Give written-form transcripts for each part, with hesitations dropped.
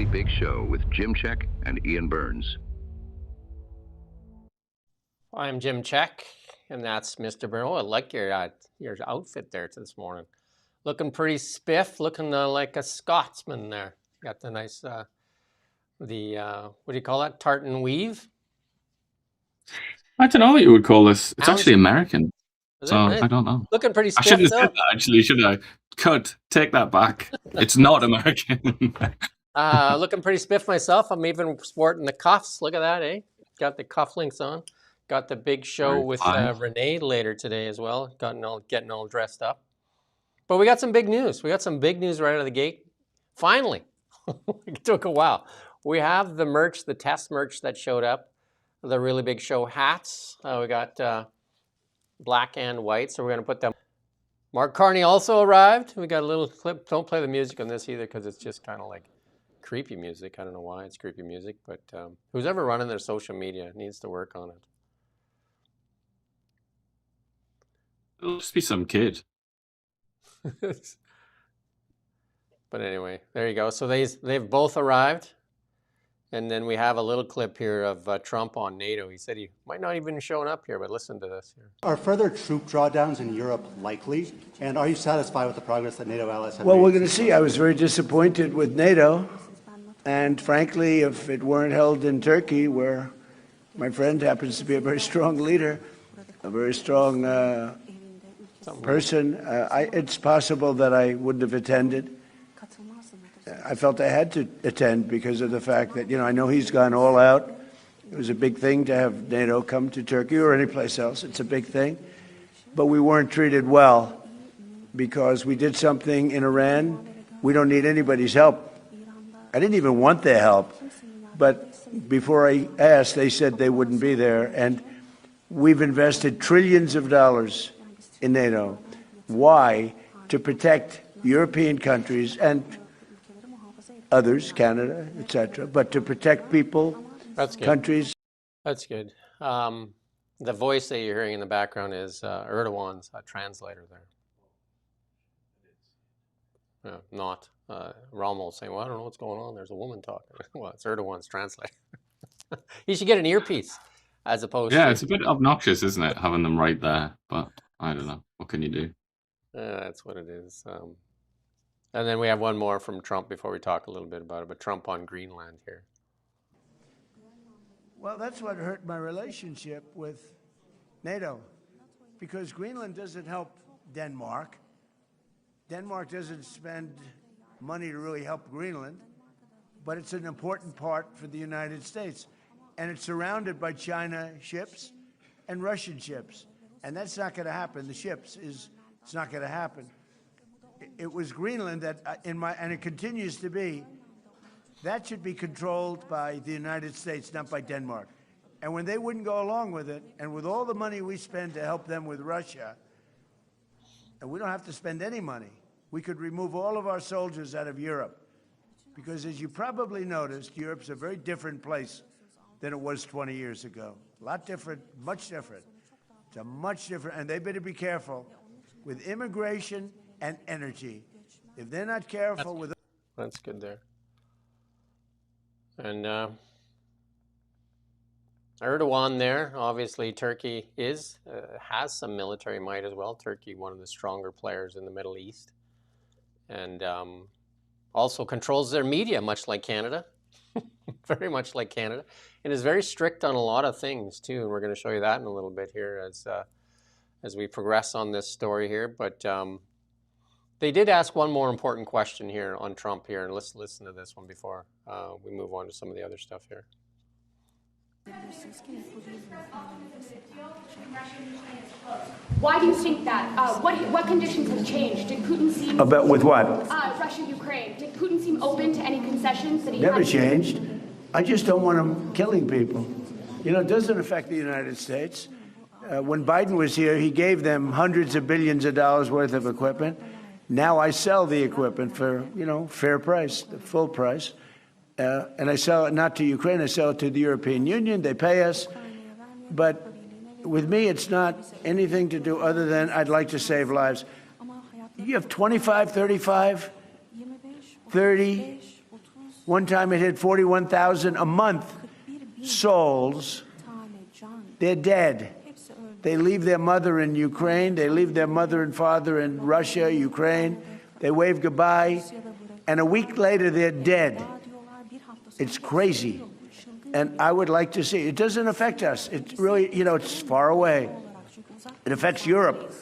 Really Big Show with Jim Csek and Iain Burns. I'm Jim Csek, and that's Mr. Burns. Oh, I like your outfit there this morning. Looking pretty spiff, looking like a Scotsman there. Got the nice, what do you call that, tartan weave? I don't know what you would call this. It's actually American. So I don't know. Looking pretty spiff. I shouldn't have said that, actually, should I? Take that back. It's not American. Looking pretty spiff myself. I'm even sporting the cuffs. Look at that, eh? Got the cufflinks on. Got the big show with Renee later today as well. Getting all dressed up. But we got some big news. We got some big news right out of the gate. Finally. It took a while. We have the merch, the test merch that showed up. The Really Big Show hats. We got black and white, so we're going to put them. Mark Carney also arrived. We got a little clip. Don't play the music on this either because it's just kind of like creepy music. I don't know why it's creepy music, but who's ever running their social media needs to work on it. It'll just be some kid. But anyway, there you go. So they've both arrived. And then we have a little clip here of Trump on NATO. He said he might not even shown up here, but listen to this here. Are further troop drawdowns in Europe likely? And are you satisfied with the progress that NATO allies have made? Well, we're going to see. I was very disappointed with NATO. And frankly, if it weren't held in Turkey, where my friend happens to be a very strong leader, a very strong person, it's possible that I wouldn't have attended. I felt I had to attend because of the fact that, I know he's gone all out. It was a big thing to have NATO come to Turkey or any place else. It's a big thing. But we weren't treated well because we did something in Iran. We don't need anybody's help. I didn't even want their help. But before I asked, they said they wouldn't be there. And we've invested trillions of dollars in NATO. Why? To protect European countries and others, Canada, etc., but to protect people, countries. That's good. The voice that you're hearing in the background is Erdogan's translator there. Not Rommel saying, well, I don't know what's going on. There's a woman talking. Well, it's Erdogan's translator. He should get an earpiece as opposed to... Yeah, it's a bit obnoxious, isn't it, having them right there? But I don't know. What can you do? That's what it is. And then we have one more from Trump before we talk a little bit about it, but Trump on Greenland here. Well, that's what hurt my relationship with NATO, because Greenland doesn't help Denmark. Denmark doesn't spend money to really help Greenland, but it's an important part for the United States. And it's surrounded by China ships and Russian ships. And that's not going to happen. It's not going to happen. It was Greenland that, and it continues to be, that should be controlled by the United States, not by Denmark. And when they wouldn't go along with it, and with all the money we spend to help them with Russia, and we don't have to spend any money, we could remove all of our soldiers out of Europe. Because as you probably noticed, Europe's a very different place than it was 20 years ago. A lot different, much different. It's a much different, and they better be careful with immigration and energy. If they're not careful with... That's good there. And Erdogan there, obviously Turkey has some military might as well. Turkey, one of the stronger players in the Middle East. And also controls their media, much like Canada. Very much like Canada. And is very strict on a lot of things, too. And we're going to show you that in a little bit here as we progress on this story here. But... they did ask one more important question here on Trump here, and let's listen to this one before we move on to some of the other stuff here. Why do you think that? What conditions have changed? Did Putin seem... About with what? Russia-Ukraine. Did Putin seem open to any concessions that he Never changed. I just don't want him killing people. It doesn't affect the United States. When Biden was here, he gave them hundreds of billions of dollars worth of equipment. Now I sell the equipment for, fair price, the full price. And I sell it not to Ukraine, I sell it to the European Union. They pay us. But with me, it's not anything to do other than I'd like to save lives. You have 25, 35, 30 One time it hit 41,000 a month souls. They're dead. They leave their mother in Ukraine. They leave their mother and father in Russia, Ukraine. They wave goodbye. And a week later, they're dead. It's crazy. And I would like to see. It doesn't affect us. It really, you know, it's far away. It affects Europe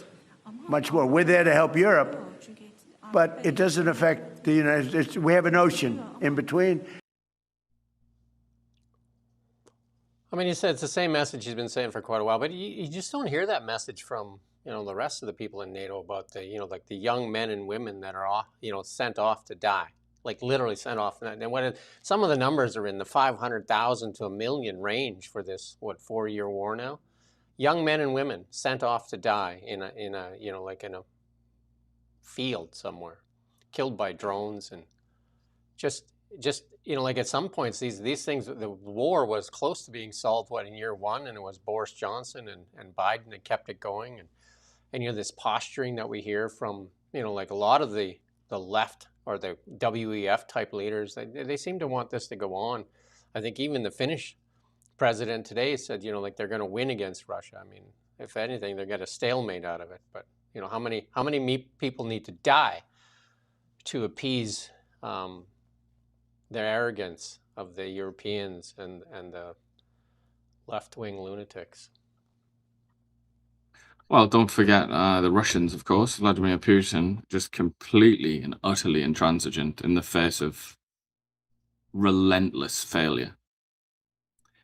much more. We're there to help Europe. But it doesn't affect the United States. We have an ocean in between. I mean, he said it's the same message he's been saying for quite a while, but you just don't hear that message from, you know, the rest of the people in NATO about the, you know, like the young men and women that are off, you know, sent off to die, like literally sent off. And some of the numbers are in the 500,000 to 1 million range for this, 4-year war now. Young men and women sent off to die in a, you know, like in a field somewhere, killed by drones, and just you know, like at some points these things, the war was close to being solved in year one, and it was Boris Johnson and Biden that kept it going, and you know, this posturing that we hear from, you know, like a lot of the left or the WEF type leaders, they seem to want this to go on. I think even the Finnish president today said, you know, like they're going to win against Russia. I mean, if anything, they'll get a stalemate out of it. But you know, how many people need to die to appease the arrogance of the Europeans and the left-wing lunatics? Well, don't forget the Russians, of course. Vladimir Putin, just completely and utterly intransigent in the face of relentless failure.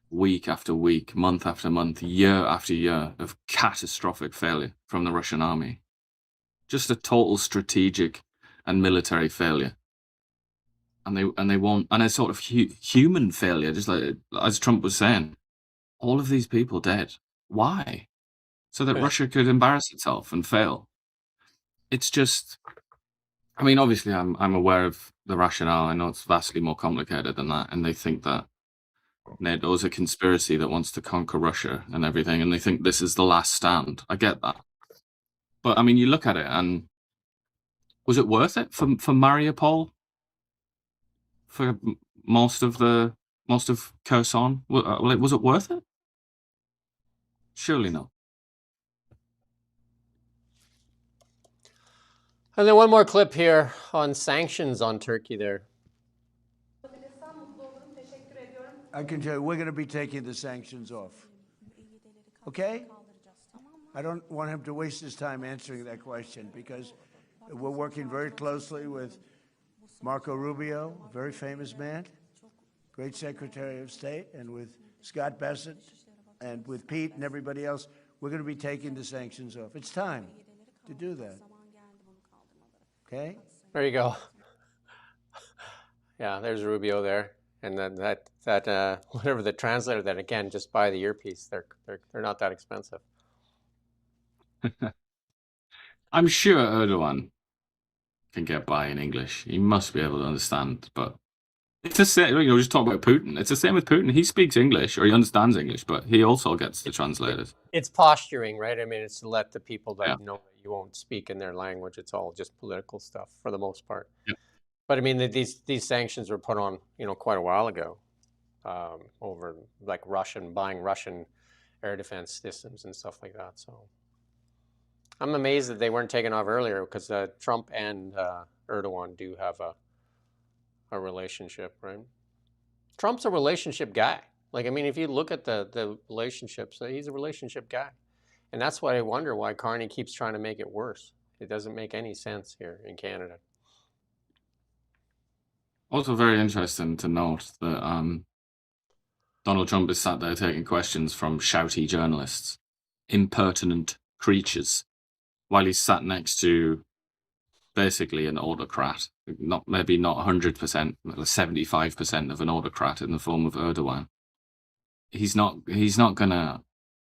Week after week, month after month, year after year of catastrophic failure from the Russian army. Just a total strategic and military failure. And they won't, and a sort of human failure, just like as Trump was saying, all of these people dead. Why? So that Russia could embarrass itself and fail. It's just, I mean, obviously I'm aware of the rationale. I know it's vastly more complicated than that, and they think that NATO is a conspiracy that wants to conquer Russia and everything, and they think this is the last stand. I get that. But I mean, you look at it, and was it worth it for Mariupol? For most of Kherson, was it worth it? Surely not. And then one more clip here on sanctions on Turkey there. I can tell you, we're going to be taking the sanctions off. Okay? I don't want him to waste his time answering that question, because we're working very closely with Marco Rubio, a very famous man, great Secretary of State, and with Scott Bessent, and with Pete and everybody else. We're going to be taking the sanctions off. It's time to do that. Okay? There you go. Yeah, there's Rubio there, and then that whatever the translator. That again, just buy the earpiece. They're not that expensive. I'm sure Erdogan can get by in English. He must be able to understand, but it's the same. You know, just talk about Putin. It's the same with Putin. He speaks English, or he understands English, but he also gets the translators. It's posturing, right? I mean, it's to let the people that know that you won't speak in their language. It's all just political stuff for the most part. Yeah. But I mean, these sanctions were put on, you know, quite a while ago, over like buying Russian air defense systems and stuff like that. So I'm amazed that they weren't taken off earlier, because Trump and Erdogan do have a relationship, right? Trump's a relationship guy. Like, I mean, if you look at the relationships, he's a relationship guy. And that's why I wonder why Carney keeps trying to make it worse. It doesn't make any sense here in Canada. Also very interesting to note that Donald Trump is sat there taking questions from shouty journalists, impertinent creatures, while he's sat next to basically an autocrat, maybe not 100%, 75% of an autocrat in the form of Erdogan. He's not going to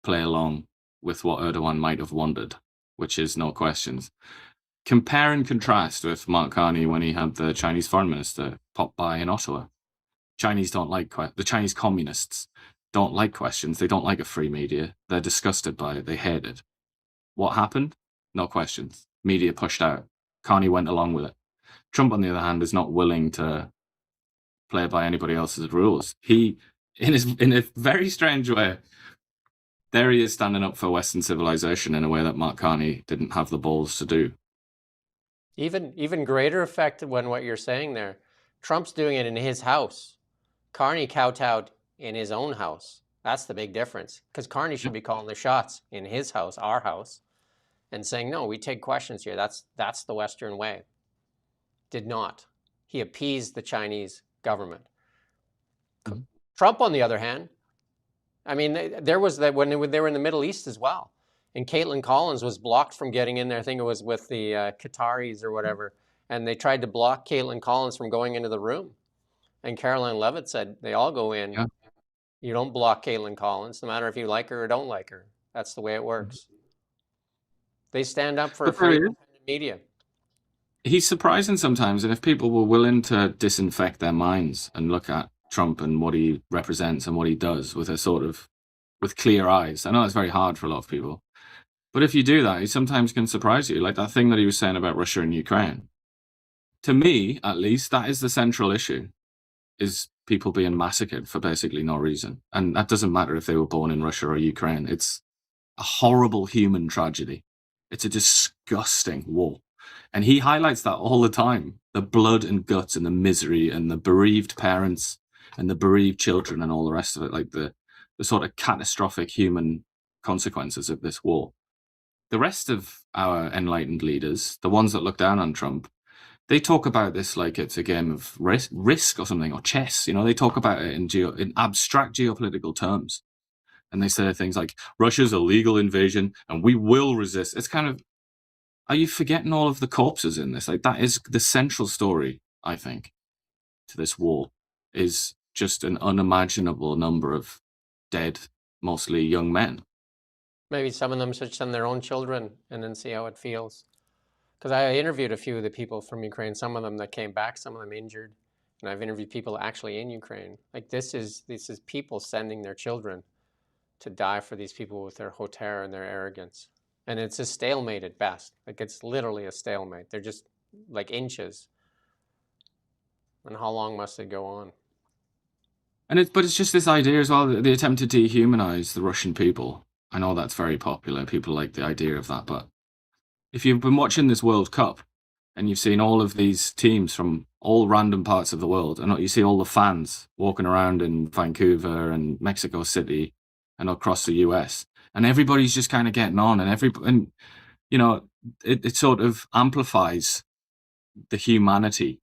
play along with what Erdogan might have wanted, which is no questions. Compare and contrast with Mark Carney when he had the Chinese foreign minister pop by in Ottawa. The Chinese communists don't like questions. They don't like a free media. They're disgusted by it. They hate it. What happened? No questions. Media pushed out. Carney went along with it. Trump, on the other hand, is not willing to play by anybody else's rules. He, in a very strange way, there he is standing up for Western civilization in a way that Mark Carney didn't have the balls to do. Even greater effect when what you're saying there. Trump's doing it in his house. Carney kowtowed in his own house. That's the big difference. Because Carney should be calling the shots in his house, our house, and saying, no, we take questions here. That's the Western way. Did not. He appeased the Chinese government. Mm-hmm. Trump, on the other hand, I mean, there was that when they were in the Middle East as well. And Caitlin Collins was blocked from getting in there. I think it was with the Qataris or whatever. And they tried to block Caitlin Collins from going into the room. And Caroline Leavitt said, they all go in. Yeah. You don't block Caitlin Collins, no matter if you like her or don't like her. That's the way it works. They stand up for free media. He's surprising sometimes. And if people were willing to disinfect their minds and look at Trump and what he represents and what he does with with clear eyes. I know it's very hard for a lot of people. But if you do that, he sometimes can surprise you. Like that thing that he was saying about Russia and Ukraine. To me, at least, that is the central issue, is people being massacred for basically no reason. And that doesn't matter if they were born in Russia or Ukraine. It's a horrible human tragedy. It's a disgusting war. And he highlights that all the time. The blood and guts and the misery and the bereaved parents and the bereaved children and all the rest of it. Like the sort of catastrophic human consequences of this war. The rest of our enlightened leaders, the ones that look down on Trump, they talk about this like it's a game of risk or something, or chess. You know, they talk about it in abstract geopolitical terms. And they say things like, Russia's a legal invasion and we will resist. It's kind of, are you forgetting all of the corpses in this? Like that is the central story, I think, to this war, is just an unimaginable number of dead, mostly young men. Maybe some of them should send their own children and then see how it feels. Because I interviewed a few of the people from Ukraine, some of them that came back, some of them injured. And I've interviewed people actually in Ukraine. Like this is people sending their children to die for these people with their hauteur and their arrogance. And it's a stalemate at best. Like it's literally a stalemate. They're just like inches. And how long must it go on? But it's just this idea as well, the attempt to dehumanize the Russian people. I know that's very popular. People like the idea of that. But if you've been watching this World Cup and you've seen all of these teams from all random parts of the world, and you see all the fans walking around in Vancouver and Mexico City and across the US, and everybody's just kind of getting on, and you know, it sort of amplifies the humanity.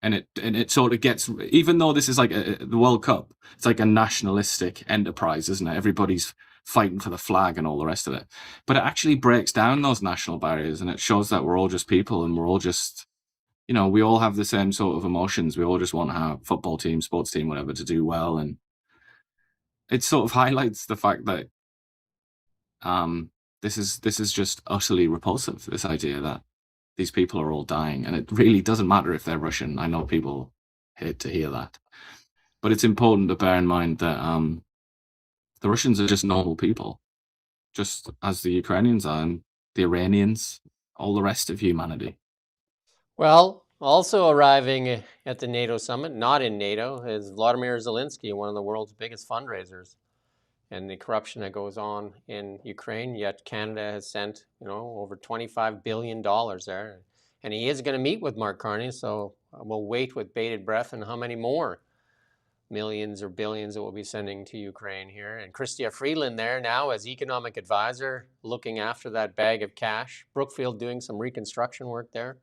And it sort of gets, even though this is like the World Cup, it's like a nationalistic enterprise, isn't it? Everybody's fighting for the flag and all the rest of it. But it actually breaks down those national barriers, and it shows that we're all just people, and we're all just, you know, we all have the same sort of emotions. We all just want to have football team, sports team, whatever, to do well. And it sort of highlights the fact that this is just utterly repulsive, this idea that these people are all dying, and it really doesn't matter if they're Russian. I know people hate to hear that, but it's important to bear in mind that the Russians are just normal people, just as the Ukrainians are, and the Iranians, all the rest of humanity. Well, also arriving at the NATO summit, not in NATO, is Vladimir Zelensky, one of the world's biggest fundraisers, and the corruption that goes on in Ukraine. Yet Canada has sent, over $25 billion there. And he is going to meet with Mark Carney, so we'll wait with bated breath and how many more millions or billions it will be sending to Ukraine here. And Chrystia Freeland there now as economic advisor, looking after that bag of cash. Brookfield doing some reconstruction work there.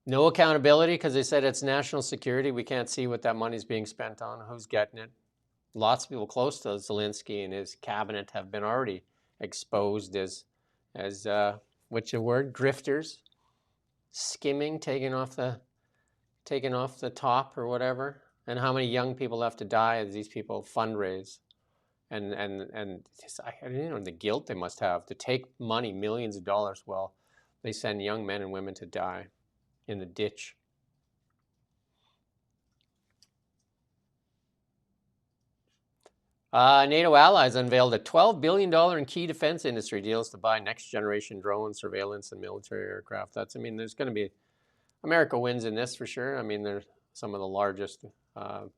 No accountability because they said it's national security. We can't see what that money's being spent on, who's getting it. Lots of people close to Zelensky and his cabinet have been already exposed as what's the word? Grifters, skimming, taking off the top or whatever. And how many young people have to die as these people fundraise, and I don't know the guilt they must have to take money, millions of dollars, while they send young men and women to die in the ditch. NATO allies unveiled a $12 billion in key defense industry deals to buy next-generation drones, surveillance, and military aircraft. There's going to be America wins in this for sure. I mean, they're some of the largest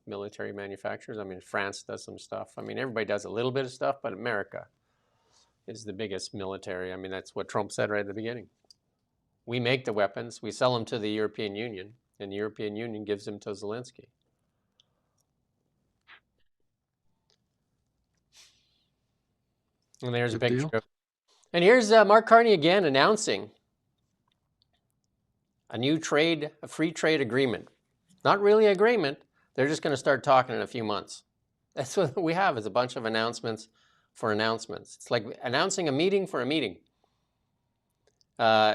military manufacturers. I mean, France does some stuff. I mean, everybody does a little bit of stuff, but America is the biggest military. I mean, that's what Trump said right at the beginning. We make the weapons, we sell them to the European Union, and the European Union gives them to Zelensky. And there's a picture. And here's Mark Carney again announcing a new a free trade agreement. Not really an agreement. They're just going to start talking in a few months. That's what we have, is a bunch of announcements for announcements. It's like announcing a meeting for a meeting.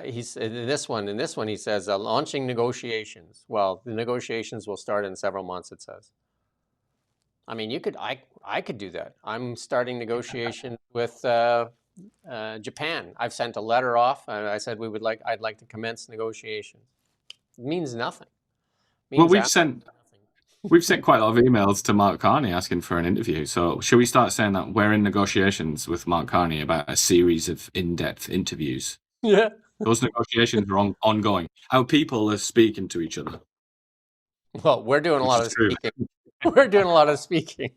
He's in this one he says launching negotiations. Well, the negotiations will start in several months, it says. I mean, I could do that. I'm starting negotiations with Japan. I've sent a letter off. I said I'd like to commence negotiations. It means nothing. Well, we've sent quite a lot of emails to Mark Carney asking for an interview. So should we start saying that we're in negotiations with Mark Carney about a series of in-depth interviews? Yeah. Those negotiations are ongoing. Our people are speaking to each other. Well, we're doing a lot of speaking. We're doing a lot of speaking.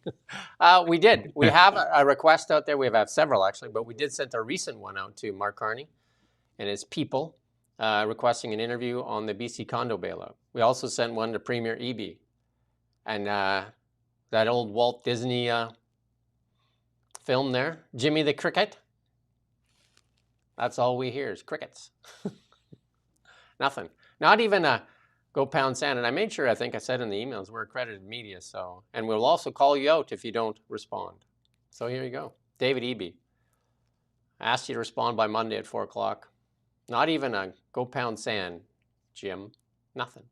We did. We have a request out there. We have several, actually, but we did send a recent one out to Mark Carney and his people requesting an interview on the BC condo bailout. We also sent one to Premier Eby. And that old Walt Disney film there, Jimmy the Cricket. That's all we hear is crickets. Nothing. Not even a go pound sand. And I made sure, I think I said in the emails, we're accredited media. So, and we'll also call you out if you don't respond. So here you go. David Eby. I asked you to respond by Monday at 4 o'clock. Not even a go pound sand, Jim. Nothing.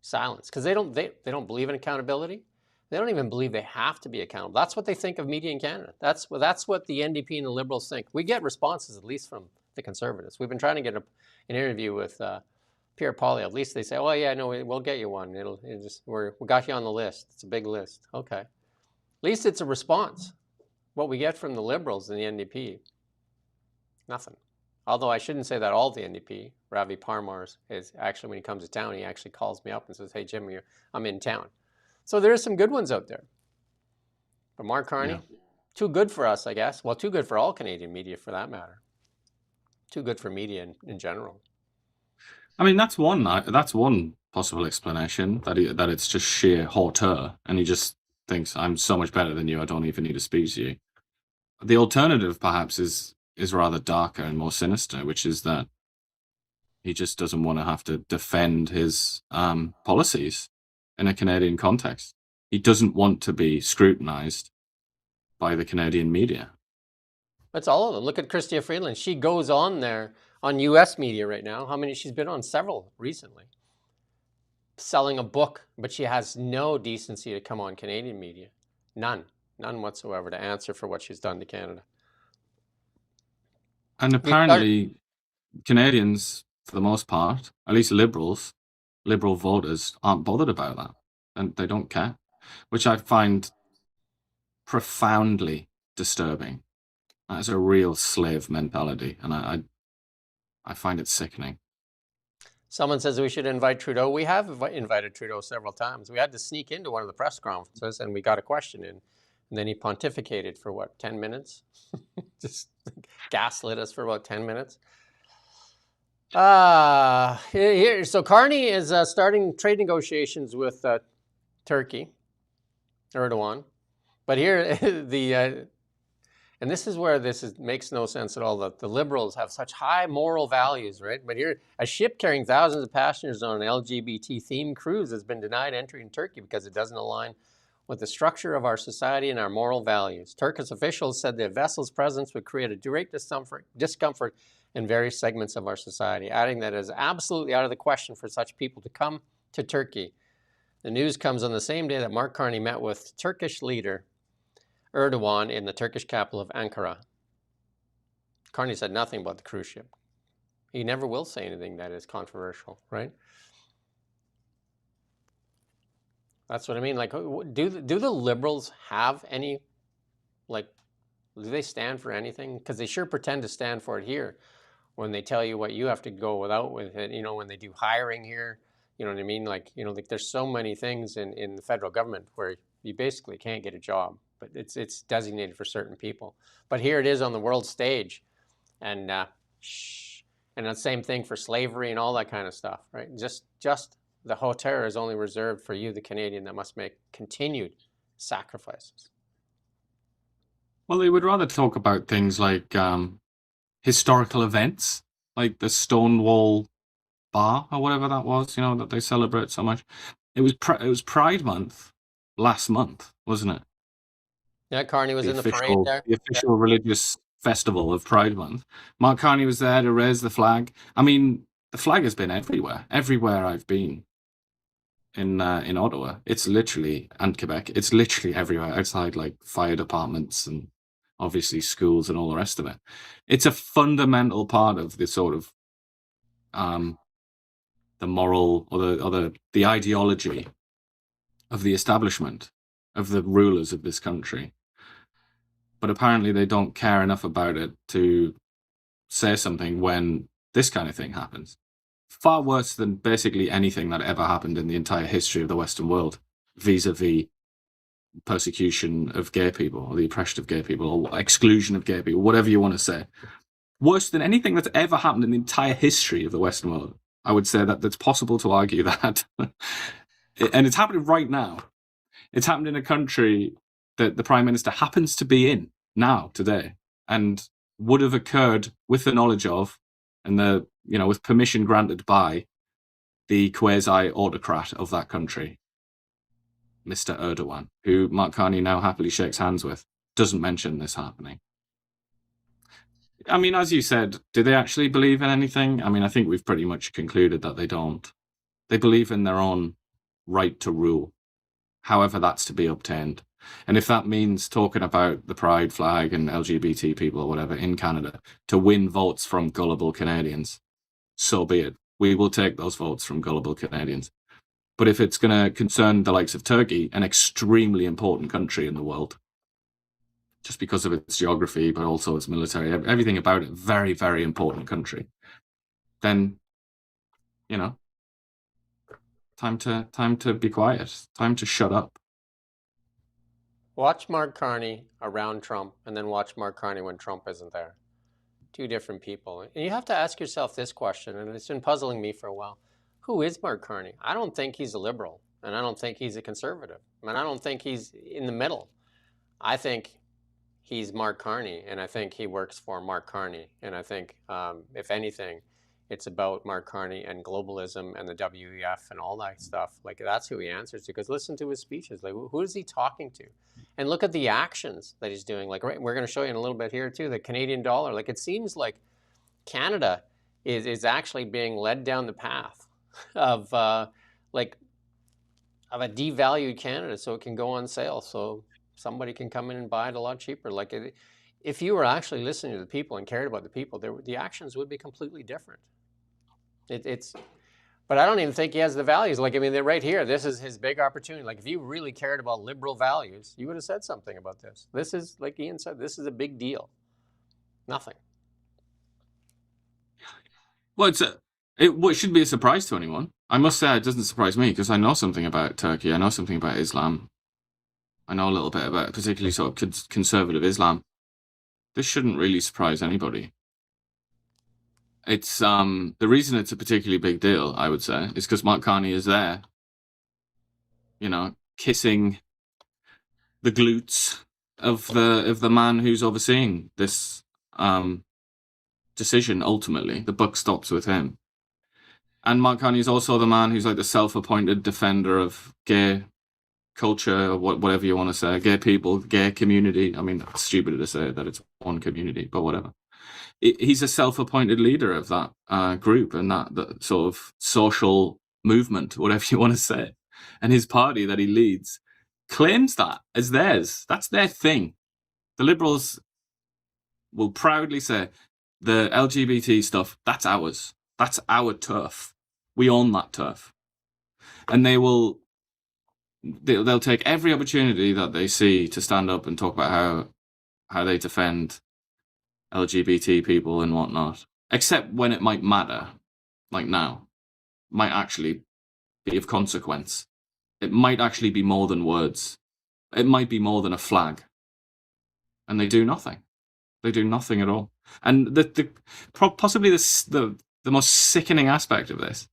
Silence. Because they don't believe in accountability. They don't even believe they have to be accountable. That's what they think of media in Canada. That's what the NDP and the Liberals think. We get responses, at least from the Conservatives. We've been trying to get an interview with Pierre Poilievre. At least they say, oh yeah, no, we'll get you one. We got you on the list. It's a big list. Okay. At least it's a response. What we get from the Liberals and the NDP, nothing. Although I shouldn't say that all the NDP. Ravi Parmar is actually, when he comes to town, he actually calls me up and says, hey, Jim, I'm in town. So there are some good ones out there. But Mark Carney, too good for us, I guess. Well, too good for all Canadian media, for that matter. Too good for media in general. I mean, that's one possible explanation, that it's just sheer hauteur, and he just thinks, I'm so much better than you, I don't even need to speak to you. The alternative, perhaps, is rather darker and more sinister, which is that he just doesn't want to have to defend his policies in a Canadian context. He doesn't want to be scrutinized by the Canadian media. That's all of them. Look at Chrystia Freeland. She goes on there on U.S. media right now. How many? She's been on several recently. Selling a book, but she has no decency to come on Canadian media. None whatsoever to answer for what she's done to Canada. And apparently, Canadians, for the most part, at least liberal voters, aren't bothered about that. And they don't care, which I find profoundly disturbing. That is a real slave mentality, and I find it sickening. Someone says we should invite Trudeau. We have invited Trudeau several times. We had to sneak into one of the press conferences, and we got a question in. And then he pontificated for 10 minutes? Just gaslit us for about 10 minutes. So Carney is starting trade negotiations with Turkey, Erdogan. But here, and this is where makes no sense at all, that the Liberals have such high moral values, right? But here, a ship carrying thousands of passengers on an LGBT-themed cruise has been denied entry in Turkey because it doesn't align with the structure of our society and our moral values. Turkish officials said the vessel's presence would create a direct discomfort in various segments of our society, adding that it is absolutely out of the question for such people to come to Turkey. The news comes on the same day that Mark Carney met with Turkish leader Erdogan in the Turkish capital of Ankara. Carney said nothing about the cruise ship. He never will say anything that is controversial, right? That's what I mean. Like, do the Liberals have any, do they stand for anything? Because they sure pretend to stand for it here. when they tell you what you have to go without with it, when they do hiring here, you know what I mean? Like, there's so many things in the federal government where you basically can't get a job, but it's designated for certain people. But here it is on the world stage, and and the same thing for slavery and all that kind of stuff, right? Just the hauteur is only reserved for you, the Canadian, that must make continued sacrifices. Well, they would rather talk about things like historical events, like the Stonewall Bar or whatever that was, that they celebrate so much. It was Pride Month last month, wasn't it? Yeah, Carney was in the parade there. The official religious festival of Pride Month. Mark Carney was there to raise the flag. I mean, the flag has been everywhere. Everywhere I've been in Ottawa, it's literally, and Quebec, it's literally everywhere outside, like fire departments and obviously schools and all the rest of it. It's a fundamental part of the sort of the moral or the ideology of the establishment, of the rulers of this country. But apparently they don't care enough about it to say something when this kind of thing happens. Far worse than basically anything that ever happened in the entire history of the Western world, vis-a-vis persecution of gay people, or the oppression of gay people, or exclusion of gay people, whatever you want to say. Worse than anything that's ever happened in the entire history of the Western world. I would say that it's possible to argue that. And it's happening right now. It's happened in a country that the Prime Minister happens to be in now, today, and would have occurred with the knowledge of, and with permission granted by the quasi-autocrat of that country, Mr. Erdogan, who Mark Carney now happily shakes hands with, doesn't mention this happening. I mean, as you said, do they actually believe in anything? I mean, I think we've pretty much concluded that they don't. They believe in their own right to rule, however that's to be obtained. And if that means talking about the pride flag and LGBT people or whatever in Canada to win votes from gullible Canadians, so be it. We will take those votes from gullible Canadians. But if it's going to concern the likes of Turkey, an extremely important country in the world, just because of its geography, but also its military, everything about it, very, very important country, then, time to be quiet, time to shut up. Watch Mark Carney around Trump, and then watch Mark Carney when Trump isn't there. Two different people. And you have to ask yourself this question, and it's been puzzling me for a while. Who is Mark Carney? I don't think he's a liberal, and I don't think he's a conservative. I mean, I don't think he's in the middle. I think he's Mark Carney, and I think he works for Mark Carney. And I think, if anything, it's about Mark Carney and globalism and the WEF and all that stuff. Like, that's who he answers to. Because listen to his speeches. Like, who is he talking to? And look at the actions that he's doing. Like, right, we're going to show you in a little bit here too, the Canadian dollar. Like, it seems like Canada is actually being led down the path of a devalued Canada, so it can go on sale, so somebody can come in and buy it a lot cheaper. Like, if you were actually listening to the people and cared about the people, the actions would be completely different. But I don't even think he has the values. Like, I mean, they're right here. This is his big opportunity. Like, if you really cared about liberal values, you would have said something about this. This is, like Iain said, this is a big deal. Nothing. Well, it shouldn't be a surprise to anyone. I must say, it doesn't surprise me, because I know something about Turkey. I know something about Islam. I know a little bit about particularly sort of conservative Islam. This shouldn't really surprise anybody. It's the reason it's a particularly big deal, I would say, is because Mark Carney is there, kissing the glutes of the man who's overseeing this decision. Ultimately, the buck stops with him. And Mark Carney is also the man who's like the self-appointed defender of gay culture, or whatever you want to say, gay people, gay community. I mean, it's stupid to say that it's one community, but whatever. He's a self-appointed leader of that group and that sort of social movement, whatever you want to say. And his party that he leads claims that as theirs. That's their thing. The Liberals will proudly say, the LGBT stuff, that's ours. That's our turf. We own that turf. And they'll take every opportunity that they see to stand up and talk about how they defend LGBT people and whatnot. except when it might matter, like now, might actually be of consequence. It might actually be more than words. It might be more than a flag. And they do nothing. They do nothing at all. And possibly the most sickening aspect of this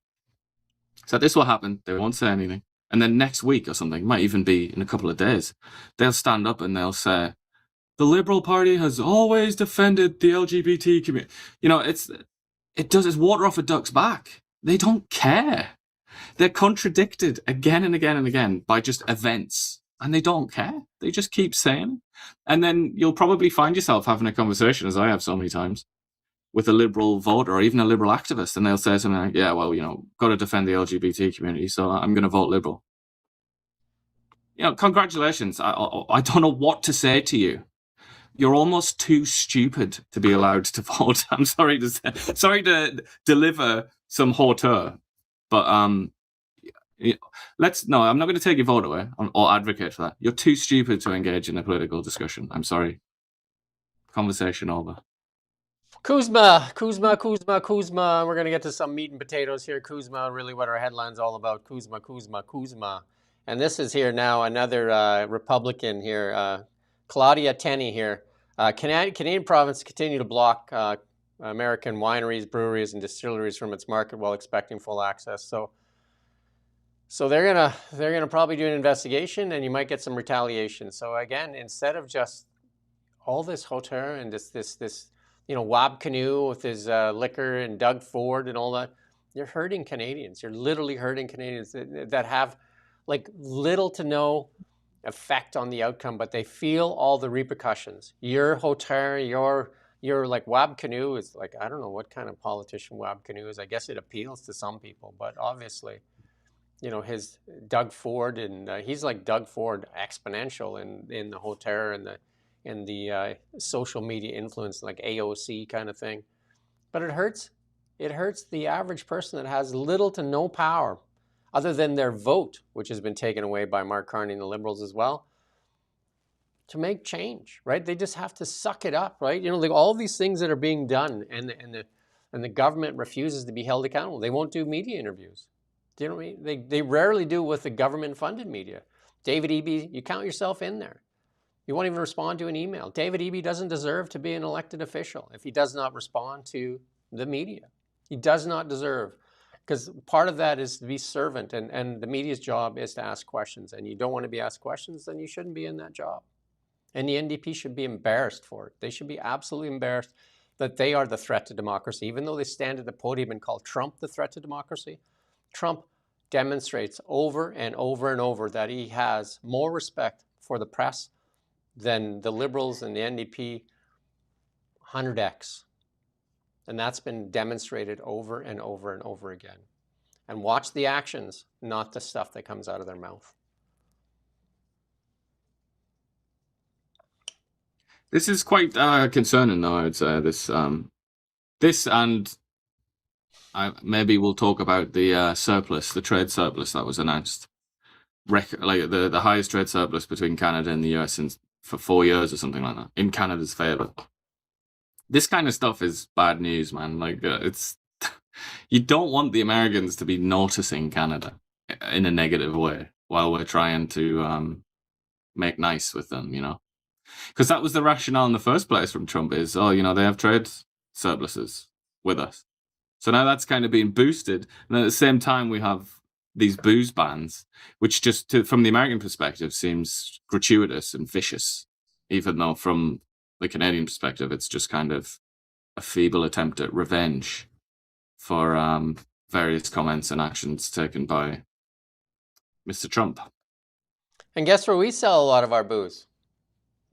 is that this will happen. They won't say anything. And then next week or something, might even be in a couple of days, they'll stand up and they'll say, the Liberal Party has always defended the LGBT community. You know, it's water off a duck's back. They don't care. They're contradicted again and again and again by just events, and they don't care. They just keep saying. And then you'll probably find yourself having a conversation, as I have so many times, with a Liberal voter or even a Liberal activist, and they'll say something like, yeah, well, you know, got to defend the LGBT community, so I'm going to vote Liberal. You know, congratulations. I don't know what to say to you. You're almost too stupid to be allowed to vote. I'm sorry to deliver some hauteur, but no, I'm not going to take your vote away or advocate for that. You're too stupid to engage in a political discussion. I'm sorry. Conversation over. Kuzma. We're going to get to some meat and potatoes here. Kuzma, really what our headline's all about. Kuzma. And this is here now, another Republican here, Claudia Tenney here. Canadian province continue to block American wineries, breweries, and distilleries from its market while expecting full access. So they're gonna probably do an investigation, and you might get some retaliation. So again, instead of just all this hauteur and this Wab Canoe with his liquor and Doug Ford and all that, you're hurting Canadians. You're literally hurting Canadians that have like little to no effect on the outcome, but they feel all the repercussions. Your hauteur, your like Wab Canoe is like, I don't know what kind of politician Wab Canoe is. I guess it appeals to some people, but obviously, his Doug Ford, and he's like Doug Ford exponential in the hauteur and the social media influence, like AOC kind of thing. But it hurts the average person that has little to no power other than their vote, which has been taken away by Mark Carney and the Liberals as well, to make change, right? They just have to suck it up, right? Like all these things that are being done, and the government refuses to be held accountable. They won't do media interviews. Do you know what I mean? They rarely do with the government-funded media. David Eby, you count yourself in there. You won't even respond to an email. David Eby doesn't deserve to be an elected official if he does not respond to the media. He does not deserve. Because part of that is to be servant, and the media's job is to ask questions. And you don't want to be asked questions, then you shouldn't be in that job. And the NDP should be embarrassed for it. They should be absolutely embarrassed that they are the threat to democracy. Even though they stand at the podium and call Trump the threat to democracy, Trump demonstrates over and over and over that he has more respect for the press than the Liberals and the NDP 100x. And that's been demonstrated over and over and over again. And watch the actions, not the stuff that comes out of their mouth. This is quite concerning, though, I would say. This and maybe we'll talk about the surplus, the trade surplus that was announced. Like the highest trade surplus between Canada and the US for 4 years or something like that, in Canada's favor. This kind of stuff is bad news, man. Like it's you don't want the Americans to be noticing Canada in a negative way while we're trying to make nice with them, because that was the rationale in the first place from Trump is, they have trade surpluses with us. So now that's kind of being boosted. And at the same time, we have these booze bans, which just from the American perspective seems gratuitous and vicious, even though from the Canadian perspective, it's just kind of a feeble attempt at revenge for various comments and actions taken by Mr. Trump. And guess where we sell a lot of our booze?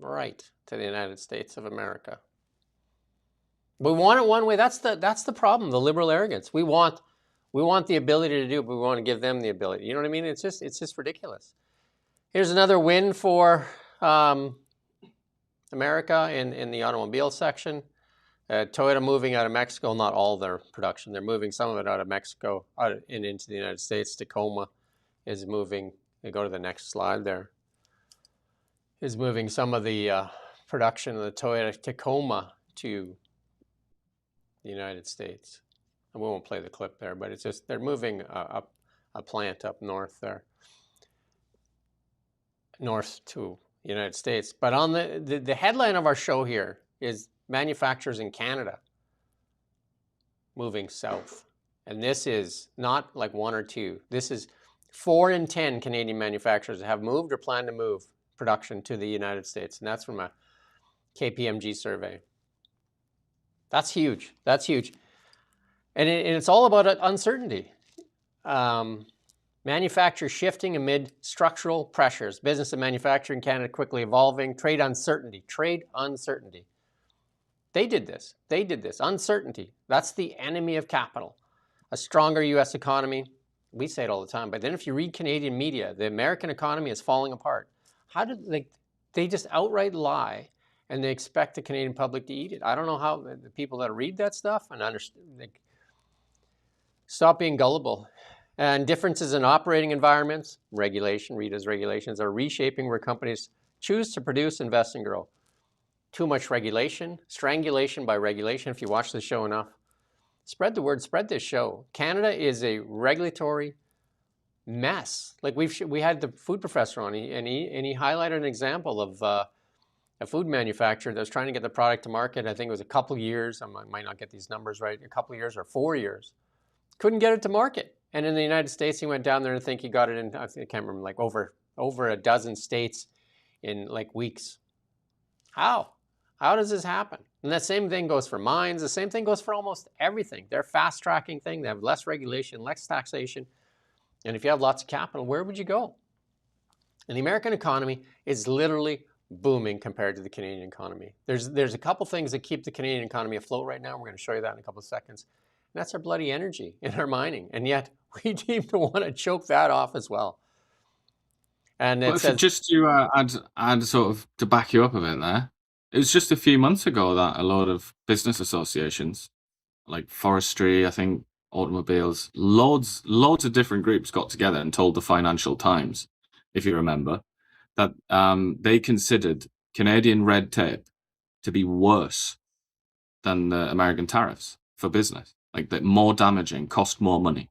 Right to the United States of America. We want it one way. That's the problem. The liberal arrogance. We want the ability to do it, but we want to give them the ability. You know what I mean? It's just ridiculous. Here's another win for America in the automobile section. Toyota moving out of Mexico, not all their production. They're moving some of it out of Mexico and into the United States. Tacoma is moving. They go to the next slide there. Is moving some of the production of the Toyota Tacoma to the United States. And we won't play the clip there, but it's just they're moving up a plant up north there, north to the United States. But on the headline of our show here is manufacturers in Canada moving south. And this is not like one or two. This is 4 in 10 Canadian manufacturers have moved or plan to move production to the United States. And that's from a KPMG survey. That's huge. That's huge. And it's all about uncertainty. Manufacturers shifting amid structural pressures. Business and manufacturing in Canada quickly evolving. Trade uncertainty. Trade uncertainty. They did this. They did this. Uncertainty. That's the enemy of capital. A stronger U.S. economy. We say it all the time. But then if you read Canadian media, the American economy is falling apart. How did they just outright lie, and they expect the Canadian public to eat it? I don't know how the people that read that stuff and understand. Stop being gullible. And differences in operating environments, regulation, read as regulations, are reshaping where companies choose to produce, invest, and grow. Too much regulation, strangulation by regulation. If you watch the show enough, spread the word, spread this show. Canada is a regulatory mess. Like we had the food professor on, and he highlighted an example of a food manufacturer that was trying to get the product to market. I think it was a couple years. I might not get these numbers right. A couple years or 4 years. Couldn't get it to market. And in the United States, he went down there and I think he got it in, I can't remember, like over a dozen states in like weeks. How? How does this happen? And that same thing goes for mines. The same thing goes for almost everything. They're fast-tracking things. They have less regulation, less taxation. And if you have lots of capital, where would you go? And the American economy is literally booming compared to the Canadian economy. There's a couple things that keep the Canadian economy afloat right now. We're going to show you that in a couple of seconds. And that's our bloody energy in our mining. And yet we seem to want to choke that off as well. And it says, just to add sort of to back you up a bit there, it was just a few months ago that a lot of business associations, like forestry, I think automobiles, loads of different groups got together and told the Financial Times, if you remember, that they considered Canadian red tape to be worse than the American tariffs for business. Like that more damaging, cost more money.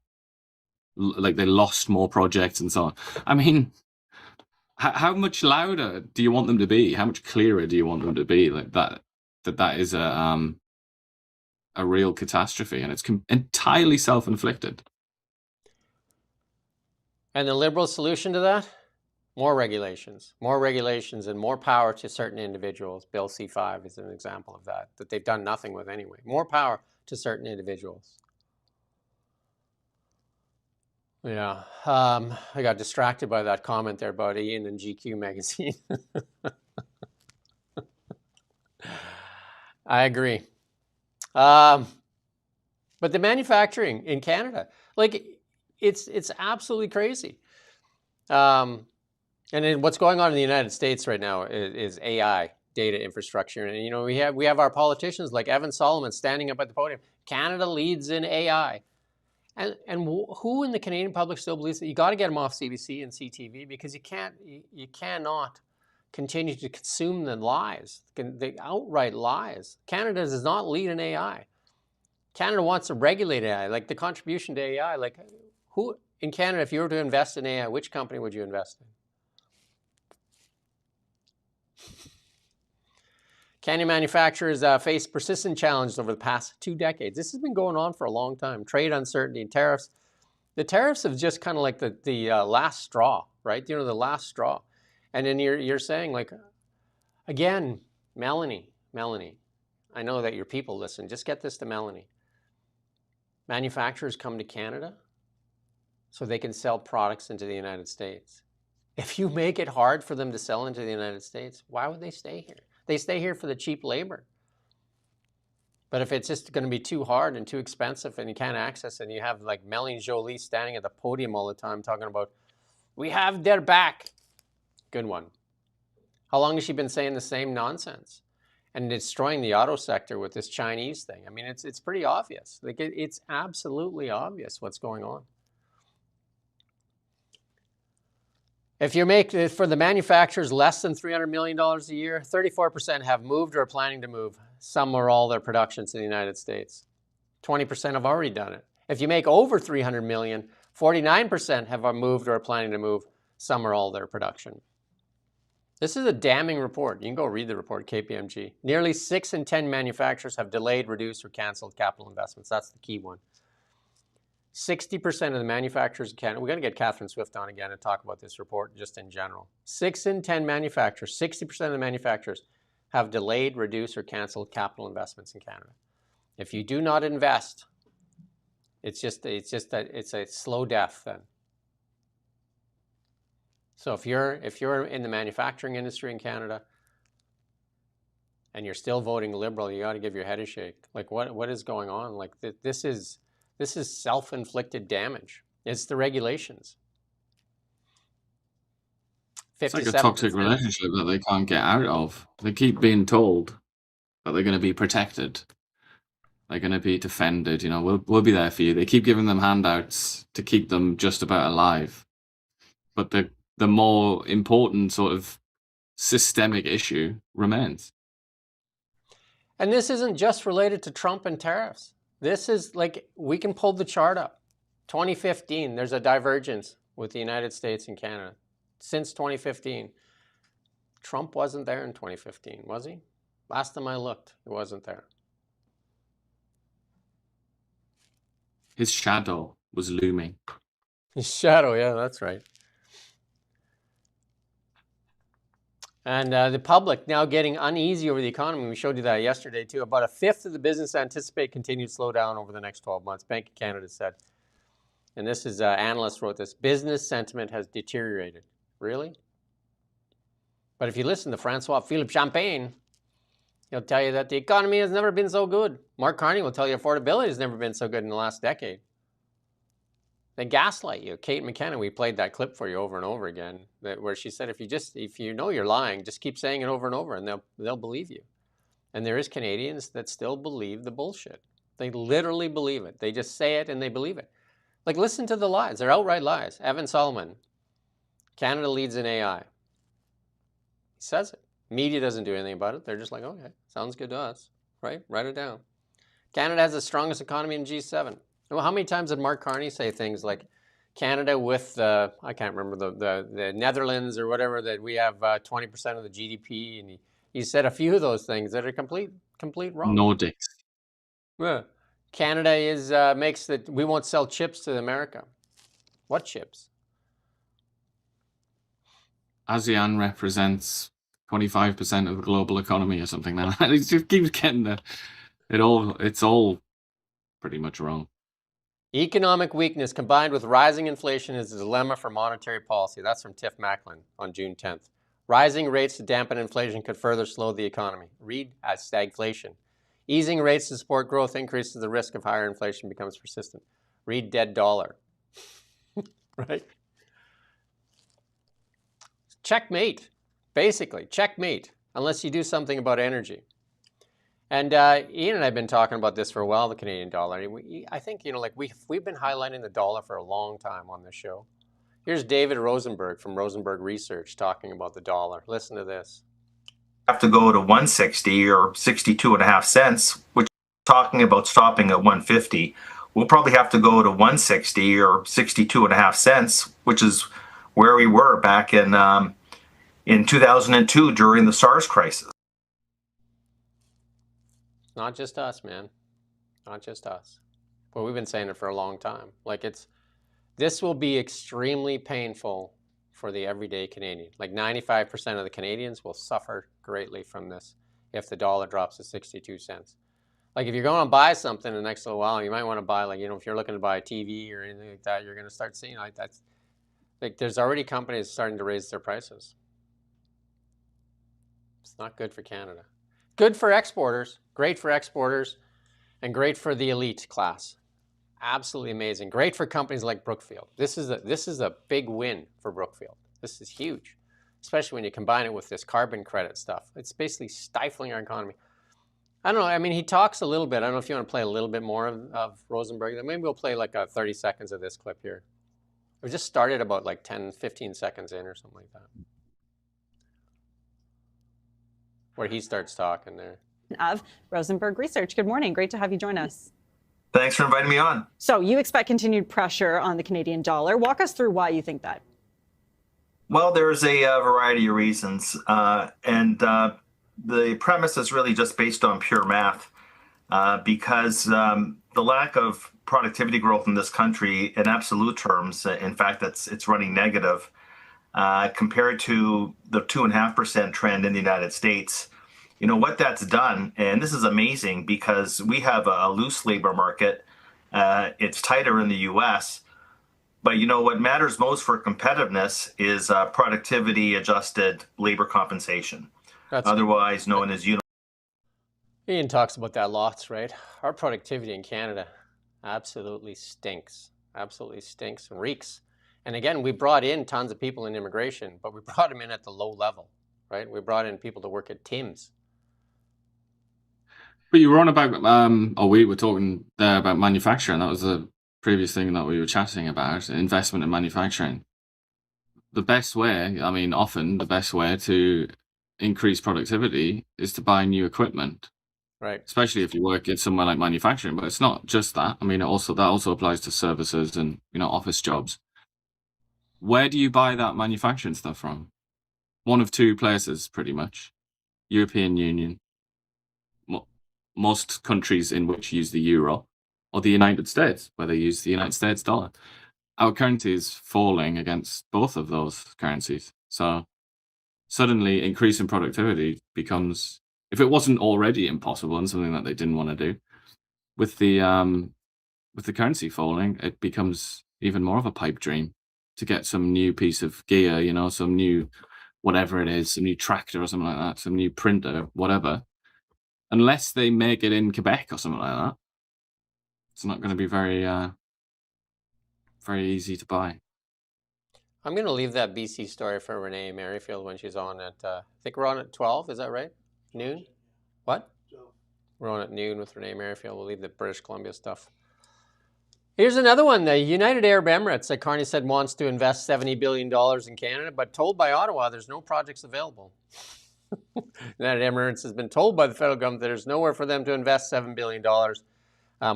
Like they lost more projects and so on. I mean, how much louder do you want them to be? How much clearer do you want them to be? Like that is a real catastrophe, and it's entirely self-inflicted. And the Liberal solution to that? More regulations and more power to certain individuals. Bill C-5 is an example of that they've done nothing with anyway. More power to certain individuals. Yeah, I got distracted by that comment there about Iain and GQ magazine. I agree. But the manufacturing in Canada, like it's absolutely crazy. And then what's going on in the United States right now is AI, data infrastructure. And, you know, we have our politicians like Evan Solomon standing up at the podium. Canada leads in AI. And who in the Canadian public still believes that? You got to get them off CBC and CTV because you cannot continue to consume the lies, the outright lies. Canada does not lead in AI. Canada wants to regulate AI, like the contribution to AI. Like who in Canada, if you were to invest in AI, which company would you invest in? Canadian manufacturers face persistent challenges over the past 2 decades. This has been going on for a long time. Trade uncertainty and tariffs. The tariffs have just kind of like the last straw, right? You know, the last straw. And then you're saying like, again, Melanie, I know that your people listen. Just get this to Melanie. Manufacturers come to Canada so they can sell products into the United States. If you make it hard for them to sell into the United States, why would they stay here? They stay here for the cheap labor. But if it's just going to be too hard and too expensive and you can't access it, and you have like Melanie Jolie standing at the podium all the time talking about, we have their back. Good one. How long has she been saying the same nonsense and destroying the auto sector with this Chinese thing? I mean, it's pretty obvious. Like it's absolutely obvious what's going on. If you make, for the manufacturers, less than $300 million a year, 34% have moved or are planning to move some or all their production to the United States. 20% have already done it. If you make over 300 million, 49% have moved or are planning to move some or all their production. This is a damning report. You can go read the report, KPMG. Nearly 6 in 10 manufacturers have delayed, reduced, or canceled capital investments. That's the key one. 60% of the manufacturers in Canada, we're going to get Catherine Swift on again and talk about this report just in general. 6 in 10 manufacturers, 60% of the manufacturers have delayed, reduced, or canceled capital investments in Canada. If you do not invest, it's a slow death then. So if you're in the manufacturing industry in Canada and you're still voting Liberal, you got to give your head a shake. Like what is going on? Like this is self-inflicted damage. It's the regulations. It's like a toxic relationship that they can't get out of. They keep being told that they're going to be protected. They're going to be defended. You know, we'll be there for you. They keep giving them handouts to keep them just about alive. But the more important sort of systemic issue remains. And this isn't just related to Trump and tariffs. This is like, we can pull the chart up. 2015, there's a divergence with the United States and Canada. Since 2015, Trump wasn't there in 2015, was he? Last time I looked, he wasn't there. His shadow was looming. His shadow, yeah, that's right. And the public now getting uneasy over the economy. We showed you that yesterday too. About a fifth of the business anticipate continued slowdown over the next 12 months. Bank of Canada said. And this is, analysts wrote this, business sentiment has deteriorated. Really? But if you listen to Francois Philippe Champagne, he'll tell you that the economy has never been so good. Mark Carney will tell you affordability has never been so good in the last decade. They gaslight you. Kate McKenna, we played that clip for you over and over again, where she said, if you know you're lying, just keep saying it over and over, and they'll believe you. And there is Canadians that still believe the bullshit. They literally believe it. They just say it and they believe it. Like, listen to the lies. They're outright lies. Evan Solomon, Canada leads in AI. He says it. Media doesn't do anything about it. They're just like, okay, sounds good to us, right? Write it down. Canada has the strongest economy in G7. Well, how many times did Mark Carney say things like Canada with, I can't remember, the Netherlands or whatever, that we have 20% of the GDP, and he said a few of those things that are complete wrong. Nordics. Yeah. Canada is makes that we won't sell chips to America. What chips? ASEAN represents 25% of the global economy or something like that. It just keeps getting it's all pretty much wrong. Economic weakness combined with rising inflation is a dilemma for monetary policy. That's from Tiff Macklin on June 10th. Rising rates to dampen inflation could further slow the economy. Read as stagflation. Easing rates to support growth increases the risk of higher inflation becomes persistent. Read dead dollar. Right? Checkmate. Basically, checkmate, unless you do something about energy. And Ian and I have been talking about this for a while, the Canadian dollar. I think, like we've been highlighting the dollar for a long time on this show. Here's David Rosenberg from Rosenberg Research talking about the dollar. Listen to this. Have to go to 160 or 62.5 cents, which talking about stopping at 150. We'll probably have to go to 160 or 62.5 cents, which is where we were back in 2002 during the SARS crisis. Not just us, man. Not just us. But we've been saying it for a long time. Like this will be extremely painful for the everyday Canadian. Like 95% of the Canadians will suffer greatly from this if the dollar drops to 62 cents. Like if you're going to buy something in the next little while, you might want to buy, like, if you're looking to buy a TV or anything like that, you're going to start seeing like that's, like there's already companies starting to raise their prices. It's not good for Canada. Good for exporters, great for exporters, and great for the elite class. Absolutely amazing. Great for companies like Brookfield. This is a big win for Brookfield. This is huge, especially when you combine it with this carbon credit stuff. It's basically stifling our economy. I don't know. I mean, he talks a little bit. I don't know if you want to play a little bit more of Rosenberg. Maybe we'll play like 30 seconds of this clip here. We just started about like 10, 15 seconds in or something like that, where he starts talking there. Of Rosenberg Research. Good morning. Great to have you join us. Thanks for inviting me on. So you expect continued pressure on the Canadian dollar. Walk us through why you think that. Well, there's a variety of reasons. The premise is really just based on pure math because the lack of productivity growth in this country in absolute terms, in fact, it's running negative compared to the 2.5% trend in the United States. You know what that's done, and this is amazing because we have a loose labor market. It's tighter in the U.S., but you know what matters most for competitiveness is productivity-adjusted labor compensation, otherwise known as uniform. Iain talks about that lots, right? Our productivity in Canada absolutely stinks and reeks. And again, we brought in tons of people in immigration, but we brought them in at the low level, right? We brought in people to work at Tim's. But you were on about, or we were talking there about manufacturing. That was the previous thing that we were chatting about, investment in manufacturing. The best way, I mean, often the best way to increase productivity is to buy new equipment. Right. Especially if you work at somewhere like manufacturing, but it's not just that. I mean, that also applies to services and, office jobs. Where do you buy that manufacturing stuff from? One of two places, pretty much. European Union, most countries in which use the euro, or the United States, where they use the United States dollar. Our currency is falling against both of those currencies. So suddenly increasing productivity becomes, if it wasn't already impossible and something that they didn't want to do, with the currency falling, it becomes even more of a pipe dream to get some new piece of gear, some new whatever it is, some new tractor or something like that, some new printer, whatever. Unless they make it in Quebec or something like that, it's not going to be very easy to buy. I'm going to leave that BC story for Renee Merrifield when she's on at, I think we're on at 12, is that right? Noon? What? We're on at noon with Renee Merrifield. We'll leave the British Columbia stuff. Here's another one. The United Arab Emirates, like Carney said, wants to invest $70 billion in Canada, but told by Ottawa there's no projects available. United Emirates has been told by the federal government that there's nowhere for them to invest $7 billion.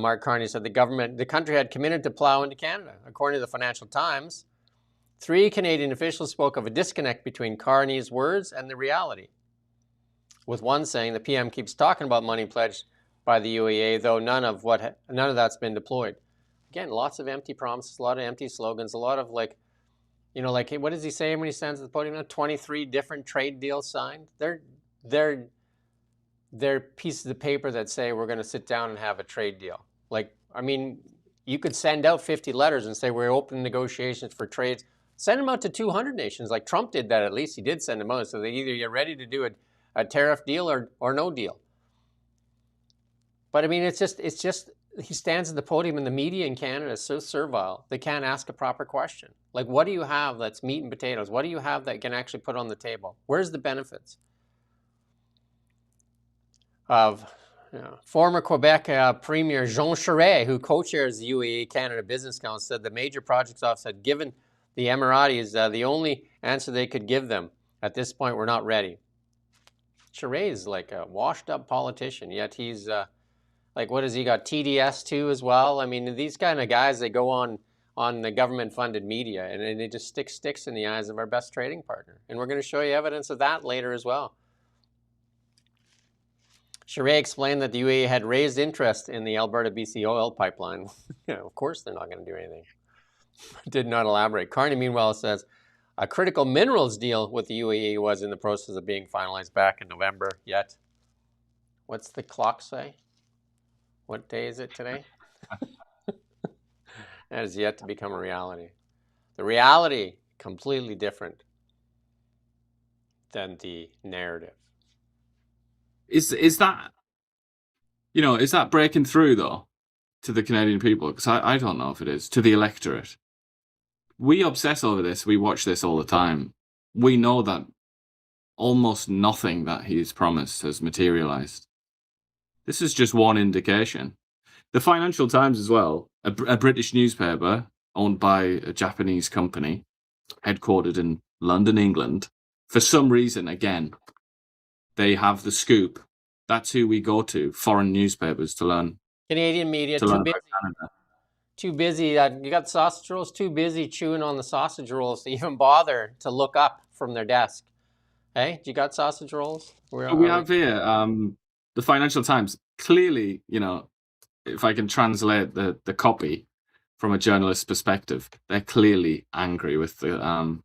Mark Carney said the country had committed to plow into Canada. According to the Financial Times, 3 Canadian officials spoke of a disconnect between Carney's words and the reality, with one saying the PM keeps talking about money pledged by the UEA, though none of that's been deployed. Again, lots of empty promises, a lot of empty slogans, a lot of what does he say when he stands at the podium? 23 different trade deals signed. They're pieces of paper that say we're going to sit down and have a trade deal. You could send out 50 letters and say we're open negotiations for trades. Send them out to 200 nations, like Trump did that. At least he did send them out, so they either get ready to do a tariff deal or no deal. But it's just he stands at the podium, and the media in Canada is so servile they can't ask a proper question. Like, what do you have that's meat and potatoes? What do you have that can actually put on the table? Where's the benefits? Of former Quebec Premier Jean Charest, who co-chairs the UAE Canada Business Council, said the major projects office had given the Emiratis the only answer they could give them. At this point, we're not ready. Charest is like a washed-up politician, yet he's what has he got? TDS too as well. These kind of guys, they go on the government-funded media, and they just stick sticks in the eyes of our best trading partner. And we're going to show you evidence of that later as well. Charest explained that the UAE had raised interest in the Alberta-BC oil pipeline. Of course they're not going to do anything. Did not elaborate. Carney, meanwhile, says a critical minerals deal with the UAE was in the process of being finalized back in November, yet. What's the clock say? What day is it today? That is yet to become a reality. The reality, completely different than the narrative. Is that breaking through though to the Canadian people? Because I don't know if it is, to the electorate. We obsess over this. We watch this all the time. We know that almost nothing that he's promised has materialized. This is just one indication. The Financial Times as well, a British newspaper owned by a Japanese company, headquartered in London, England. For some reason, again, they have the scoop. That's who we go to, foreign newspapers, to learn Canadian media to learn about Canada. too busy. You got sausage rolls, too busy chewing on the sausage rolls to even bother to look up from their desk. Hey, you got sausage rolls? We have here the Financial Times. Clearly, if I can translate the copy from a journalist's perspective, they're clearly angry with the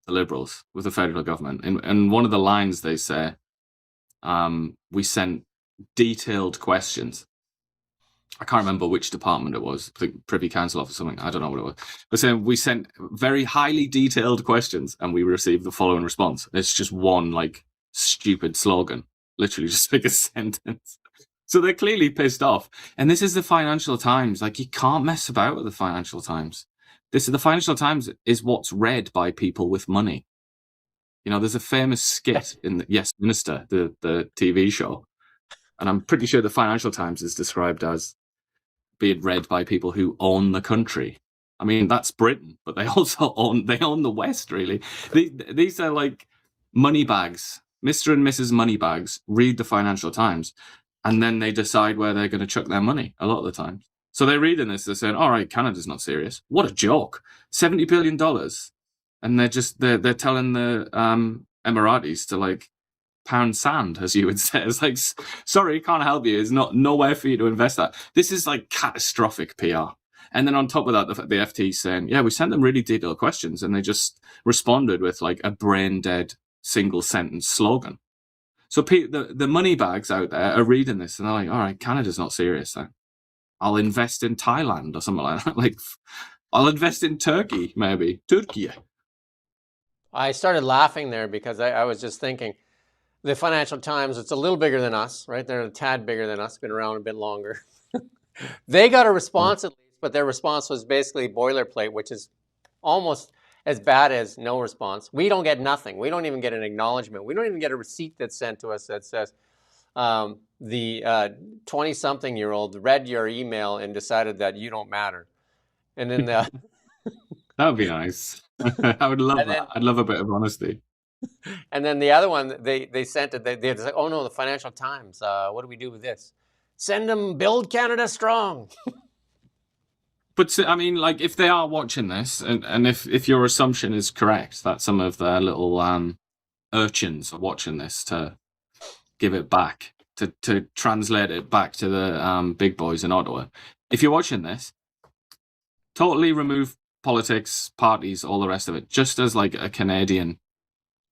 Liberals, with the federal government. And one of the lines they say, we sent detailed questions. I can't remember which department it was, I think Privy Council office or something. I don't know what it was. But saying we sent very highly detailed questions and we received the following response. It's just one stupid slogan, literally just like a sentence. So they're clearly pissed off. And this is the Financial Times. You can't mess about with the Financial Times. The Financial Times is what's read by people with money. There's a famous skit in the Yes Minister, the TV show. And I'm pretty sure the Financial Times is described as being read by people who own the country. I mean, that's Britain, but they also own the West, really. These are like money bags. Mr. and Mrs. Moneybags read the Financial Times, and then they decide where they're going to chuck their money a lot of the time. So they're reading this, they're saying, all right, Canada's not serious. What a joke. $70 billion. And they're telling the Emiratis to pound sand, as you would say. It's like, sorry, can't help you. There's nowhere for you to invest that. This is catastrophic PR. And then on top of that, the FT saying, yeah, we sent them really detailed questions, and they just responded with a brain dead single sentence slogan. So the money bags out there are reading this and they're like, all right, Canada's not serious then. I'll invest in Thailand or something like that. I'll invest in Turkey, maybe. Turkey. I started laughing there because I was just thinking, the Financial Times, it's a little bigger than us, right? They're a tad bigger than us, been around a bit longer. They got a response at least, but their response was basically boilerplate, which is almost as bad as no response. We don't get nothing. We don't even get an acknowledgement. We don't even get a receipt that's sent to us that says the 20-something-year-old read your email and decided that you don't matter. And then that would be nice. I would love that. I'd love a bit of honesty. And then the other one, they sent it. They're like, oh no, the Financial Times. What do we do with this? Send them Build Canada Strong. But I mean, if they are watching this, and if your assumption is correct that some of their little urchins are watching this to give it back, to translate it back to the big boys in Ottawa, if you're watching this, totally remove politics, parties, all the rest of it. Just as a Canadian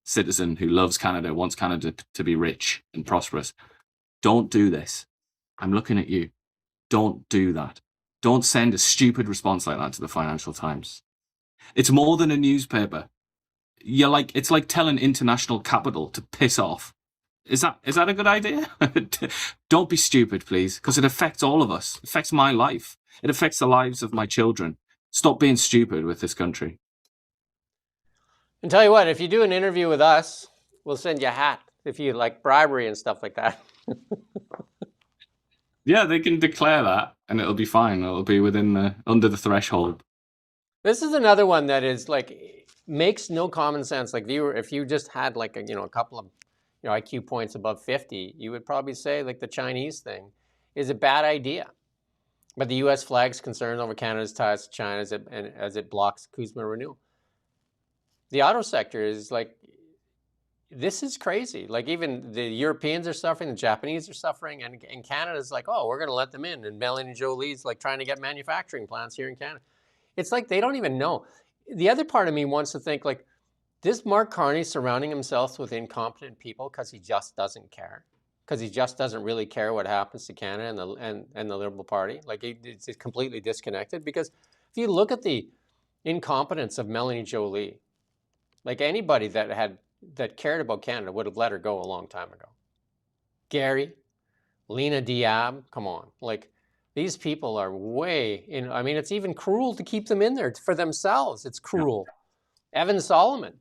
citizen who loves Canada, wants Canada to be rich and prosperous, don't do this. I'm looking at you. Don't do that. Don't send a stupid response like that to the Financial Times. It's more than a newspaper. It's like telling international capital to piss off. Is that a good idea? Don't be stupid, please, because it affects all of us. It affects my life. It affects the lives of my children. Stop being stupid with this country. And tell you what, if you do an interview with us, we'll send you a hat if you like bribery and stuff like that. Yeah, they can declare that and it'll be fine. It'll be under the threshold. This is another one that is makes no common sense. If you just had a couple of IQ points above 50, you would probably say the Chinese thing is a bad idea. But the U.S. flag's concerned over Canada's ties to China as it blocks CUSMA renewal. The auto sector is this is crazy. Even the Europeans are suffering, the Japanese are suffering, and Canada's oh, we're going to let them in. And Melanie Jolie's trying to get manufacturing plants here in Canada. It's they don't even know. The other part of me wants to think this Mark Carney surrounding himself with incompetent people because he just doesn't care. Because he just doesn't really care what happens to Canada and the Liberal Party. It's completely disconnected. Because if you look at the incompetence of Melanie Jolie, anybody that cared about Canada would have let her go a long time ago. Gary, Lena Diab, come on. These people are way in. I mean, it's even cruel to keep them in there for themselves. It's cruel. Yeah. Evan Solomon,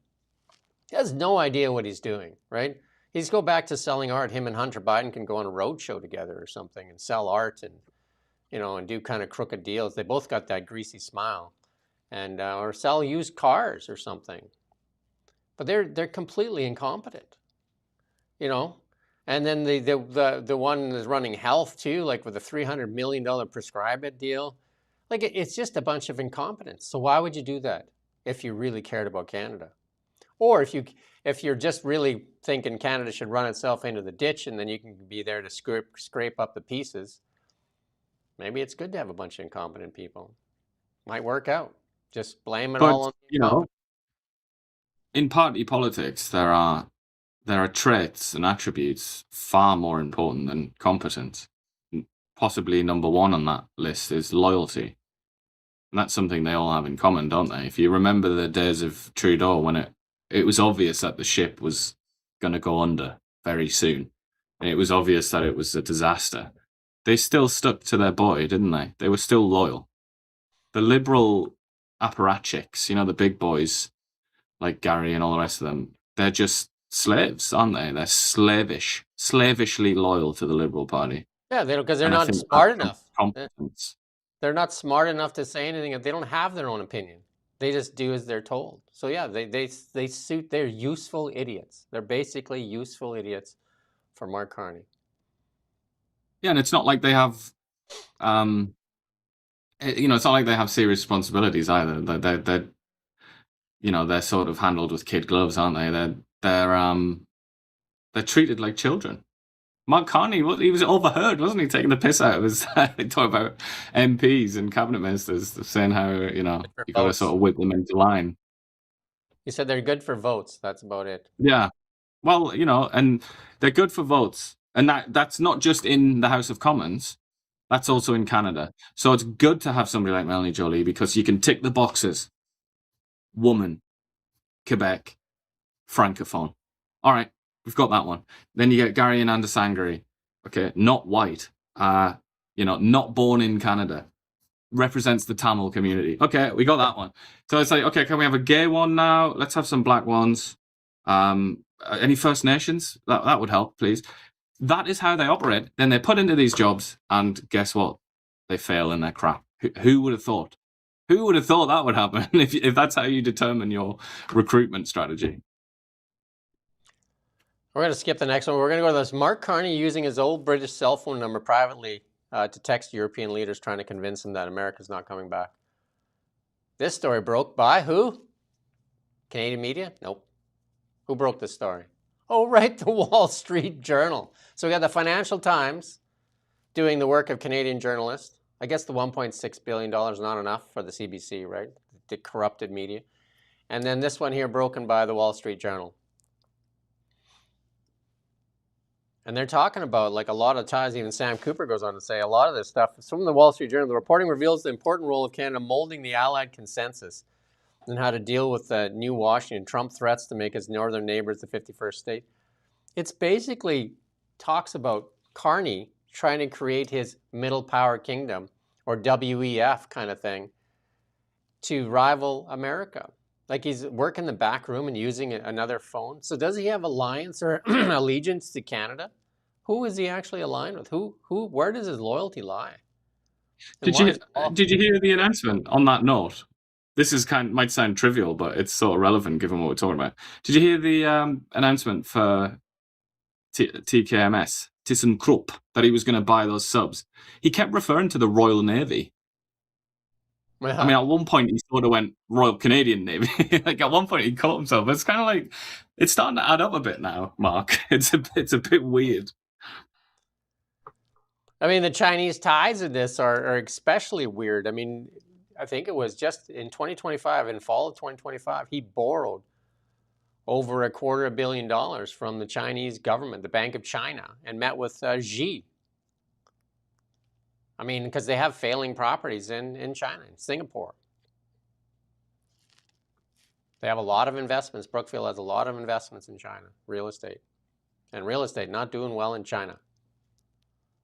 he has no idea what he's doing, right? He's go back to selling art. Him and Hunter Biden can go on a road show together or something and sell art and do kind of crooked deals. They both got that greasy smile, and or sell used cars or something. But they're completely incompetent. And then the one that's running health too, like with a $300 million prescribe it deal. Like it's just a bunch of incompetence. So why would you do that if you really cared about Canada? Or if you're just really thinking Canada should run itself into the ditch and then you can be there to scrape up the pieces, maybe it's good to have a bunch of incompetent people. Might work out. Just blame it But, all on the you know, in party politics, there are traits and attributes far more important than competence. Possibly number one on that list is loyalty. And that's something they all have in common, don't they? If you remember the days of Trudeau when it was obvious that the ship was going to go under very soon, and it was obvious that it was a disaster, they still stuck to their boy, didn't they? They were still loyal. The Liberal apparatchiks, you know, the big boys like Gary and all the rest of them, they're just slaves, aren't they? They're slavishly loyal to the Liberal Party. Yeah, because they're not smart enough. Competence. They're not smart enough to say anything. They don't have their own opinion. They just do as they're told. So yeah, they're useful idiots. They're basically useful idiots for Mark Carney. Yeah, and it's not like they have, it's not like they have serious responsibilities either. They're they're sort of handled with kid gloves, aren't they? They're treated like children. Mark Carney, he was overheard, wasn't he, taking the piss out of us, talking about MPs and cabinet ministers, saying how, you got to sort of whip them into line. He said they're good for votes. That's about it. Yeah. Well, and they're good for votes. And that's not just in the House of Commons. That's also in Canada. So it's good to have somebody like Melanie Joly because you can tick the boxes. Woman, Quebec, Francophone. All right. We've got that one. Then you get Gary and Sangari. Okay, not white. Not born in Canada. Represents the Tamil community. Okay, we got that one. So it's like, okay, can we have a gay one now? Let's have some black ones. Any First Nations? That would help, please. That is how they operate. Then they're put into these jobs, and guess what? They fail in their crap. Who would have thought? Who would have thought that would happen if that's how you determine your recruitment strategy? We're going to skip the next one. We're going to go to this. Mark Carney using his old British cell phone number privately to text European leaders trying to convince them that America's not coming back. This story broke by who? Canadian media? Nope. Who broke this story? Oh, right, the Wall Street Journal. So we got the Financial Times doing the work of Canadian journalists. I guess the $1.6 billion is not enough for the CBC, right? The corrupted media. And then this one here broken by the Wall Street Journal. And they're talking about, like, a lot of times, even Sam Cooper goes on to say a lot of this stuff. From the Wall Street Journal, the reporting reveals the important role of Canada molding the Allied consensus and how to deal with the new Washington, Trump threats to make its northern neighbors the 51st state. It's basically talks about Carney trying to create his middle power kingdom, or WEF kind of thing, to rival America. Like he's working the back room and using another phone. So does he have alliance or allegiance to Canada? Who is he actually aligned with? Where does his loyalty lie? Did you hear the announcement on that note? This is might sound trivial, but it's sort of relevant given what we're talking about. Did you hear the announcement for TKMS, ThyssenKrupp, that he was going to buy those subs? He kept referring to the Royal Navy. Yeah. I mean, at one point he sort of went Royal Canadian Navy. Like at one point he caught himself. It's kind of like it's starting to add up a bit now, Mark. It's a bit weird. I mean, the Chinese ties in this are especially weird. I mean, I think it was just in 2025, in fall of 2025, he borrowed over $250 million from the Chinese government, the Bank of China, and met with Xi. I mean, because they have failing properties in China, in Singapore. They have a lot of investments. Brookfield has a lot of investments in China, real estate. And real estate not doing well in China.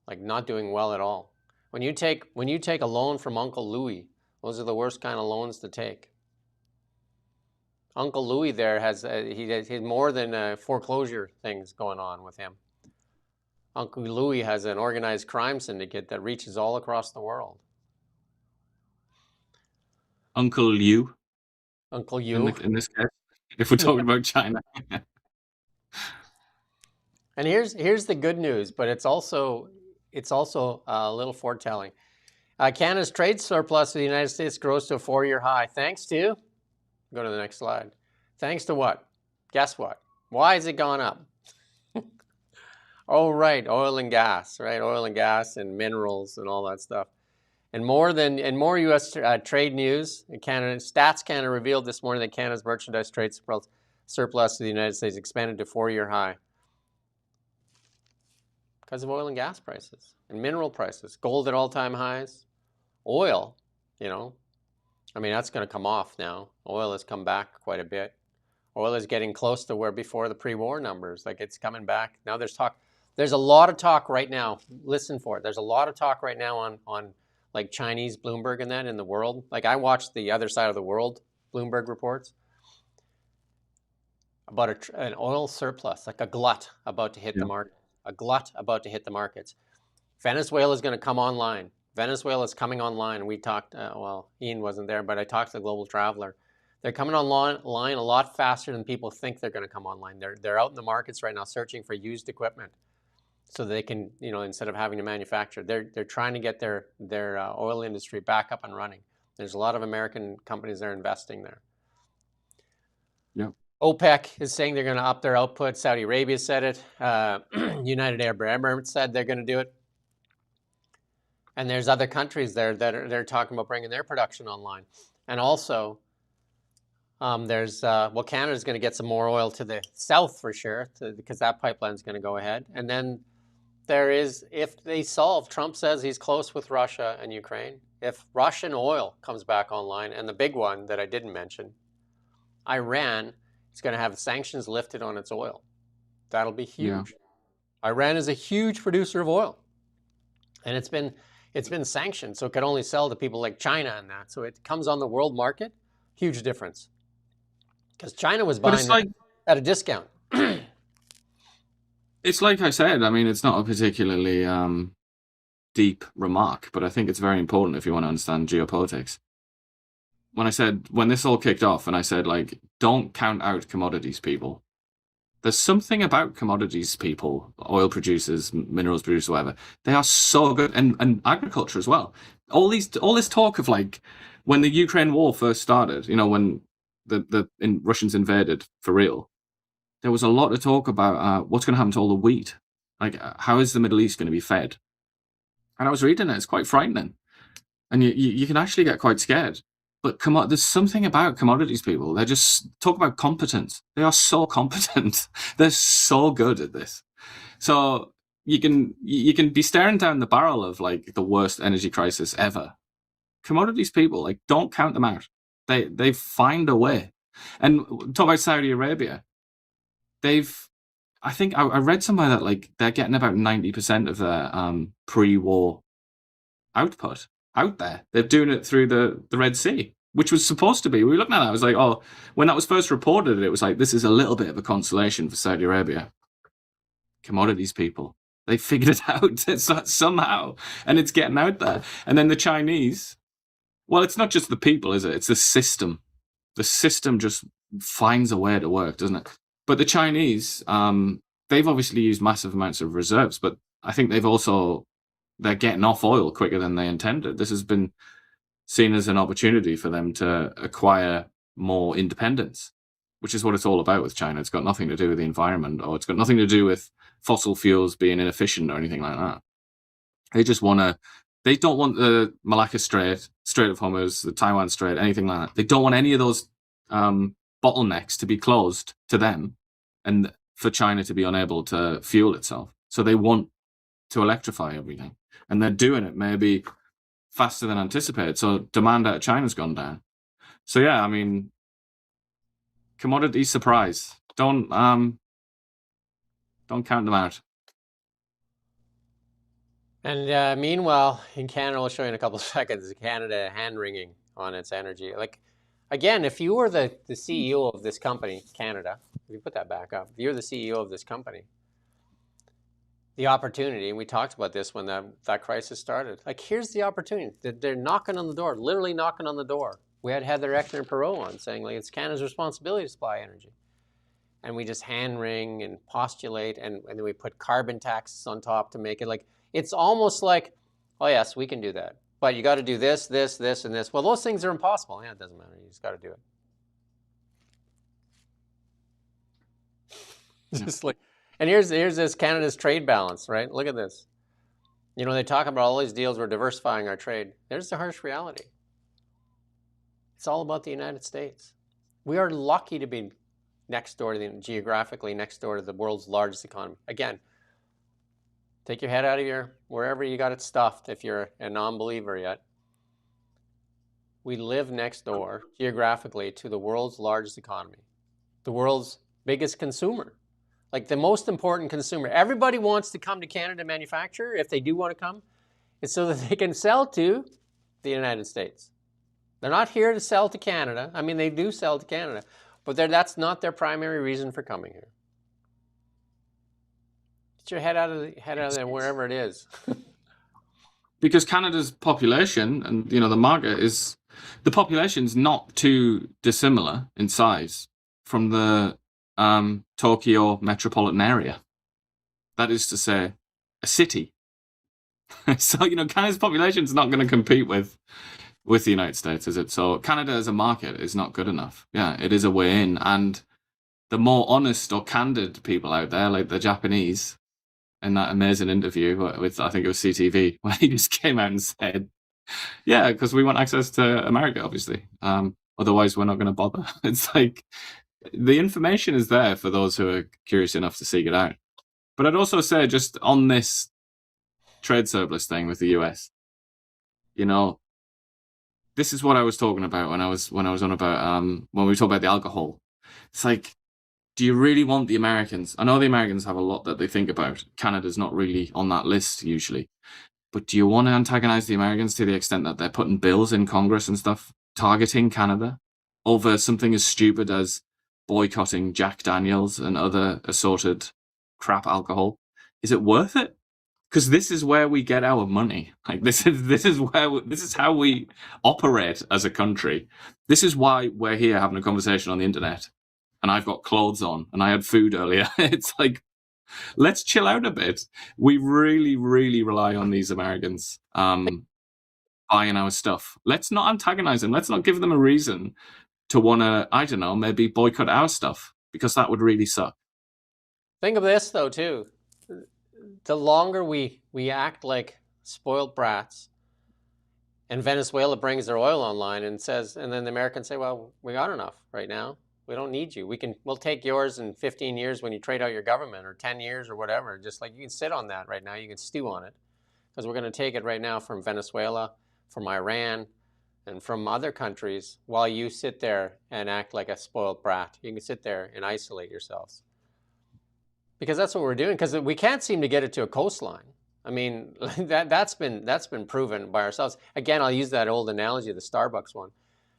Like not doing well at all. When you take a loan from Uncle Louis, those are the worst kind of loans to take. Uncle Louis there has more than foreclosure things going on with him. Uncle Louis has an organized crime syndicate that reaches all across the world. Uncle Liu. Uncle Liu. In this case, if we're talking about China. And here's the good news, but it's also a little foretelling. Canada's trade surplus with the United States grows to a 4-year high. Thanks to, go to the next slide. Thanks to what? Guess what? Why has it gone up? Oh, right, oil and gas, right? Oil and gas and minerals and all that stuff. And more U.S. Trade news. Stats Canada revealed this morning that Canada's merchandise trade surplus to the United States expanded to 4-year high because of oil and gas prices and mineral prices. Gold at all-time highs. Oil, I mean, that's going to come off now. Oil has come back quite a bit. Oil is getting close to where before the pre-war numbers. Like, it's coming back. Now there's talk. There's a lot of talk right now. Listen for it. There's a lot of talk right now on like Chinese Bloomberg and that in the world. Like, I watched the other side of the world Bloomberg reports about an oil surplus, like a glut about to hit the market. A glut about to hit the markets. Venezuela is going to come online. Venezuela is coming online. We talked, Iain wasn't there, but I talked to the Global Traveler. They're coming online a lot faster than people think they're going to come online. They're out in the markets right now searching for used equipment so they can, instead of having to manufacture, they're trying to get their oil industry back up and running. There's a lot of American companies that are investing there. Yeah. OPEC is saying they're going to up their output. Saudi Arabia said it. United Arab Emirates said they're going to do it. And there's other countries there that they're talking about bringing their production online. And also, Canada's going to get some more oil to the south for sure, because that pipeline's going to go ahead. And then if they solve, Trump says he's close with Russia and Ukraine. If Russian oil comes back online, and the big one that I didn't mention, Iran is going to have sanctions lifted on its oil. That'll be huge. Yeah. Iran is a huge producer of oil. And it's been sanctioned, so it can only sell to people like China and that. So it comes on the world market, huge difference. Because China was buying at a discount. It's like I said, I mean, it's not a particularly deep remark, but I think it's very important if you want to understand geopolitics. When this all kicked off, and I said, like, don't count out commodities people. There's something about commodities people, oil producers, minerals producers, whatever. They are so good, and agriculture as well. All this talk of, like, when the Ukraine war first started, when the Russians invaded for real, there was a lot of talk about what's going to happen to all the wheat. Like, how is the Middle East going to be fed? And I was reading it; it's quite frightening, and you can actually get quite scared. But there's something about commodities people. They just talk about competence. They are so competent. They're so good at this. So you can be staring down the barrel of, like, the worst energy crisis ever. Commodities people, like, don't count them out. They find a way. And talk about Saudi Arabia. I think I read somewhere that, like, they're getting about 90% of their pre-war output out there. They're doing it through the Red Sea, which was supposed to be. We were looking at that. I was like, oh, when that was first reported, it was like, this is a little bit of a consolation for Saudi Arabia. Commodities people, they figured it out somehow, and it's getting out there. And then the Chinese, well, it's not just the people, is it? It's the system. The system just finds a way to work, doesn't it? But the Chinese, they've obviously used massive amounts of reserves, but I think they're getting off oil quicker than they intended. This has been seen as an opportunity for them to acquire more independence, which is what it's all about with China. It's got nothing to do with the environment, or it's got nothing to do with fossil fuels being inefficient or anything like that. They don't want the Malacca Strait of Hormuz, the Taiwan Strait, anything like that. They don't want any of those bottlenecks to be closed to them and for China to be unable to fuel itself. So they want to electrify everything. And they're doing it maybe faster than anticipated. So demand out of China's gone down. So yeah, I mean, commodity surprise. Don't count them out. And meanwhile, in Canada, I'll show you in a couple of seconds, Canada hand-wringing on its energy. Like, again, if you were the CEO of this company, Canada, if you put that back up, if you're the CEO of this company, the opportunity, and we talked about this when that crisis started, like, here's the opportunity. They're knocking on the door, literally knocking on the door. We had Heather Eckner-Perot on saying, like, it's Canada's responsibility to supply energy. and we just hand wring and postulate, and then we put carbon taxes on top to make it like, it's almost like, oh yes, we can do that. But you got to do this, this, this, and this. Well, those things are impossible. Yeah, it doesn't matter. You just got to do it. Just like, and here's this Canada's trade balance, right? Look at this. You know, they talk about all these deals, we're diversifying our trade. There's the harsh reality. It's all about the United States. We are lucky to be next door to geographically next door to the world's largest economy. Again, take your head out of your, wherever you got it stuffed if you're a non-believer yet. We live next door geographically to the world's largest economy, the world's biggest consumer, like the most important consumer. Everybody wants to come to Canada to manufacture, if they do want to come. It's so that they can sell to the United States. They're not here to sell to Canada. I mean, they do sell to Canada, but that's not their primary reason for coming here. Get your head out of there, wherever it is. Because Canada's population and, you know, the market is, the population's not too dissimilar in size from the Tokyo metropolitan area. That is to say, a city. So, you know, Canada's population is not going to compete with the United States, is it? So Canada as a market is not good enough. Yeah, it is a way in. And the more honest or candid people out there, like the Japanese, in that amazing interview with, I think it was CTV, where he just came out and said, yeah, because we want access to America, obviously. Otherwise, we're not going to bother. It's like, the information is there for those who are curious enough to seek it out. But I'd also say, just on this trade surplus thing with the US, you know, this is what I was talking about when I was on about when we talk about the alcohol. It's like, do you really want the Americans? I know the Americans have a lot that they think about. Canada's not really on that list usually. But do you want to antagonize the Americans to the extent that they're putting bills in Congress and stuff targeting Canada over something as stupid as boycotting Jack Daniels and other assorted crap alcohol? Is it worth it? Because this is where we get our money. Like this is how we operate as a country. This is why we're here having a conversation on the internet. And I've got clothes on, and I had food earlier. It's like, let's chill out a bit. We really, really rely on these Americans buying our stuff. Let's not antagonize them. Let's not give them a reason to want to, I don't know, maybe boycott our stuff, because that would really suck. Think of this, though, too. The longer we act like spoiled brats, and Venezuela brings their oil online and says, and then the Americans say, well, we got enough right now. We don't need you. We'll take yours in 15 years when you trade out your government, or 10 years or whatever. Just like, you can sit on that right now. You can stew on it, because we're going to take it right now from Venezuela, from Iran, and from other countries, while you sit there and act like a spoiled brat. You can sit there and isolate yourselves. Because that's what we're doing, because we can't seem to get it to a coastline. I mean, that's been proven by ourselves. Again, I'll use that old analogy of the Starbucks one.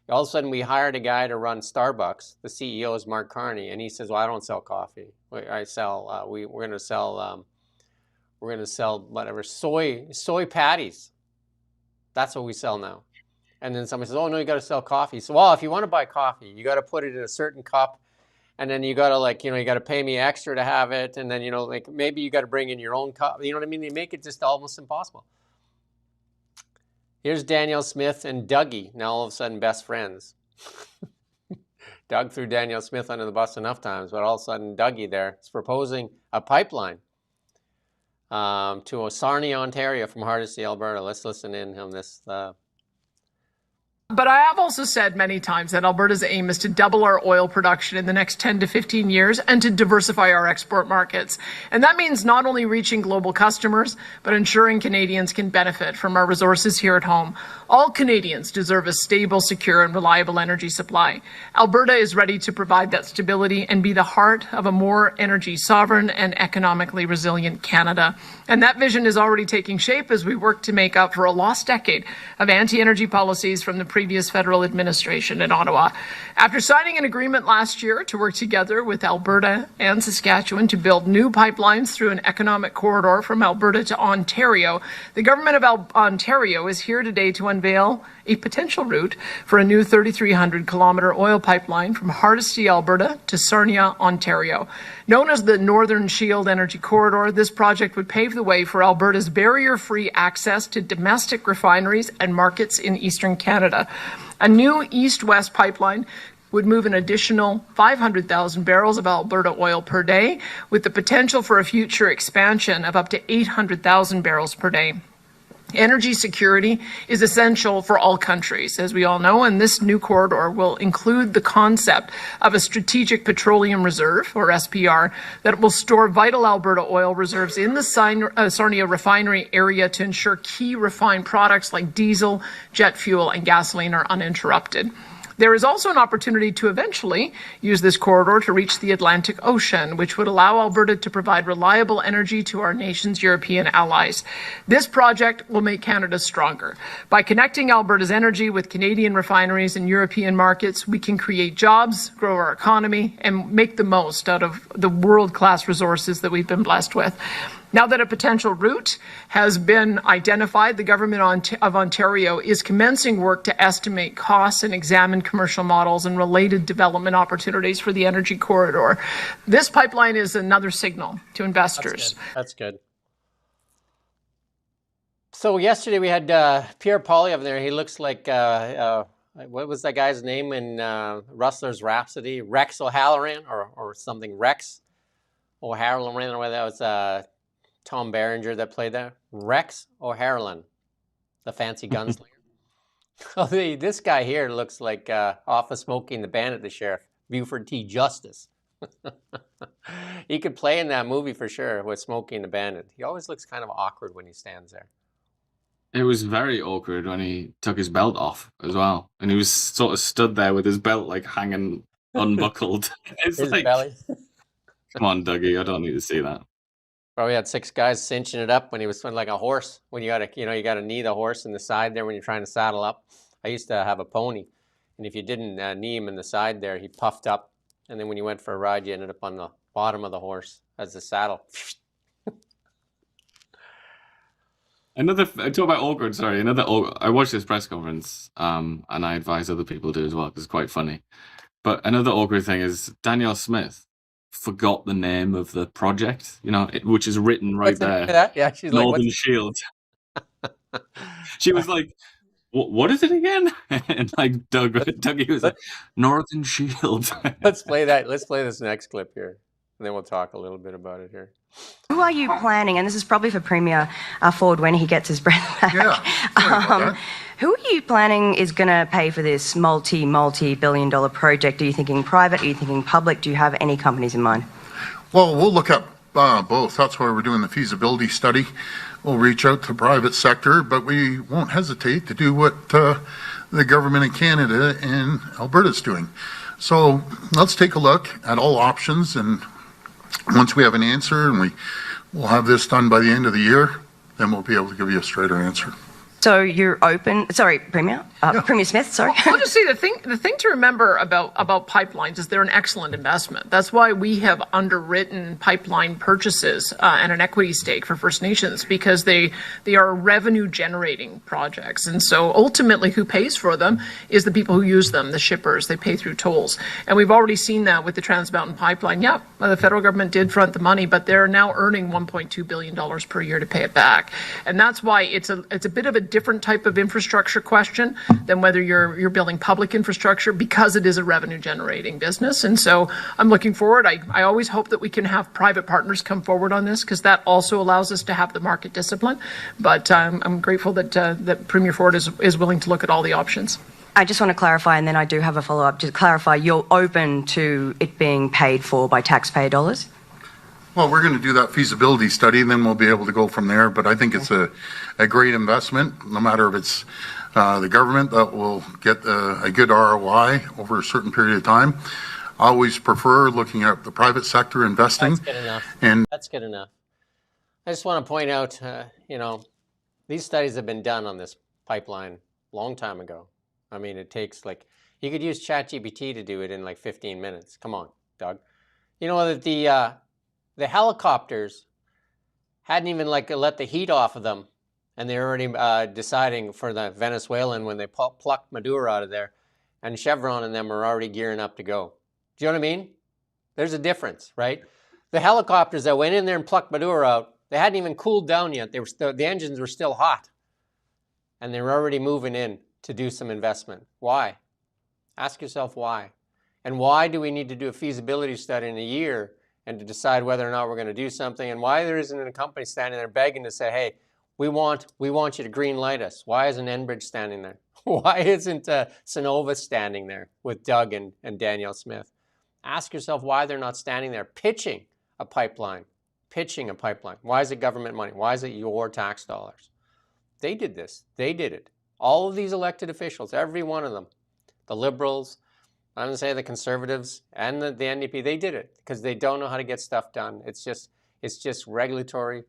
All of a sudden, we hired a guy to run Starbucks. The CEO is Mark Carney, and he says, "Well, I don't sell coffee. I sell. We're going to sell. We're going to sell whatever soy patties. That's what we sell now." And then somebody says, "Oh no, you got to sell coffee." So, well, if you want to buy coffee, you got to put it in a certain cup, and then you got to you got to pay me extra to have it, and then maybe you got to bring in your own cup. You know what I mean? They make it just almost impossible. Here's Danielle Smith and Dougie, now all of a sudden best friends. Doug threw Danielle Smith under the bus enough times, but all of a sudden Dougie there is proposing a pipeline to Sarnia, Ontario from Hardisty, Alberta. Let's listen in on this. But I have also said many times that Alberta's aim is to double our oil production in the next 10 to 15 years and to diversify our export markets. And that means not only reaching global customers, but ensuring Canadians can benefit from our resources here at home. All Canadians deserve a stable, secure, and reliable energy supply. Alberta is ready to provide that stability and be the heart of a more energy sovereign and economically resilient Canada. And that vision is already taking shape as we work to make up for a lost decade of anti-energy policies from the previous federal administration in Ottawa. After signing an agreement last year to work together with Alberta and Saskatchewan to build new pipelines through an economic corridor from Alberta to Ontario, the government of Ontario is here today to unveil a potential route for a new 3,300-kilometre oil pipeline from Hardisty, Alberta to Sarnia, Ontario. Known as the Northern Shield Energy Corridor, this project would pave the way for Alberta's barrier-free access to domestic refineries and markets in eastern Canada. A new east-west pipeline would move an additional 500,000 barrels of Alberta oil per day, with the potential for a future expansion of up to 800,000 barrels per day. Energy security is essential for all countries, as we all know, and this new corridor will include the concept of a strategic petroleum reserve, or SPR, that will store vital Alberta oil reserves in the Sarnia refinery area to ensure key refined products like diesel, jet fuel, and gasoline are uninterrupted. There is also an opportunity to eventually use this corridor to reach the Atlantic Ocean, which would allow Alberta to provide reliable energy to our nation's European allies. This project will make Canada stronger. By connecting Alberta's energy with Canadian refineries and European markets, we can create jobs, grow our economy, and make the most out of the world-class resources that we've been blessed with. Now that a potential route has been identified, the Government of Ontario is commencing work to estimate costs and examine commercial models and related development opportunities for the energy corridor. This pipeline is another signal to investors. That's good. So yesterday we had Pierre Poilievre there. He looks like, what was that guy's name in Rustler's Rhapsody? Rex O'Halloran or something. Rex O'Halloran, or whether that was... Tom Berenger that played there. Rex O'Halloran, the fancy gunslinger. Oh, this guy here looks like off of Smoking the Bandit, the sheriff, Buford T. Justice. He could play in that movie for sure with Smoking the Bandit. He always looks kind of awkward when he stands there. It was very awkward when he took his belt off as well. And he was sort of stood there with his belt like hanging unbuckled. It's His like, belly. come on, Dougie, I don't need to see that. Probably had 6 guys cinching it up when he was like a horse. When you gotta knee the horse in the side there when you're trying to saddle up. I used to have a pony, and if you didn't knee him in the side there, he puffed up, and then when you went for a ride, you ended up on the bottom of the horse as the saddle. Talk about awkward. Sorry, I watched this press conference, and I advise other people to as well because it's quite funny. But another awkward thing is Danielle Smith forgot the name of the project, which is written right there. Yeah, she's Northern like, Shield. She was like, "What is it again?" And like Dougie was like, "Northern Shield." Let's play that. Let's play this next clip here, and then we'll talk a little bit about it here. Who are you planning, and this is probably for Premier Ford when he gets his breath back. Yeah. Who are you planning is going to pay for this multi-billion-dollar project? Are you thinking private? Are you thinking public? Do you have any companies in mind? Well, we'll look at both. That's why we're doing the feasibility study. We'll reach out to private sector, but we won't hesitate to do what the government of Canada and Alberta's doing. So let's take a look at all options, and once we have an answer and we'll have this done by the end of the year, then we'll be able to give you a straighter answer. So you're open, sorry, Premier? Premier Smith, sorry. I'll just say the thing to remember about pipelines is they're an excellent investment. That's why we have underwritten pipeline purchases and an equity stake for First Nations, because they are revenue generating projects. And so ultimately who pays for them is the people who use them, the shippers. They pay through tolls. And we've already seen that with the Trans Mountain Pipeline. Yeah, the federal government did front the money, but they're now earning $1.2 billion per year to pay it back. And that's why it's a bit of a different type of infrastructure question than whether you're building public infrastructure, because it is a revenue generating business. And so I'm looking forward. I always hope that we can have private partners come forward on this, because that also allows us to have the market discipline. But I'm grateful that Premier Ford is willing to look at all the options. I just want to clarify, and then I do have a follow-up. Just clarify, you're open to it being paid for by taxpayer dollars? Well, we're going to do that feasibility study, and then we'll be able to go from there. But I think it's a great investment, no matter if it's the government that will get a good ROI over a certain period of time. I always prefer looking at the private sector investing. That's good enough. And that's good enough. I just want to point out, these studies have been done on this pipeline a long time ago. I mean, it takes you could use ChatGPT to do it in 15 minutes. Come on, Doug. You know that the helicopters hadn't even let the heat off of them And they're already deciding for the Venezuelan when they plucked Maduro out of there, and Chevron and them are already gearing up to go. Do you know what I mean? There's a difference, right? The helicopters that went in there and plucked Maduro out, they hadn't even cooled down yet. They were still, the engines were still hot, and they were already moving in to do some investment. Why? Ask yourself why. And why do we need to do a feasibility study in a year and to decide whether or not we're going to do something? And why there isn't a company standing there begging to say, hey, we want you to green light us. Why isn't Enbridge standing there? Why isn't Cenovus standing there with Doug and Danielle Smith? Ask yourself why they're not standing there pitching a pipeline. Why is it government money? Why is it your tax dollars? They did this. They did it. All of these elected officials, every one of them, the Liberals, I'm going to say the Conservatives and the NDP, they did it because they don't know how to get stuff done. It's just regulatory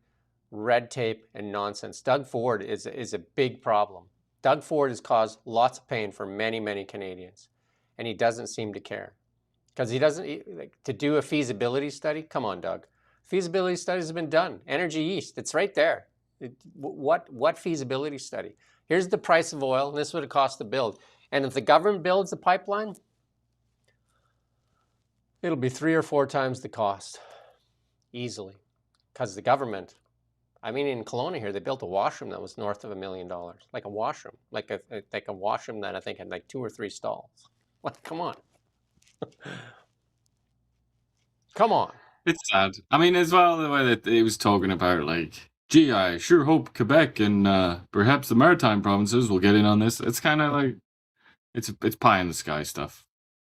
red tape and nonsense. Doug Ford is a big problem. Doug Ford has caused lots of pain for many, many Canadians, and he doesn't seem to care because he doesn't, to do a feasibility study. Come on, Doug. Feasibility studies have been done. Energy East, it's right there. What feasibility study? Here's the price of oil, and this is what it costs to build. And if the government builds the pipeline, it'll be 3 or 4 times the cost, easily, because the government, I mean, in Kelowna here, they built a washroom that was north of $1 million, like a washroom, like a washroom that I think had like 2 or 3 stalls. Like, come on, come on. It's sad. I mean, as well, the way that he was talking about, like, gee, I sure hope Quebec and perhaps the maritime provinces will get in on this. It's kind of like, it's pie in the sky stuff.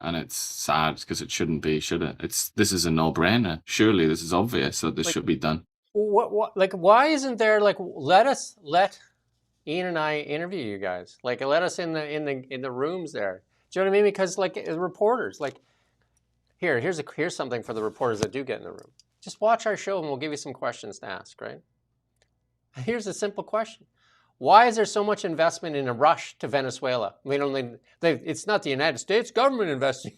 And it's sad because it shouldn't be, should it? This is a no-brainer. Surely this is obvious that this should be done. Why isn't there, let Iain and I interview you guys. Let us in the rooms there. Do you know what I mean? Because as reporters, here's something for the reporters that do get in the room. Just watch our show and we'll give you some questions to ask, right? Here's a simple question. Why is there so much investment in a rush to Venezuela? It's not the United States government investing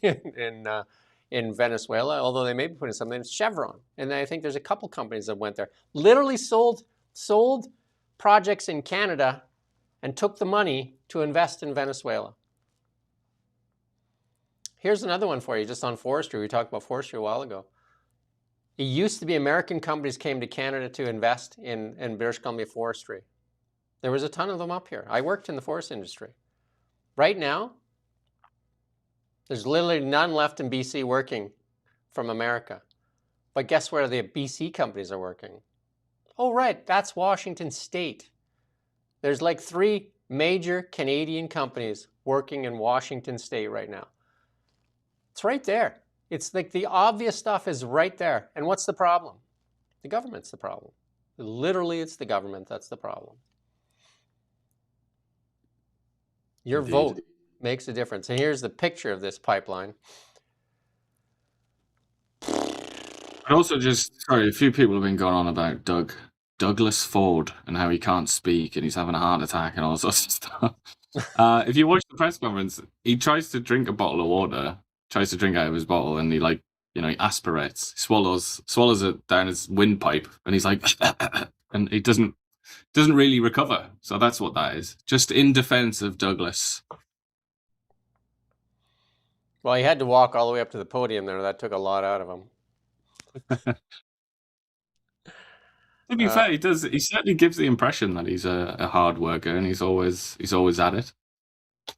in Venezuela, although they may be putting something in Chevron. And I think there's a couple companies that went there, literally sold projects in Canada and took the money to invest in Venezuela. Here's another one for you, just on forestry. We talked about forestry a while ago. It used to be American companies came to Canada to invest in British Columbia forestry. There was a ton of them up here. I worked in the forest industry. Right now, there's literally none left in BC working from America. But guess where the BC companies are working? Oh, right, that's Washington State. There's 3 major Canadian companies working in Washington State right now. It's right there. It's the obvious stuff is right there. And what's the problem? The government's the problem. Literally, it's the government that's the problem. Your vote makes a difference. And here's the picture of this pipeline. And also a few people have been going on about Douglas Ford and how he can't speak and he's having a heart attack and all sorts of stuff. If you watch the press conference, he tries to drink a bottle of water, tries to drink out of his bottle, and he he aspirates, swallows it down his windpipe, and he's like, and he doesn't really recover. So that's what that is. Just in defense of Douglas. Well, he had to walk all the way up to the podium there. That took a lot out of him. To be fair, he certainly gives the impression that he's a hard worker and he's always at it.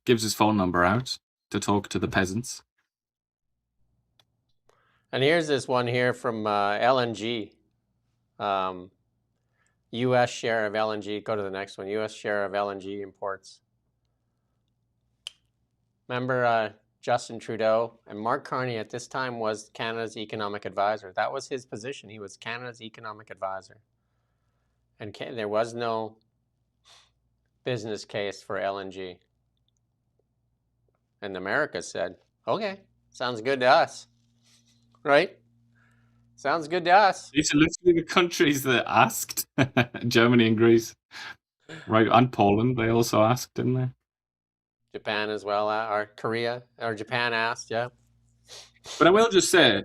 Gives his phone number out to talk to the peasants. And here's this one here from LNG. U.S. share of LNG. Go to the next one. U.S. share of LNG imports. Remember Justin Trudeau and Mark Carney at this time was Canada's economic advisor. That was his position. He was Canada's economic advisor. And there was no business case for LNG. And America said, okay, sounds good to us. Right? Sounds good to us. These are literally the countries that asked. Germany and Greece. Right, and Poland, they also asked, didn't they? Japan as well, or Korea, or Japan asked, yeah. But I will just say,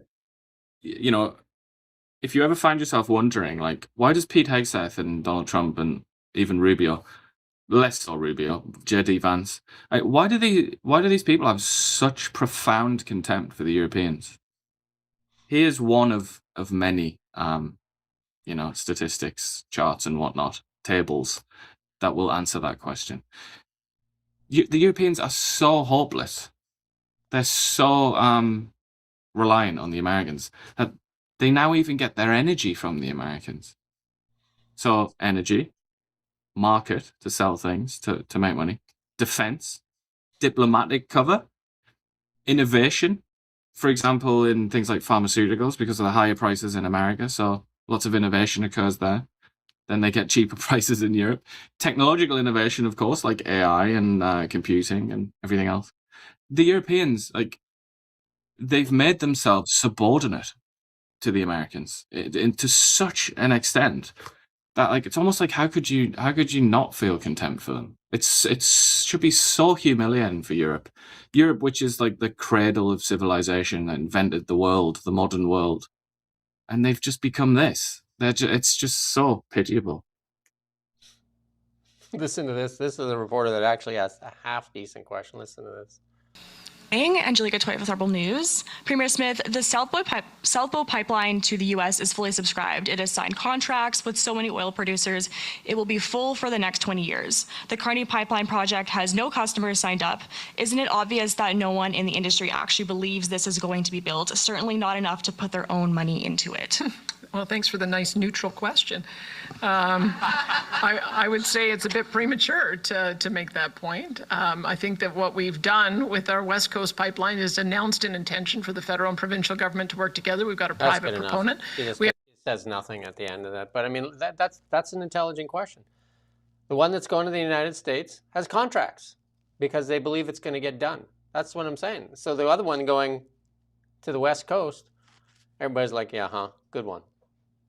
if you ever find yourself wondering, why does Pete Hegseth and Donald Trump and even Rubio, less so Rubio, JD Vance. Why do these people have such profound contempt for the Europeans? Here's one of many, statistics, charts, and whatnot, tables that will answer that question. The Europeans are so hopeless. They're so reliant on the Americans that they now even get their energy from the Americans. So energy, market to sell things, to make money, defense, diplomatic cover, innovation, for example, in things like pharmaceuticals, because of the higher prices in America. So lots of innovation occurs there. Then they get cheaper prices in Europe. Technological innovation, of course, like AI and computing and everything else. The Europeans, they've made themselves subordinate to the Americans to such an extent that it's almost like how could you not feel contempt for them? It should be so humiliating for Europe, which is like the cradle of civilization that invented the world, the modern world, and they've just become this. It's just so pitiable. Listen to this. This is a reporter that actually asked a half decent question. Listen to this. Angelica Toy with Rebel News. Premier Smith, the South Bow pipeline to the U.S. is fully subscribed. It has signed contracts with so many oil producers. It will be full for the next 20 years. The Kearney pipeline project has no customers signed up. Isn't it obvious that no one in the industry actually believes this is going to be built? Certainly not enough to put their own money into it. Well, thanks for the nice neutral question. I would say it's a bit premature to make that point. I think that what we've done with our West Coast pipeline is announced an intention for the federal and provincial government to work together. We've got a private proponent. It says nothing at the end of that. But I mean, that's an intelligent question. The one that's going to the United States has contracts because they believe it's going to get done. That's what I'm saying. So the other one going to the West Coast, everybody's like, yeah, good one.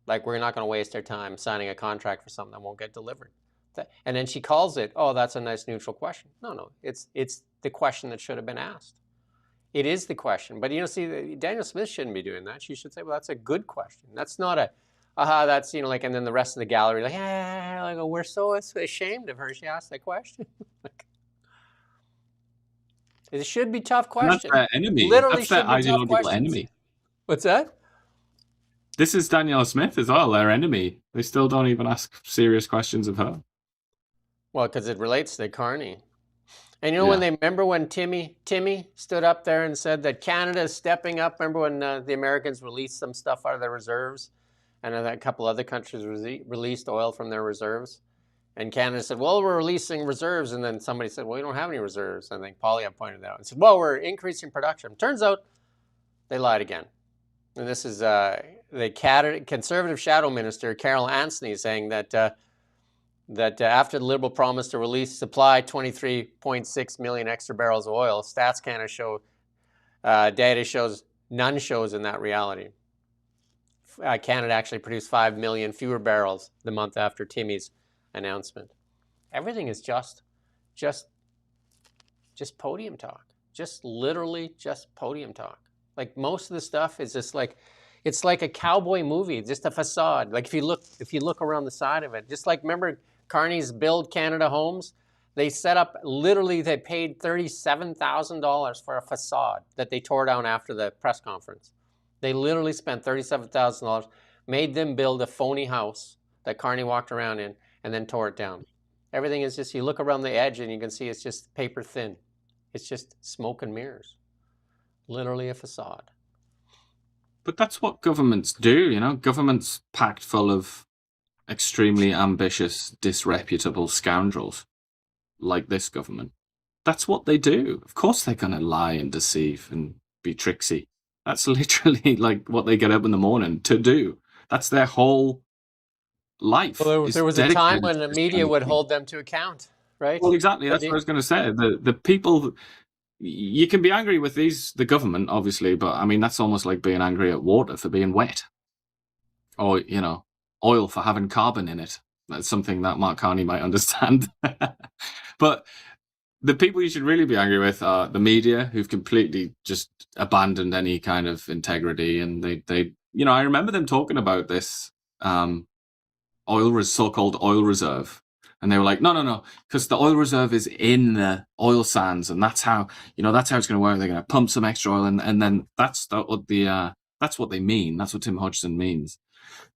Like, we're not going to waste our time signing a contract for something that won't get delivered. And then she calls it, oh, that's a nice neutral question. No, it's the question that should have been asked. It is the question. But, see, Danielle Smith shouldn't be doing that. She should say, well, that's a good question. That's not that's, and then the rest of the gallery, we're so ashamed of her. She asked that question. It should be tough questions. That's their enemy. Literally that's their ideological enemy. What's that? This is Danielle Smith as well, their enemy. They still don't even ask serious questions of her. Well, because it relates to Kearney. And remember when Timmy stood up there and said that Canada is stepping up? Remember when the Americans released some stuff out of their reserves? And a couple other countries released oil from their reserves? And Canada said, well, we're releasing reserves. And then somebody said, well, we don't have any reserves. And I think Polyev pointed out and said, well, we're increasing production. Turns out they lied again. And this is the Conservative Shadow Minister, Carol Anthony, saying that after the Liberal promise to release supply 23.6 million extra barrels of oil, Stats Canada data shows none shows in that reality. Canada actually produced 5 million fewer barrels the month after Timmy's announcement. Everything is just podium talk. Just literally just podium talk. Like, most of the stuff is just it's like a cowboy movie, just a facade. Like, if you look around the side of it, just like, remember Kearney's Build Canada Homes? They set up, literally, they paid $37,000 for a facade that they tore down after the press conference. They literally spent $37,000, made them build a phony house that Kearney walked around in, and then tore it down. Everything is just, you look around the edge and you can see it's just paper thin. It's just smoke and mirrors. Literally a facade. But that's what governments do, Governments packed full of extremely ambitious, disreputable scoundrels like this government. That's what they do. Of course they're going to lie and deceive and be tricksy. That's literally like what they get up in the morning to do. That's their whole life. Well, there was a time when the media would hold them to account, right? Well, exactly. That's what I was going to say. The people... You can be angry with the government, obviously, but I mean, that's almost like being angry at water for being wet. Or, oil for having carbon in it. That's something that Mark Carney might understand. But the people you should really be angry with are the media, who've completely just abandoned any kind of integrity. And they I remember them talking about this so-called oil reserve And they were like, no, because the oil reserve is in the oil sands, and that's how it's going to work. They're going to pump some extra oil, and then that's what they mean. That's what Tim Hodgson means.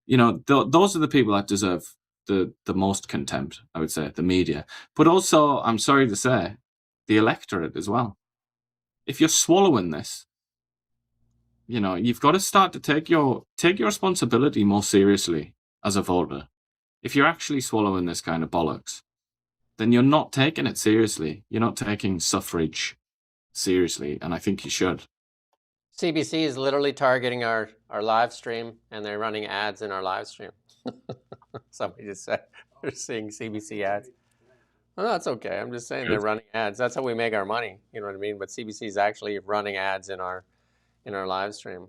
Those are the people that deserve the most contempt, I would say, the media. But also, I'm sorry to say, the electorate as well. If you're swallowing this, you've got to start to take your responsibility more seriously as a voter. If you're actually swallowing this kind of bollocks, then you're not taking it seriously. You're not taking suffrage seriously, and I think you should. CBC is literally targeting our live stream, and they're running ads in our live stream. Somebody just said they're seeing CBC ads. Well, that's okay. I'm just saying they're running ads. That's how we make our money. You know what I mean? But CBC is actually running ads in our live stream.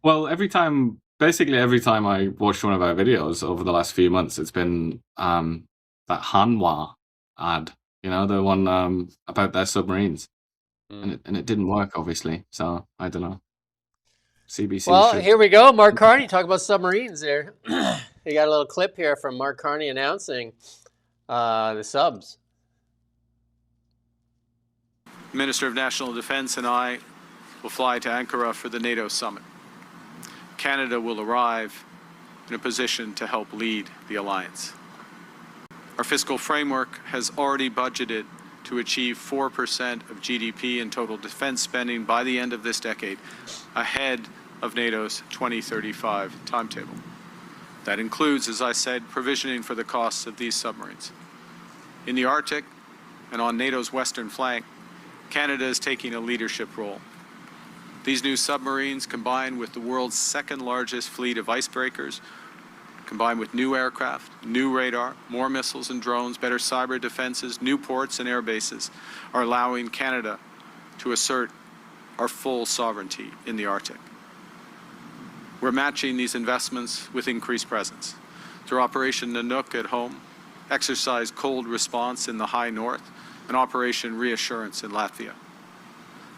Well, basically every time I watched one of our videos over the last few months, it's been that Hanwha ad, the one about their submarines. And it didn't work, obviously. So I don't know. CBC. Well, here we go. Mark Carney, talk about submarines there. You got a little clip here from Mark Carney announcing the subs. Minister of National Defense and I will fly to Ankara for the NATO summit. Canada will arrive in a position to help lead the alliance. Our fiscal framework has already budgeted to achieve 4% of GDP in total defense spending by the end of this decade, ahead of NATO's 2035 timetable. That includes, as I said, provisioning for the costs of these submarines. In the Arctic and on NATO's western flank, Canada is taking a leadership role. These new submarines, combined with the world's second largest fleet of icebreakers, combined with new aircraft, new radar, more missiles and drones, better cyber defenses, new ports and air bases, are allowing Canada to assert our full sovereignty in the Arctic. We're matching these investments with increased presence. Through Operation Nanook at home, Exercise Cold Response in the High North, and Operation Reassurance in Latvia.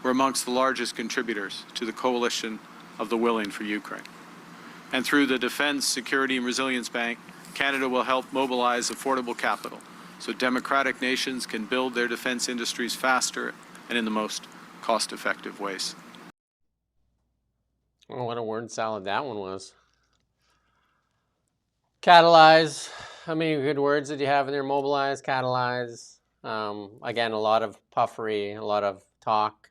We're amongst the largest contributors to the coalition of the willing for Ukraine. And through the Defense, Security and Resilience Bank, Canada will help mobilize affordable capital so democratic nations can build their defense industries faster and in the most cost-effective ways. Oh, what a word salad that one was. Catalyze. How many good words did you have in there? Mobilize, catalyze. Again, a lot of puffery, a lot of talk.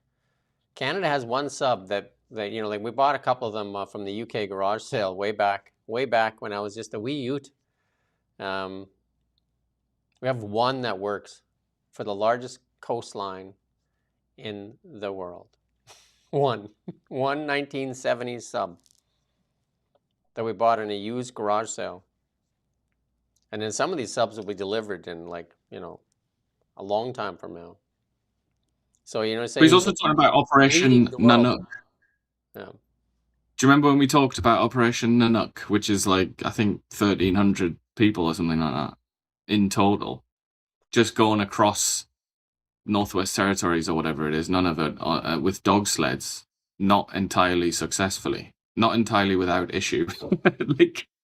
Canada has one sub that like we bought a couple of them from the UK garage sale way back when I was just a wee ute. We have one that works for the largest coastline in the world. One 1970s sub that we bought in a used garage sale. And then some of these subs will be delivered in a long time from now. So, but he's also talking about Operation Nanook. Yeah. Do you remember when we talked about Operation Nanook, which is I think 1,300 people or something like that in total, just going across Northwest Territories or whatever it is, none of it with dog sleds, not entirely successfully, not entirely without issue.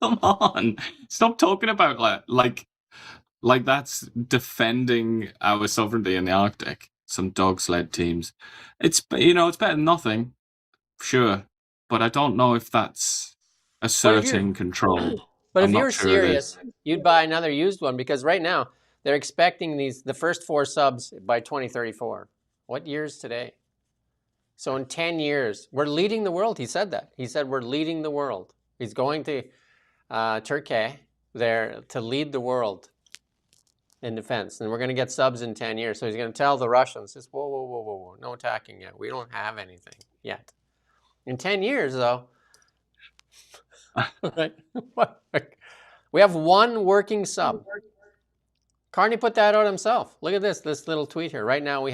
Come on, stop talking about like that's defending our sovereignty in the Arctic. Some dog sled teams. It's it's better than nothing, sure, but I don't know if that's asserting control. But if you're serious, you'd buy another used one, because right now they're expecting the first 4 subs by 2034. What year is today? So in 10 years, we're leading the world. He said that. He said we're leading the world. He's going to Turkey there to lead the world in defense, and we're going to get subs in 10 years. So he's going to tell the Russians, whoa, no attacking yet. We don't have anything yet. In 10 years, though, we have one working sub. Carney put that out himself. Look at this little tweet here. Right now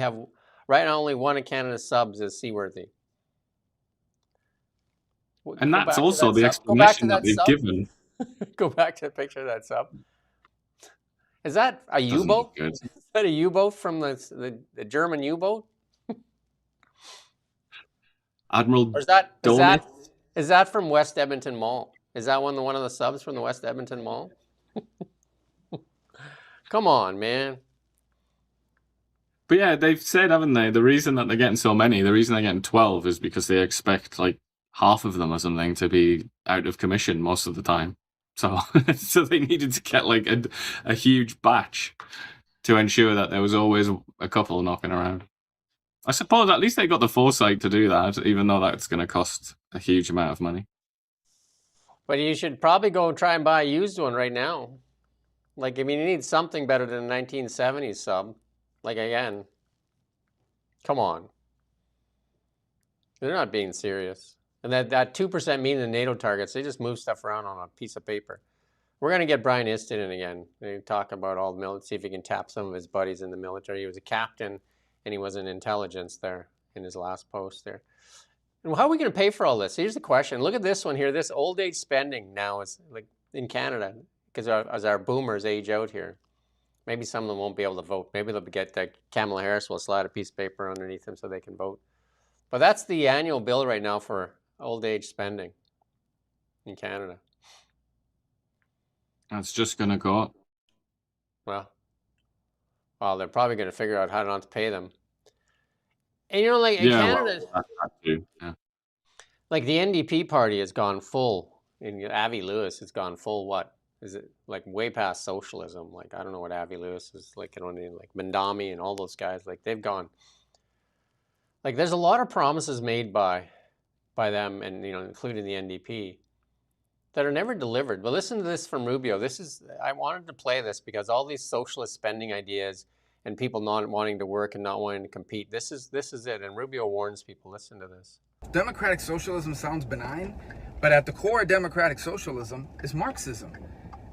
only one of Canada's subs is seaworthy. And that's also the explanation that they've given. Go back to the picture of that sub. Is that a U-boat? Is that a U-boat from the German U-boat? Admiral. Or is that from West Edmonton Mall? Is that one of the subs from the West Edmonton Mall? Come on, man. But yeah, they've said, haven't they, the reason that they're getting so many, the reason they're getting 12 is because they expect like half of them or something to be out of commission most of the time. So, so they needed to get like a huge batch to ensure that there was always a couple knocking around. I suppose at least they got the foresight to do that, even though that's going to cost a huge amount of money. But you should probably go try and buy a used one right now. Like, I mean, you need something better than a 1970s sub. Like, again, come on. They're not being serious. And that 2% meaning the NATO targets, they just move stuff around on a piece of paper. We're going to get Brian Iston in again. They talk about all the military, see if he can tap some of his buddies in the military. He was a captain, and he was in intelligence there in his last post there. And how are we going to pay for all this? Here's the question. Look at this one here. This old age spending now is like in Canada, because as our boomers age out here, maybe some of them won't be able to vote. Maybe they'll get that Kamala Harris will slide a piece of paper underneath them so they can vote. But that's the annual bill right now for old age spending in Canada. That's just going to go up. Well, they're probably going to figure out how not to pay them. And you know, like in Canada, like the NDP party has gone full. And Avi Lewis has gone full. What is it like? Way past socialism. Like I don't know what Avi Lewis is like. You know, like Mandami and all those guys. Like they've gone. Like there's a lot of promises made by them, and you know, including the NDP, that are never delivered. But listen to this from Rubio. I wanted to play this because all these socialist spending ideas and people not wanting to work and not wanting to compete. This is it. And Rubio warns people. Listen to this. Democratic socialism sounds benign, but at the core of democratic socialism is Marxism.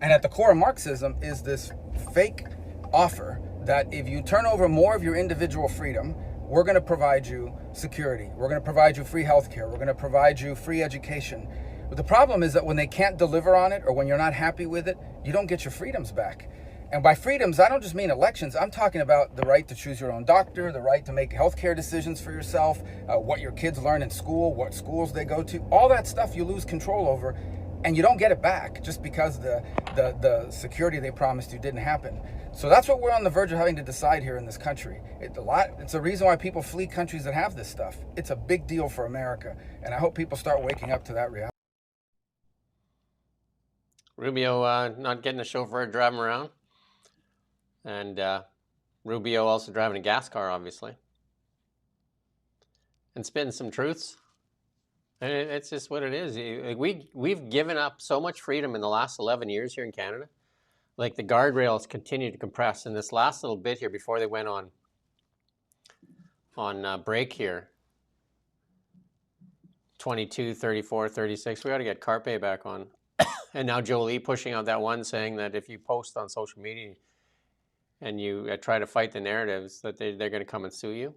And at the core of Marxism is this fake offer that if you turn over more of your individual freedom, we're going to provide you security. We're going to provide you free healthcare. We're going to provide you free education. But the problem is that when they can't deliver on it or when you're not happy with it, you don't get your freedoms back. And by freedoms, I don't just mean elections. I'm talking about the right to choose your own doctor, the right to make healthcare decisions for yourself, what your kids learn in school, what schools they go to. All that stuff you lose control over, and you don't get it back just because the security they promised you didn't happen. So that's what we're on the verge of having to decide here in this country. It's a reason why people flee countries that have this stuff. It's a big deal for America, and I hope people start waking up to that reality. Rubio not getting a chauffeur to drive him around. And Rubio also driving a gas car, obviously. And spitting some truths. And it's just what it is. We've given up so much freedom in the last 11 years here in Canada. Like the guardrails continue to compress. And this last little bit here before they went on break here, 22, 34, 36, we got to get Carpe back on. And now Jolie pushing out that one saying that if you post on social media and you try to fight the narratives, that they're going to come and sue you.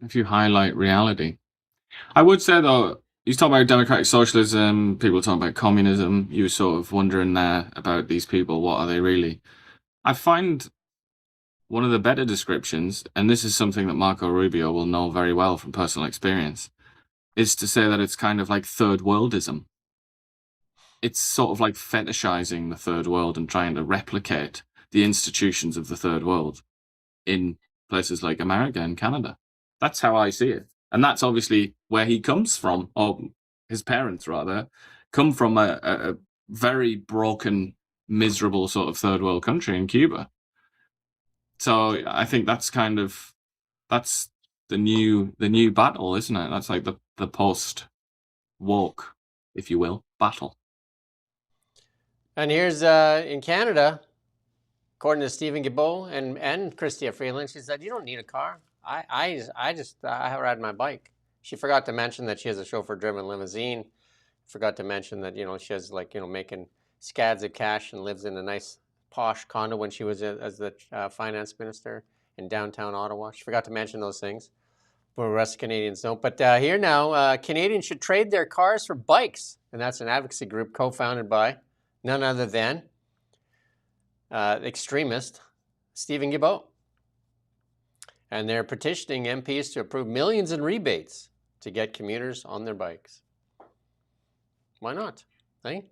If you highlight reality. I would say, though, you talk about democratic socialism, people talk about communism, you were sort of wondering there about these people, what are they really? I find one of the better descriptions, and this is something that Marco Rubio will know very well from personal experience, is to say that it's kind of like third worldism. It's sort of like fetishizing the third world and trying to replicate the institutions of the third world in places like America and Canada. That's how I see it. And that's obviously where he comes from, or his parents rather, come from a very broken, miserable sort of third world country in Cuba. So I think that's the new battle, isn't it? That's like the post-woke, if you will, battle. And here's in Canada, according to Stephen Guilbeault and Chrystia Freeland, she said, you don't need a car. I ride my bike. She forgot to mention that she has a chauffeur-driven limousine. Forgot to mention that, you know, she has making scads of cash and lives in a nice posh condo when she was as the finance minister in downtown Ottawa. She forgot to mention those things. But the rest of Canadians don't. But here now, Canadians should trade their cars for bikes. And that's an advocacy group co-founded by none other than extremist Stephen Guilbeault. And they're petitioning MPs to approve millions in rebates to get commuters on their bikes. Why not? Hey?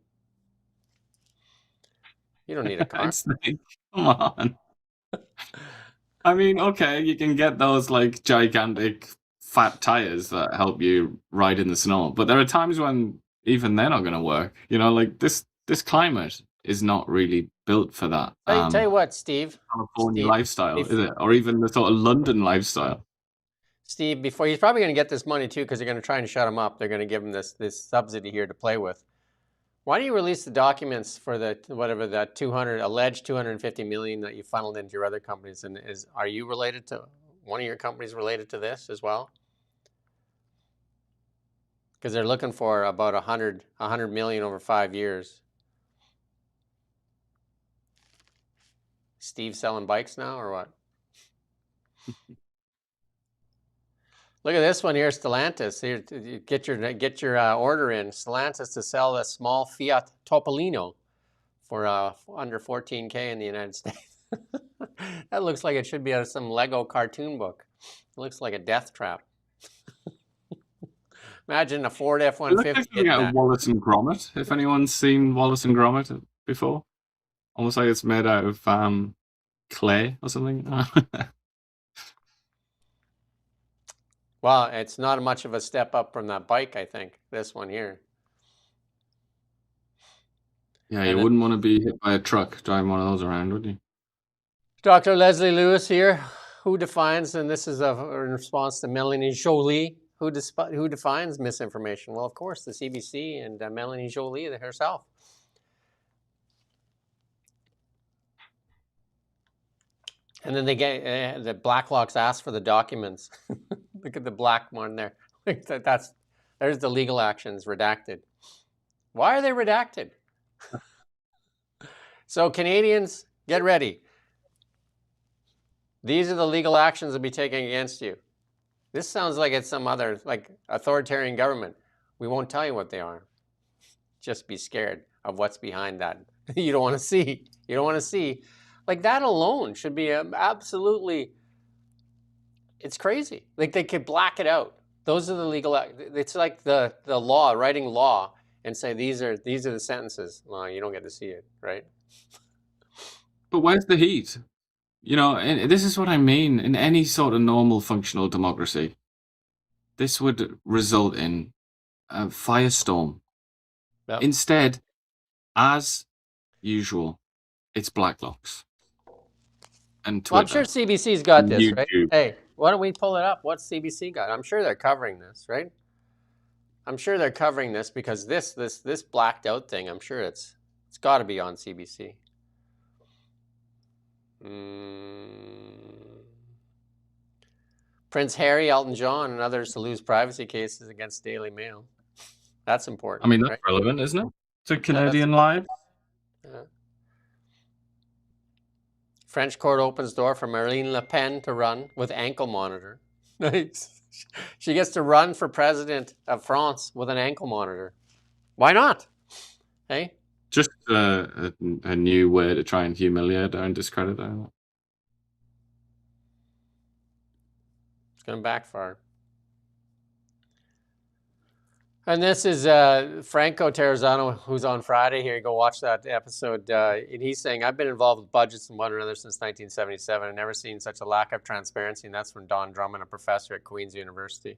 You don't need a car. It's like, come on. I mean, okay, you can get those like gigantic fat tires that help you ride in the snow, but there are times when even they're not going to work. You know, like this climate is not really built for that. Tell you what, Steve. California lifestyle, is it? Or even the sort of London lifestyle. Steve, before he's probably going to get this money too, because they're going to try and shut him up. They're going to give him this subsidy here to play with. Why don't you release the documents for the whatever that alleged 250 million that you funneled into your other companies? And are you related to one of your companies related to this as well? Because they're looking for about 100 million over 5 years. Steve selling bikes now or what? Look at this one here, Stellantis. Here, get your order in. Stellantis to sell a small Fiat Topolino for under 14K in the United States. That looks like it should be out of some Lego cartoon book. It looks like a death trap. Imagine a Ford F-150. Like Wallace and Gromit. If anyone's seen Wallace and Gromit before, almost like it's made out of clay or something. Well, it's not much of a step up from that bike, I think, this one here. Yeah, you wouldn't want to be hit by a truck driving one of those around, would you? Dr. Leslie Lewis here, who defines, and this is in response to Melanie Joly, who defines misinformation? Well, of course, the CBC and Melanie Joly herself. And then they get the Blackhawks asked for the documents. Look at the black one there. There's the legal actions redacted. Why are they redacted? So Canadians, get ready. These are the legal actions that will be taken against you. This sounds like it's some other like authoritarian government. We won't tell you what they are. Just be scared of what's behind that. You don't want to see. You don't want to see. Like that alone should be absolutely, it's crazy. Like they could black it out. Those are the legal, it's like the law, writing law and say these are the sentences. Well, you don't get to see it, right? But where's the heat? You know, and this is what I mean. In any sort of normal functional democracy, this would result in a firestorm. Yep. Instead, as usual, it's Blackhawks. And Twitter. Well, I'm sure CBC's got this, YouTube. Right? Hey, why don't we pull it up? What's CBC got? I'm sure they're covering this, right? I'm sure they're covering this because this blacked out thing, I'm sure it's got to be on CBC. Prince Harry, Elton John, and others to lose privacy cases against Daily Mail. That's important. I mean, that's relevant, isn't it? To Canadian lives. Yeah. French court opens door for Marine Le Pen to run with ankle monitor. Nice. She gets to run for president of France with an ankle monitor. Why not? Hey? Just a new way to try and humiliate her and discredit her. It's going to backfire. And this is Franco Terrazzano, who's on Friday here. Go watch that episode. And he's saying, I've been involved with budgets and one another since 1977. I've never seen such a lack of transparency. And that's from Don Drummond, a professor at Queen's University.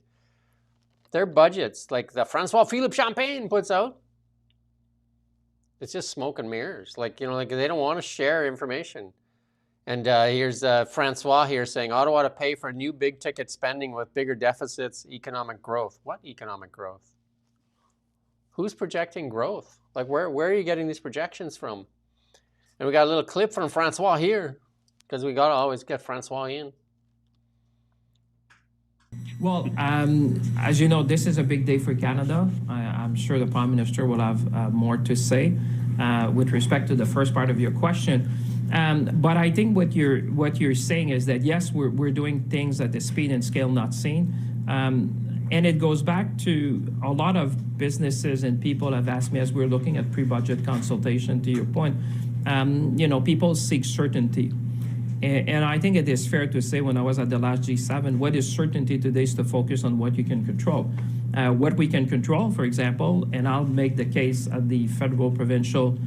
Their budgets, like the Francois-Philippe Champagne puts out, it's just smoke and mirrors. Like, you know, like they don't want to share information. And here's Francois here saying, Ottawa to pay for new big ticket spending with bigger deficits, economic growth. What economic growth? Who's projecting growth? Like, where are you getting these projections from? And we got a little clip from Francois here, because we got to always get Francois in. Well, as you know, this is a big day for Canada. I'm sure the Prime Minister will have more to say with respect to the first part of your question. But I think what you're saying is that, yes, we're doing things at the speed and scale not seen. And it goes back to a lot of businesses and people have asked me as we're looking at pre-budget consultation, to your point, you know, people seek certainty. And I think it is fair to say, when I was at the last G7, what is certainty today is to focus on what you can control. What we can control, for example, and I'll make the case at the federal, provincial,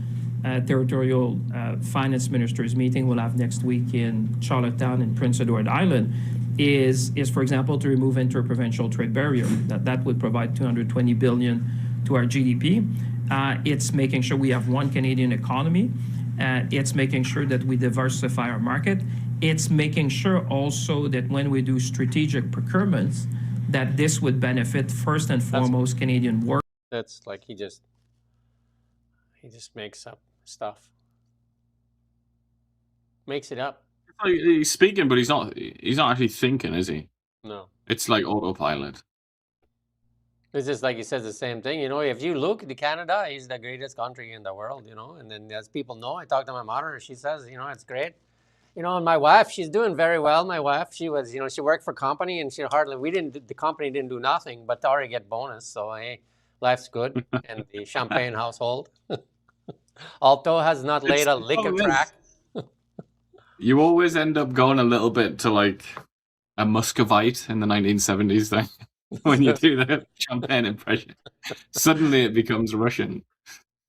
territorial finance ministers meeting we'll have next week in Charlottetown and Prince Edward Island, is for example, to remove interprovincial trade barrier. That would provide $220 billion to our GDP. It's making sure we have one Canadian economy. It's making sure that we diversify our market. It's making sure also that when we do strategic procurements, that this would benefit first and foremost Canadian work. That's like he just makes up stuff. Makes it up. He's speaking, but he's not actually thinking, is he? No. It's like autopilot. It's just like he says the same thing. You know, if you look at Canada, is the greatest country in the world, you know. And then as people know, I talked to my mother, she says, you know, it's great. You know, and my wife, she's doing very well. My wife, she was, you know, she worked for a company and the company didn't do nothing, but they already get bonus. So, hey, life's good. And the Champagne household. Alto has not laid a lick of track. You always end up going a little bit to like a Muscovite in the 1970s thing. When you do the Champagne impression, suddenly it becomes Russian.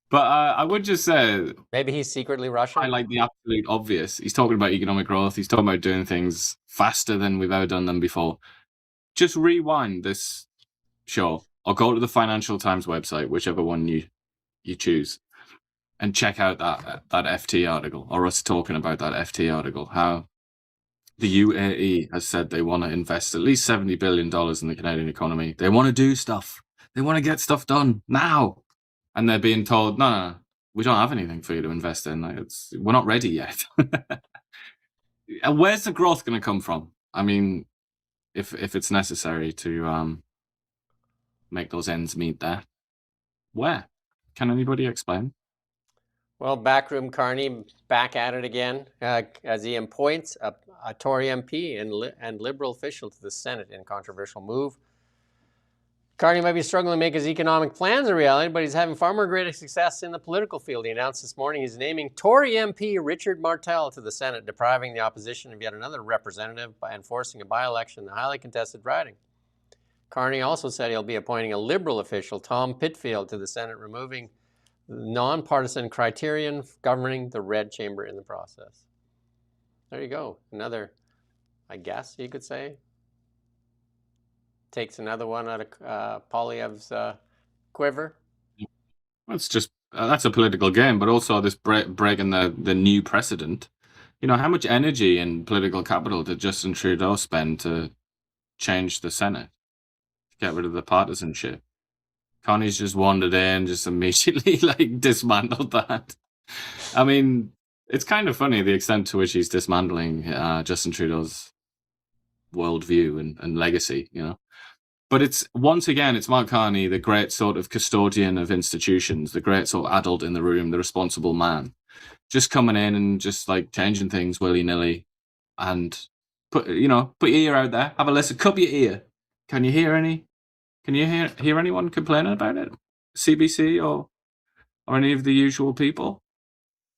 But I would just say, maybe he's secretly Russian. I like the absolute obvious. He's talking about economic growth. He's talking about doing things faster than we've ever done them before. Just rewind this show or go to the Financial Times website, whichever one you choose, and check out that FT article, or us talking about that FT article, how the UAE has said they want to invest at least $70 billion in the Canadian economy. They want to do stuff. They want to get stuff done now. And they're being told, no, we don't have anything for you to invest in. Like, we're not ready yet. And where's the growth going to come from? I mean, if it's necessary to make those ends meet there, where? Can anybody explain? Well, Backroom Carney back at it again as he appoints a Tory MP and Liberal official to the Senate in a controversial move. Carney might be struggling to make his economic plans a reality, but he's having far more greater success in the political field. He announced this morning he's naming Tory MP Richard Martel to the Senate, depriving the opposition of yet another representative by enforcing a by-election in the highly contested riding. Carney also said he'll be appointing a Liberal official, Tom Pitfield, to the Senate, removing nonpartisan criterion governing the red chamber in the process. There you go. Another, I guess you could say, takes another one out of Poilievre's quiver. It's just that's a political game, but also this breaking the new precedent. You know, how much energy and political capital did Justin Trudeau spend to change the Senate, get rid of the partisanship? Carney's just wandered in, just immediately like dismantled that. I mean, it's kind of funny the extent to which he's dismantling Justin Trudeau's worldview and legacy, you know. But it's once again, it's Mark Carney, the great sort of custodian of institutions, the great sort of adult in the room, the responsible man, just coming in and just like changing things willy-nilly, and put your ear out there, have a listen, cup your ear. Can you hear any? Can you hear anyone complaining about it? CBC or any of the usual people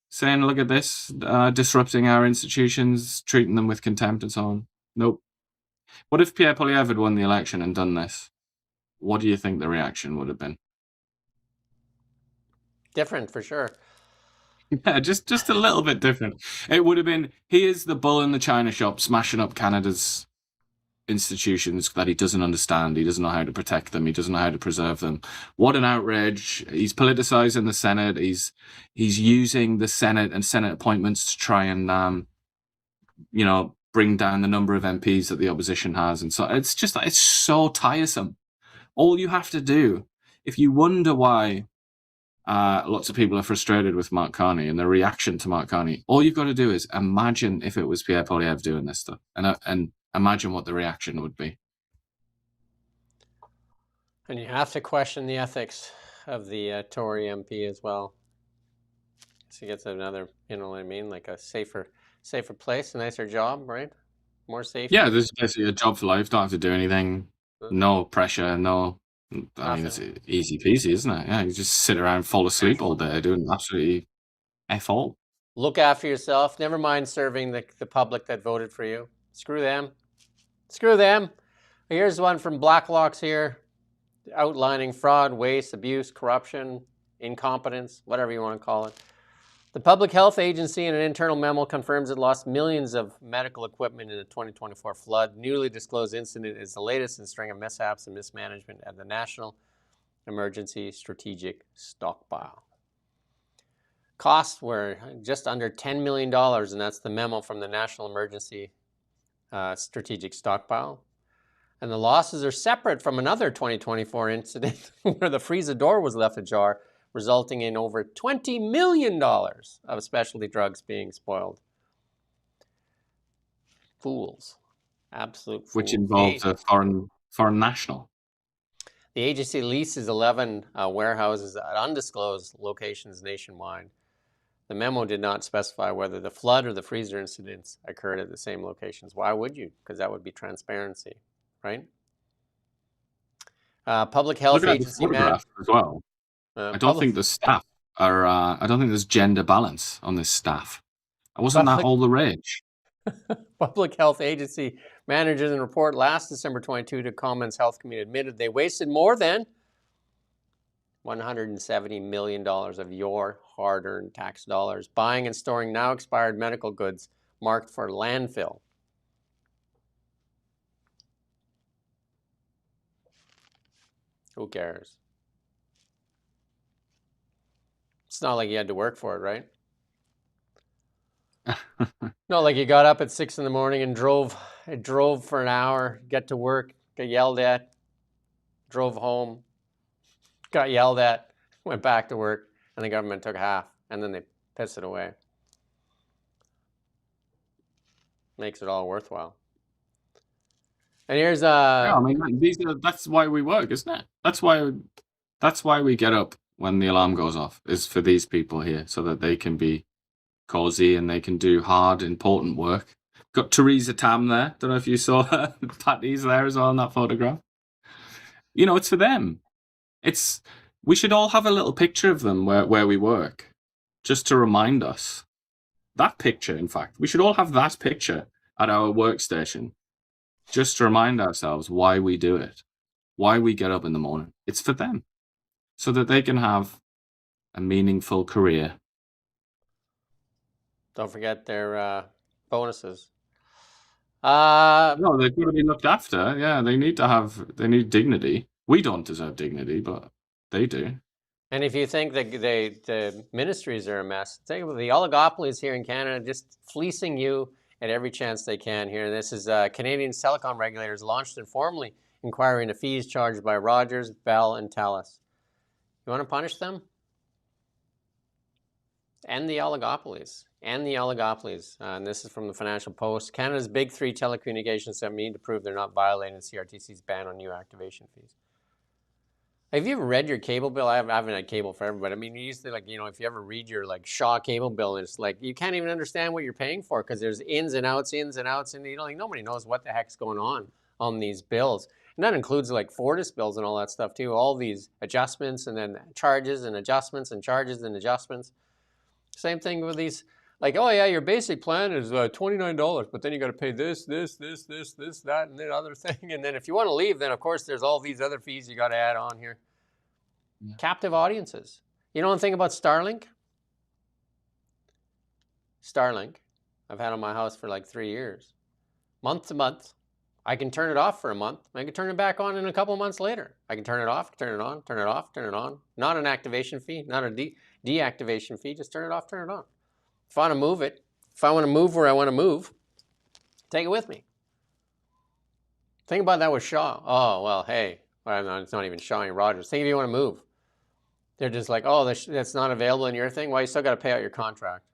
saying, look at this, disrupting our institutions, treating them with contempt and so on? Nope. What if Pierre Poilievre had won the election and done this? What do you think the reaction would have been? Different, for sure. Yeah, just a little bit different. It would have been, he is the bull in the china shop smashing up Canada's institutions that he doesn't understand. He doesn't know how to protect them. He doesn't know how to preserve them. What an outrage. He's politicizing the Senate. He's using the Senate and Senate appointments to try and, bring down the number of MPs that the opposition has. And so it's just, it's so tiresome. All you have to do, if you wonder why lots of people are frustrated with Mark Carney and their reaction to Mark Carney, all you've got to do is imagine if it was Pierre Poilievre doing this stuff, and imagine what the reaction would be. And you have to question the ethics of the Tory MP as well. So he gets another, you know what I mean, like a safer place, a nicer job, right? More safe. Yeah, this is basically a job for life. Don't have to do anything. No pressure. No. I mean, it's easy peasy, isn't it? Yeah, you just sit around, fall asleep all day, doing absolutely F all. Look after yourself. Never mind serving the public that voted for you. Screw them. Screw them. Here's one from Blacklock's here, outlining fraud, waste, abuse, corruption, incompetence, whatever you want to call it. The Public Health Agency in an internal memo confirms it lost millions of medical equipment in the 2024 flood. Newly disclosed incident is the latest in a string of mishaps and mismanagement at the National Emergency Strategic Stockpile. Costs were just under $10 million, and that's the memo from the National Emergency Strategic Stockpile. And the losses are separate from another 2024 incident where the freezer door was left ajar, resulting in over $20 million of specialty drugs being spoiled. Fools. Absolute fools. Which involves a foreign national. The agency leases 11 warehouses at undisclosed locations nationwide. The memo did not specify whether the flood or the freezer incidents occurred at the same locations. Why would you? Because that would be transparency, right? Public Health Agency as well. I don't think the staff are. I don't think there's gender balance on this staff. Wasn't that all the rage? Public Health Agency managers in a report last December 22 to Commons Health Committee admitted they wasted more than $170 million of your hard-earned tax dollars buying and storing now expired medical goods marked for landfill. Who cares? It's not like you had to work for it, right? Not like you got up at 6 a.m. and drove for an hour, get to work, got yelled at, drove home, got yelled at, went back to work, and the government took half, and then they pissed it away. Makes it all worthwhile. And here's yeah, I mean, that's why we work, isn't it? That's why we get up when the alarm goes off, is for these people here, so that they can be cozy and they can do hard, important work. Got Theresa Tam there. Don't know if you saw her. Patty's there as well in that photograph. You know, it's for them. We should all have a little picture of them where we work, just to remind us. That picture, in fact, we should all have that picture at our workstation, just to remind ourselves why we do it, why we get up in the morning. It's for them, so that they can have a meaningful career. Don't forget their bonuses. No, they've got to be looked after. Yeah, they need dignity. We don't deserve dignity, but they do. And if you think that the ministries are a mess, think about the oligopolies here in Canada just fleecing you at every chance they can here. This is Canadian telecom regulators launched informally inquiry into fees charged by Rogers, Bell, and Telus. You want to punish them? And the oligopolies. And this is from the Financial Post. Canada's big three telecommunications companies need to prove they're not violating CRTC's ban on new activation fees. Have you ever read your cable bill? I haven't had cable forever, but I mean, you used to, like, you know, if you ever read your like Shaw cable bill, it's like you can't even understand what you're paying for because there's ins and outs, and you know, like nobody knows what the heck's going on these bills. And that includes like Fortis bills and all that stuff too. All these adjustments and then charges and adjustments and charges and adjustments. Same thing with these. Like, oh yeah, your basic plan is $29, but then you got to pay this, that, and the other thing. And then if you want to leave, then of course there's all these other fees you got to add on here. Yeah. Captive audiences. You know one thing about Starlink? Starlink, I've had on my house for like 3 years. Month to month, I can turn it off for a month. I can turn it back on in a couple months later. I can turn it off, turn it on, turn it off, turn it on. Not an activation fee, not a deactivation fee. Just turn it off, turn it on. If I want to move it, if I want to move where I want to move, take it with me. Think about that with Shaw. Oh, well, hey, it's not even Shaw and Rogers. Think if you want to move. They're just like, oh, that's not available in your thing. Well, you still got to pay out your contract.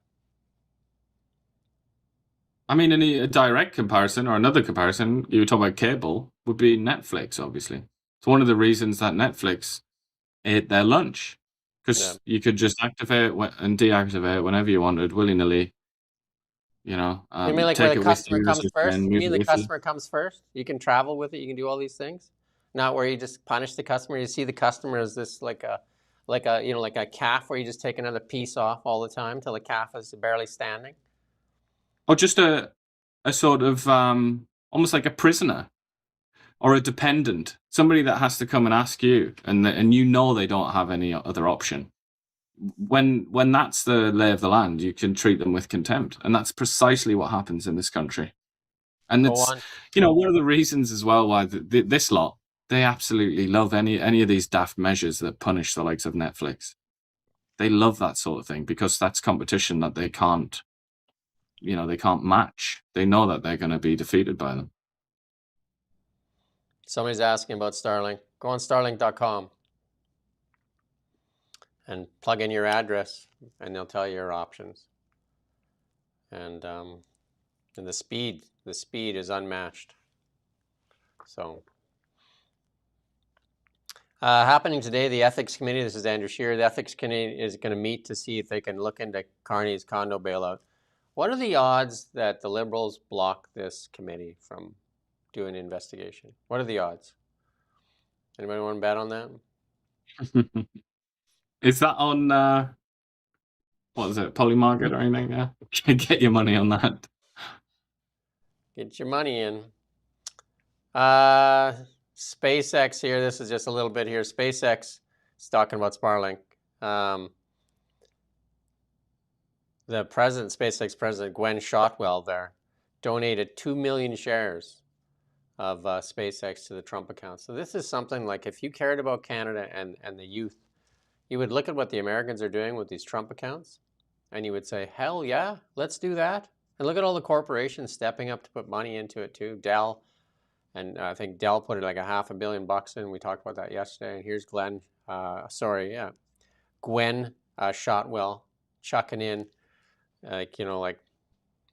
I mean, a direct comparison or another comparison, you were talking about cable, would be Netflix, obviously. It's one of the reasons that Netflix ate their lunch. Because you could just activate and deactivate whenever you wanted, willy-nilly. You know, you mean like where the customer comes first? You mean the customer comes first? You can travel with it. You can do all these things. Not where you just punish the customer. You see the customer as this like like a calf where you just take another piece off all the time till the calf is barely standing? Or just a sort of almost like a prisoner or a dependent, somebody that has to come and ask you, and you know they don't have any other option. When that's the lay of the land, you can treat them with contempt, and that's precisely what happens in this country. And it's one of the reasons as well why this lot, they absolutely love any of these daft measures that punish the likes of Netflix. They love that sort of thing because that's competition that they can't match. They know that they're going to be defeated by them. Somebody's asking about Starlink. Go on Starlink.com and plug in your address, and they'll tell you your options. And the speed is unmatched. So, happening today, the Ethics Committee, this is Andrew Scheer, the Ethics Committee is going to meet to see if they can look into Carney's condo bailout. What are the odds that the Liberals block this committee from doing an investigation? What are the odds? Anybody want to bet on that? Is that on, what is it, Polymarket or anything? Yeah, get your money on that. Get your money in. SpaceX here, this is just a little bit here. SpaceX is talking about Starlink. The president, SpaceX president, Gwen Shotwell there, donated 2 million shares of SpaceX to the Trump account. So this is something like, if you cared about Canada and the youth, you would look at what the Americans are doing with these Trump accounts, and you would say, hell yeah, let's do that. And look at all the corporations stepping up to put money into it too. Dell, and I think Dell put like $500 million in. We talked about that yesterday. And here's Gwen Shotwell chucking in,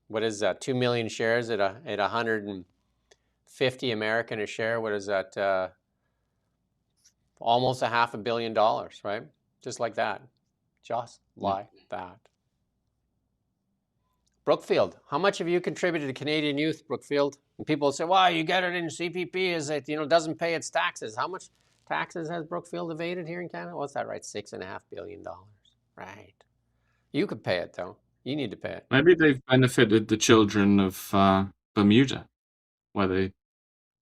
what is that? 2 million shares at 150 American a share. What is that? Almost $500 million, right? Just like that. Just like that. Brookfield, how much have you contributed to Canadian youth, Brookfield? And people say, well, you get it in CPP, is it, doesn't pay its taxes. How much taxes has Brookfield evaded here in Canada? What's that, right? $6.5 billion. Right. You could pay it, though. You need to pay it. Maybe they've benefited the children of Bermuda, where they...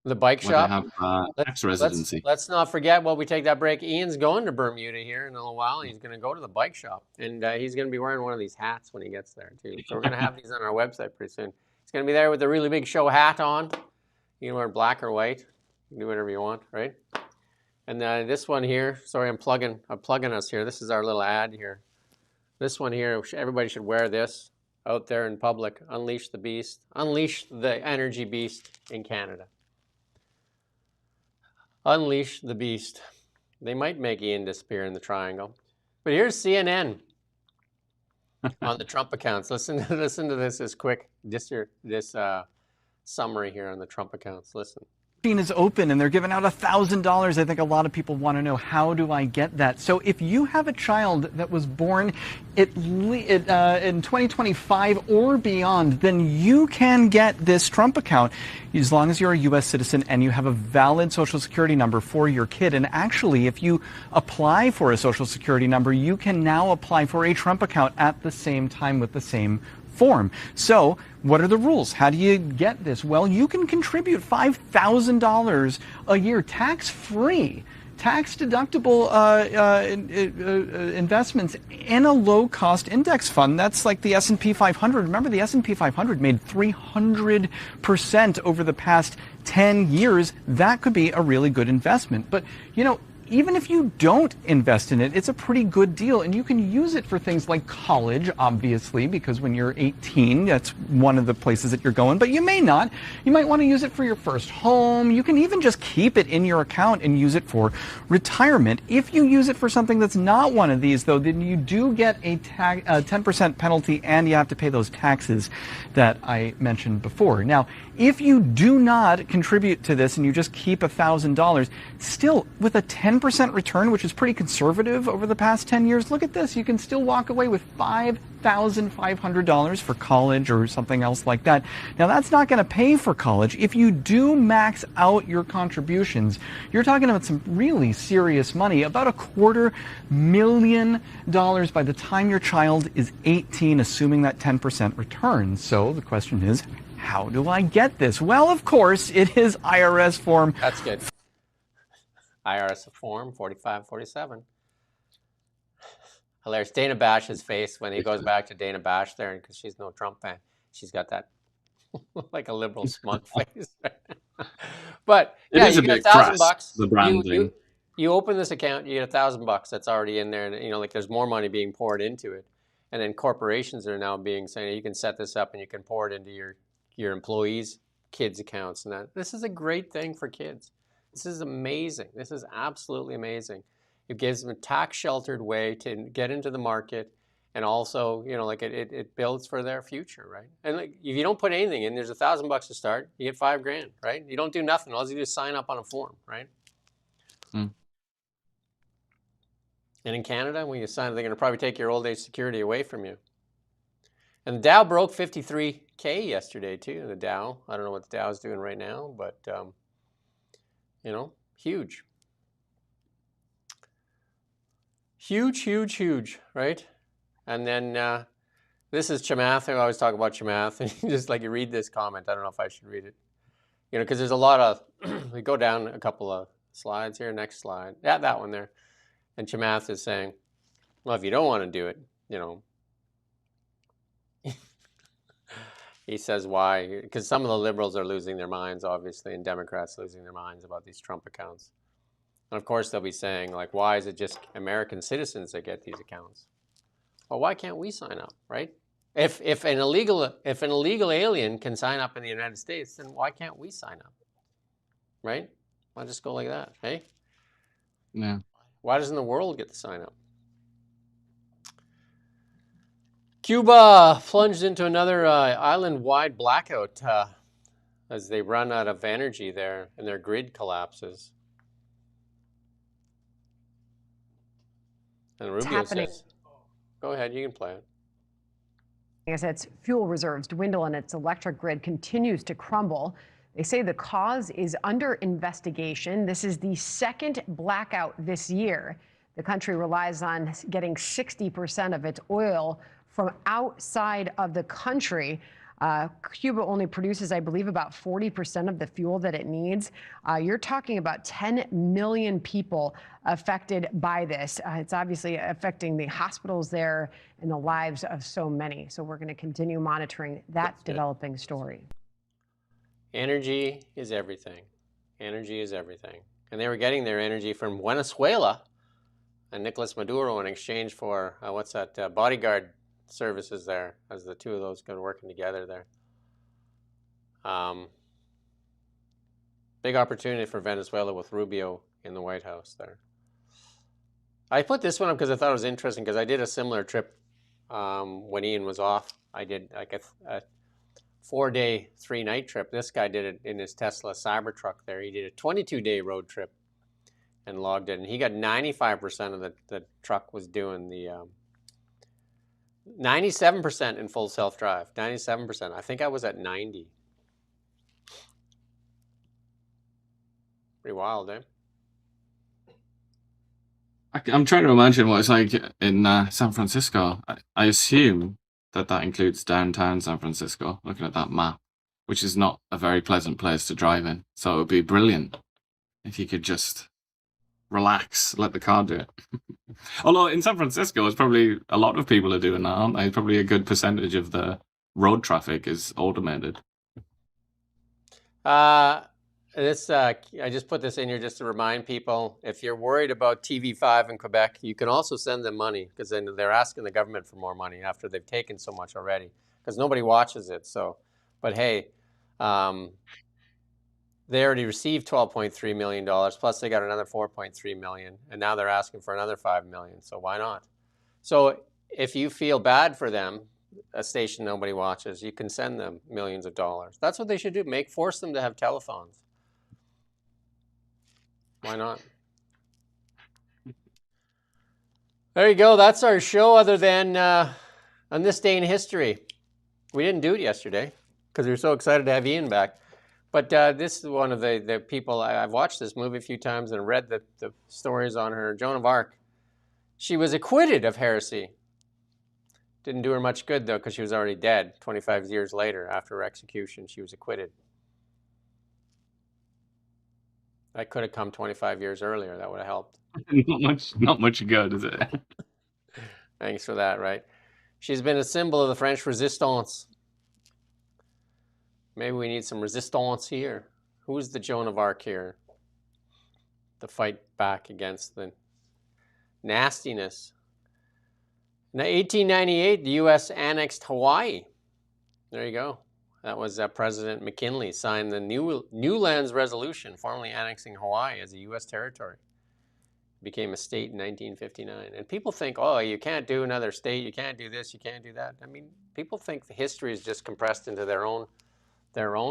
The bike shop. They have tax residency. Let's not forget, while we take that break, Ian's going to Bermuda here in a little while. He's going to go to the bike shop, and he's going to be wearing one of these hats when he gets there, too. So we're going to have these on our website pretty soon. He's going to be there with a really big show hat on. You can wear black or white. You can do whatever you want, right? And this one here, sorry, I'm plugging us here. This is our little ad here. This one here, everybody should wear this out there in public. Unleash the beast. Unleash the energy beast in Canada. Unleash the beast. They might make Ian disappear in the triangle. But here's CNN on the Trump accounts. Listen to this quick, this summary here on the Trump accounts. Listen. Is open and they're giving out $1,000. I think a lot of people want to know, how do I get that? So if you have a child that was born in 2025 or beyond, then you can get this Trump account as long as you're a U.S. citizen and you have a valid Social Security number for your kid. And actually, if you apply for a Social Security number, you can now apply for a Trump account at the same time with the same form. So what are the rules? How do you get this? Well, you can contribute $5,000 a year, tax-free, tax-deductible investments in a low-cost index fund. That's like the S&P 500. Remember, the S&P 500 made 300% over the past 10 years. That could be a really good investment. But, even if you don't invest in it, it's a pretty good deal, and you can use it for things like college, obviously, because when you're 18, that's one of the places that you're going, but you may not. You might want to use it for your first home. You can even just keep it in your account and use it for retirement. If you use it for something that's not one of these, though, then you do get a 10% penalty, and you have to pay those taxes that I mentioned before. Now, if you do not contribute to this and you just keep $1,000, still with a 10% 10% return, which is pretty conservative over the past 10 years, look at this. You can still walk away with $5,500 for college or something else like that. Now, that's not going to pay for college. If you do max out your contributions, you're talking about some really serious money, about $250,000 by the time your child is 18, assuming that 10% return. So the question is, how do I get this? Well, of course, it is IRS form. That's good. IRS form 4547. Hilarious. Dana Bash's face when he goes back to Dana Bash there, because she's no Trump fan. She's got that like a liberal smug face. But it is you a get bit $1,000. the branding. You open this account, you get $1,000 that's already in there, and like there's more money being poured into it. And then corporations are now being saying you can set this up and you can pour it into your employees' kids' accounts, and that. This is a great thing for kids. This is amazing. This is absolutely amazing. It gives them a tax-sheltered way to get into the market, and also, like it builds for their future, right? And like, if you don't put anything in, there's $1,000 to start. You get $5,000, right? You don't do nothing. All you do is sign up on a form, right? Mm. And in Canada, when you sign, they're going to probably take your old age security away from you. And the Dow broke 53K yesterday too. The Dow. I don't know what the Dow is doing right now, but huge. Huge, right? And then this is Chamath. I always talk about Chamath, and just like you read this comment. I don't know if I should read it, because there's a lot of. We go down a couple of slides here. Next slide. Yeah, that one there. And Chamath is saying, well, if you don't want to do it, he says why? Because some of the liberals are losing their minds, obviously, and Democrats losing their minds about these Trump accounts. And of course, they'll be saying, like, why is it just American citizens that get these accounts? Well, why can't we sign up, right? If an illegal alien can sign up in the United States, then why can't we sign up, right? Why just go like that, hey? Yeah. Why doesn't the world get to sign up? Cuba plunged into another island-wide blackout as they run out of energy there and their grid collapses. And Rubio says, go ahead, you can play it. As its fuel reserves dwindle and its electric grid continues to crumble, they say the cause is under investigation. This is the second blackout this year. The country relies on getting 60% of its oil from outside of the country. Cuba only produces, I believe, about 40% of the fuel that it needs. You're talking about 10 million people affected by this. It's obviously affecting the hospitals there and the lives of so many. So we're going to continue monitoring that developing story. Energy is everything. Energy is everything. And they were getting their energy from Venezuela and Nicolas Maduro in exchange for, bodyguard services there, as the two of those go working together there. Big opportunity for Venezuela with Rubio in the White House there. I put this one up because I thought it was interesting, because I did a similar trip when Iain was off. I did like a 4-day, 3-night trip. This guy did it in his Tesla Cybertruck there. He did a 22-day road trip and logged it. And he got 95% of the truck was doing the 97% in full self-drive. 97%. I think I was at 90. Pretty wild, eh? I'm trying to imagine what it's like in San Francisco. I assume that includes downtown San Francisco, looking at that map, which is not a very pleasant place to drive in. So it would be brilliant if you could just relax, let the car do it. Although in San Francisco, it's probably a lot of people are doing that, aren't they? Probably a good percentage of the road traffic is automated. I just put this in here just to remind people, if you're worried about TV5 in Quebec, you can also send them money, because then they're asking the government for more money after they've taken so much already, because nobody watches it. So, but hey, they already received $12.3 million, plus they got another $4.3 million, and now they're asking for another $5 million. So why not? So if you feel bad for them, a station nobody watches, you can send them millions of dollars. That's what they should do. Force them to have telephones. Why not? There you go. That's our show. Other than on this day in history, we didn't do it yesterday because we were so excited to have Iain back. But this is one of the people, I've watched this movie a few times and read the stories on her. Joan of Arc. She was acquitted of heresy. Didn't do her much good, though, because she was already dead. 25 years later, after her execution, she was acquitted. That could have come 25 years earlier. That would have helped. Not much good, is it? Thanks for that, right? She's been a symbol of the French resistance. Maybe we need some resistance here. Who's the Joan of Arc here? To fight back against the nastiness. In 1898, the U.S. annexed Hawaii. There you go. That was President McKinley signed the New Lands Resolution, formally annexing Hawaii as a U.S. territory. It became a state in 1959. And people think, oh, you can't do another state, you can't do this, you can't do that. I mean, people think the history is just compressed into their own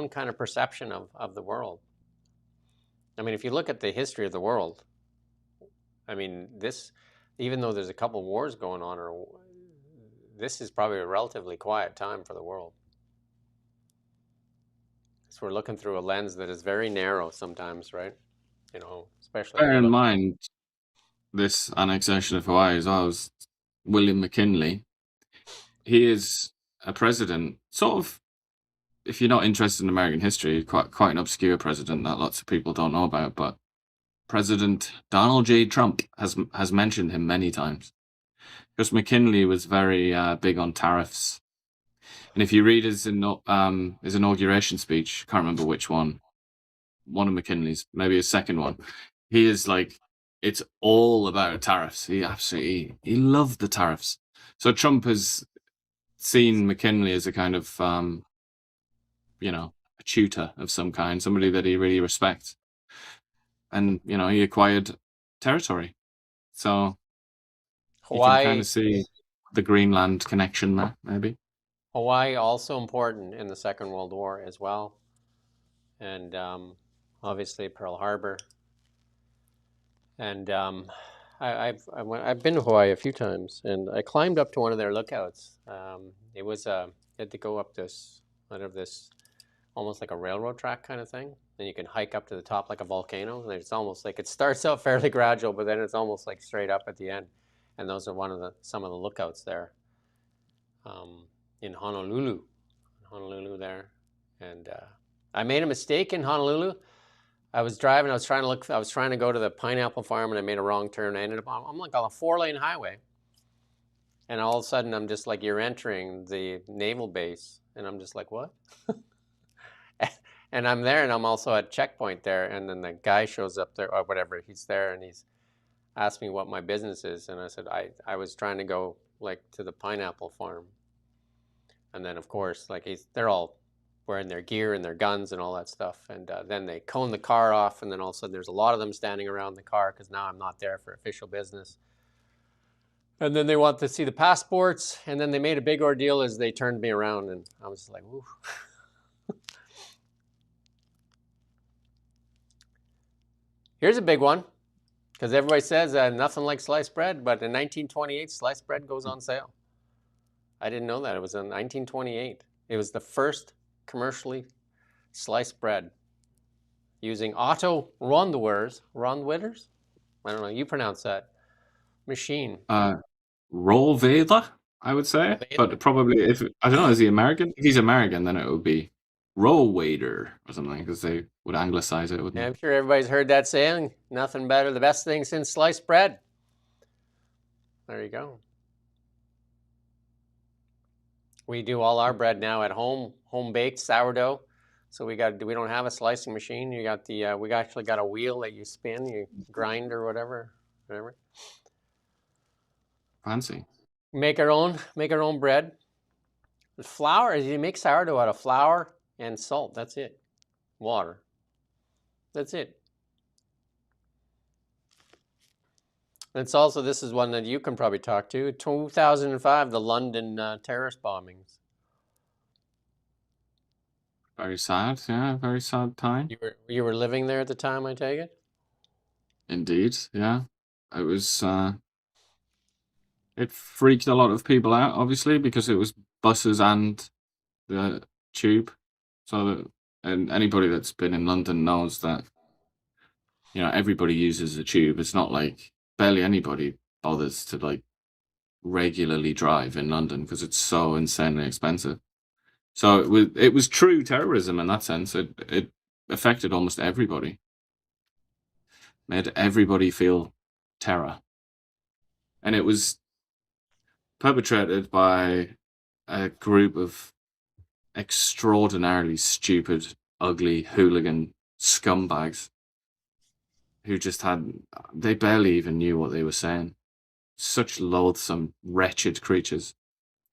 kind of perception of the world. I mean, if you look at the history of the world, I mean, this, even though there's a couple wars going on, this is probably a relatively quiet time for the world. So we're looking through a lens that is very narrow sometimes, right? You know, especially. Bear in mind, this annexation of Hawaii as well as William McKinley. He is a president, sort of, if you're not interested in American history, quite an obscure president that lots of people don't know about, but President Donald J. Trump has mentioned him many times. Because McKinley was very big on tariffs. And if you read his inauguration speech, can't remember which one of McKinley's, maybe his second one, he is like, it's all about tariffs. He loved the tariffs. So Trump has seen McKinley as a kind of, a tutor of some kind, somebody that he really respects. And, he acquired territory. So Hawaii, you can kind of see the Greenland connection there, maybe. Hawaii also important in the Second World War as well. And obviously Pearl Harbor. And I've been to Hawaii a few times, and I climbed up to one of their lookouts. It was you had to go up this almost like a railroad track kind of thing. Then you can hike up to the top like a volcano. And it's almost like it starts out fairly gradual, but then it's almost like straight up at the end. And those are some of the lookouts there in Honolulu there. And I made a mistake in Honolulu. I was driving, I was trying to go to the pineapple farm, and I made a wrong turn. I ended up I'm like on a 4-lane highway. And all of a sudden I'm just like, you're entering the naval base. And I'm just like, what? And I'm there, and I'm also at checkpoint there. And then the guy shows up there, or whatever, he's there, and he's asked me what my business is. And I said, I was trying to go like to the pineapple farm. And then of course, like they're all wearing their gear and their guns and all that stuff. And then they cone the car off, and then all of a sudden there's a lot of them standing around the car because now I'm not there for official business. And then they want to see the passports, and then they made a big ordeal as they turned me around, and I was like, ooh. Here's a big one, because everybody says nothing like sliced bread, but in 1928, sliced bread goes on sale. I didn't know that. It was in 1928. It was the first commercially sliced bread using Otto Rondwitter's, I don't know, you pronounce that, machine. Rollvader, I would say, but probably, I don't know, is he American? If he's American, then it would be Rollwader or something, because they would anglicize it, wouldn't they? I'm sure everybody's heard that saying, nothing better, the best thing since sliced bread. There you go. We do all our bread now at home, home-baked sourdough. So we don't have a slicing machine. You got we actually got a wheel that you spin, you grind or whatever. Fancy. Make our own bread. The flour, you make sourdough out of flour and salt. That's it. Water. That's it. It's also, this is one that you can probably talk to. 2005, the London terrorist bombings. Very sad, yeah, very sad time. You were living there at the time, I take it? Indeed, yeah. It was It freaked a lot of people out, obviously, because it was buses and the tube. And anybody that's been in London knows that, everybody uses the tube. It's not like barely anybody bothers to like regularly drive in London because it's so insanely expensive. So it was true terrorism in that sense. It affected almost everybody, made everybody feel terror, and it was perpetrated by a group of extraordinarily stupid, ugly hooligan scumbags who they barely even knew what they were saying. Such loathsome, wretched creatures.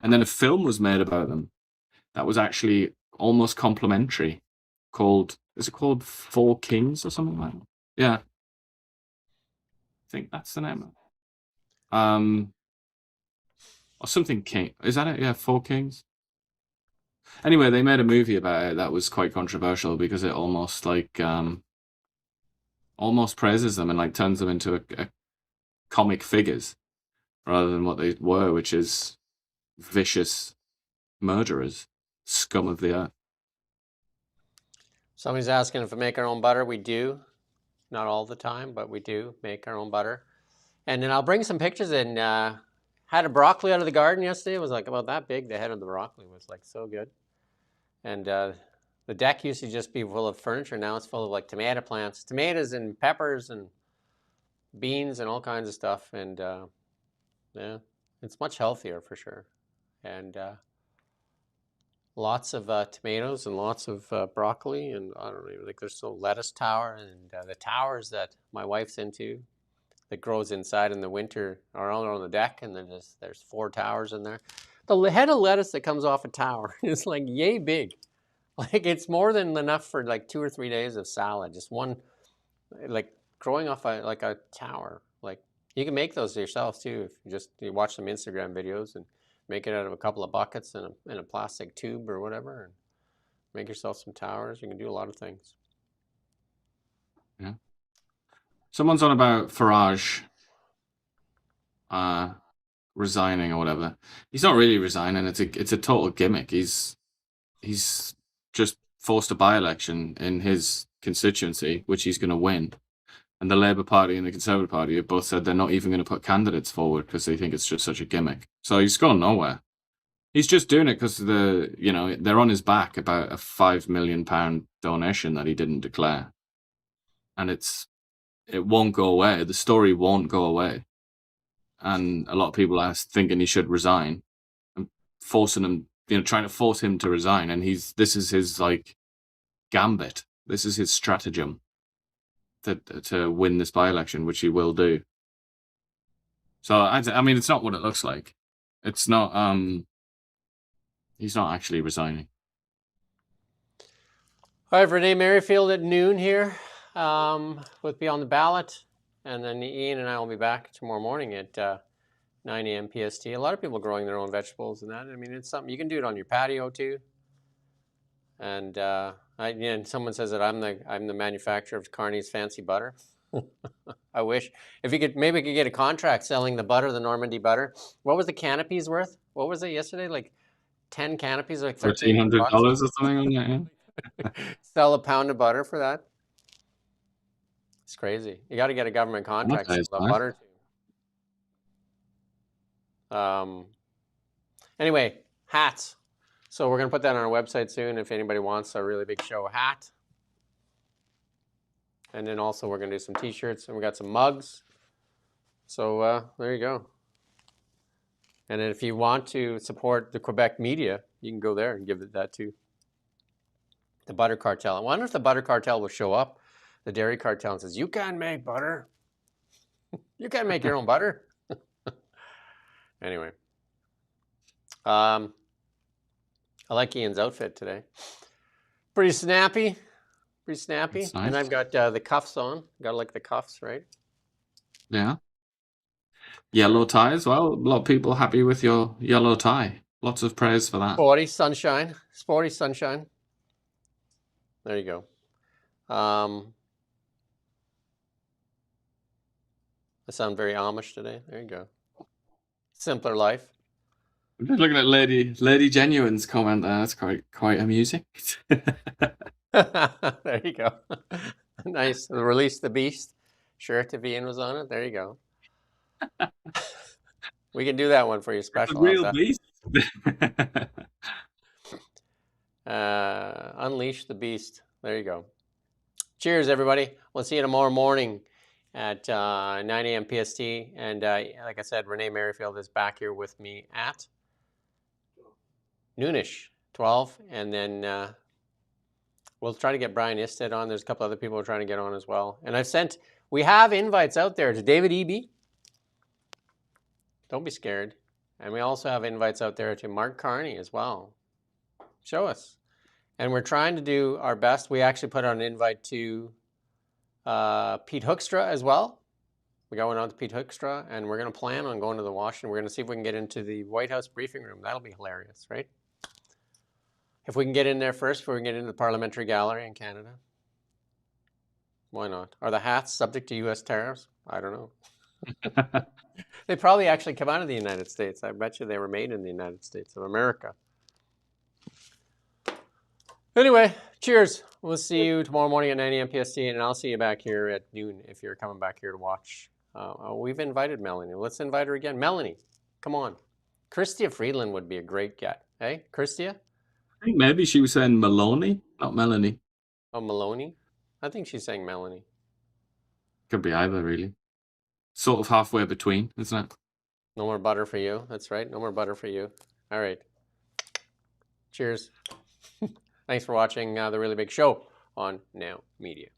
And then a film was made about them that was actually almost complimentary, is it called Four Kings or something like that? Yeah. I think that's the name. Or something King. Is that it? Yeah, Four Kings. Anyway, they made a movie about it that was quite controversial because it almost praises them and like turns them into a comic figures rather than what they were, which is vicious murderers, scum of the earth. Somebody's asking if we make our own butter. We do. Not all the time, but we do make our own butter. And then I'll bring some pictures in. Had a broccoli out of the garden yesterday. It was like about that big. The head of the broccoli was like so good. And the deck used to just be full of furniture. Now it's full of like tomato plants, tomatoes and peppers and beans and all kinds of stuff. And yeah, it's much healthier for sure. And lots of tomatoes and lots of broccoli. And I don't even think there's some lettuce tower. And the towers that my wife's into that grows inside in the winter are all on the deck. And then there's 4 towers in there. The head of lettuce that comes off a tower is like yay big. Like it's more than enough for like 2 or 3 days of salad. Just one, like growing off a tower. Like you can make those yourself too. If you watch some Instagram videos and make it out of a couple of buckets in a plastic tube or whatever, and make yourself some towers. You can do a lot of things. Yeah. Someone's on about Farage resigning or whatever. He's not really resigning. It's a total gimmick. He's just forced a by-election in his constituency, which he's going to win. And the Labour Party and the Conservative Party have both said they're not even going to put candidates forward because they think it's just such a gimmick. So he's gone nowhere. He's just doing it because they're on his back about a £5 million donation that he didn't declare. And it won't go away. The story won't go away. And a lot of people are thinking he should resign and forcing him, trying to force him to resign. And this is his like gambit. This is his stratagem to win this by-election, which he will do. So I mean, it's not what it looks like. It's not. He's not actually resigning. All right, Renee Merrifield at noon here with Beyond the Ballot. And then Ian and I will be back tomorrow morning at 9 a.m. PST. A lot of people growing their own vegetables and that. I mean, it's something you can do it on your patio too. And someone says that I'm the manufacturer of Carney's fancy butter. I wish if you could, maybe we could get a contract selling the butter, the Normandy butter. What was the canopies worth? What was it yesterday? Like 10 canopies, like $1,300 or something on that. Yeah. Sell a pound of butter for that. It's crazy. You got to get a government contract to sell butter. Anyway, hats. So we're going to put that on our website soon if anybody wants a really big show hat. And then also we're going to do some t-shirts and we got some mugs. So there you go. And then if you want to support the Quebec media, you can go there and give it that too. The butter cartel. I wonder if the butter cartel will show up. The dairy cartel and says, you can't make butter. You can't make your own butter. Anyway. I like Ian's outfit today. Pretty snappy. Pretty snappy. Nice. And I've got the cuffs on. Got to like the cuffs, right? Yeah. Yellow tie as well. A lot of people happy with your yellow tie. Lots of praise for that. Sporty sunshine. Sporty sunshine. There you go. I sound very Amish today. There you go. Simpler life. I'm just looking at Lady Genuine's comment there. That's quite amusing. There you go. Nice. Release the Beast. Shirt if Iain was on it. There you go. We can do that one for you special. The real beast. Unleash the Beast. There you go. Cheers, everybody. We'll see you tomorrow morning at 9 a.m. PST. And like I said, Renee Merrifield is back here with me at noonish, 12. And then we'll try to get Brian Isted on. There's a couple other people we're trying to get on as well. And we have invites out there to David Eby. Don't be scared. And we also have invites out there to Mark Carney as well. Show us. And we're trying to do our best. We actually put out an invite to Pete Hoekstra as well. We got one on to Pete Hoekstra, and we're going to plan on going to the Washington. We're going to see if we can get into the White House briefing room. That'll be hilarious, right? If we can get in there first, before we get into the Parliamentary Gallery in Canada. Why not? Are the hats subject to U.S. tariffs? I don't know. They probably actually come out of the United States. I bet you they were made in the United States of America. Anyway, cheers. We'll see you tomorrow morning at 9 a.m. PST, and I'll see you back here at noon if you're coming back here to watch. We've invited Melanie. Let's invite her again. Melanie, come on. Chrystia Freeland would be a great get. Hey, Chrystia? I think maybe she was saying Maloney, not Melanie. Oh, Maloney? I think she's saying Melanie. Could be either, really. Sort of halfway between, isn't it? No more butter for you. That's right. No more butter for you. All right. Cheers. Thanks for watching The Really Big Show on Now Media.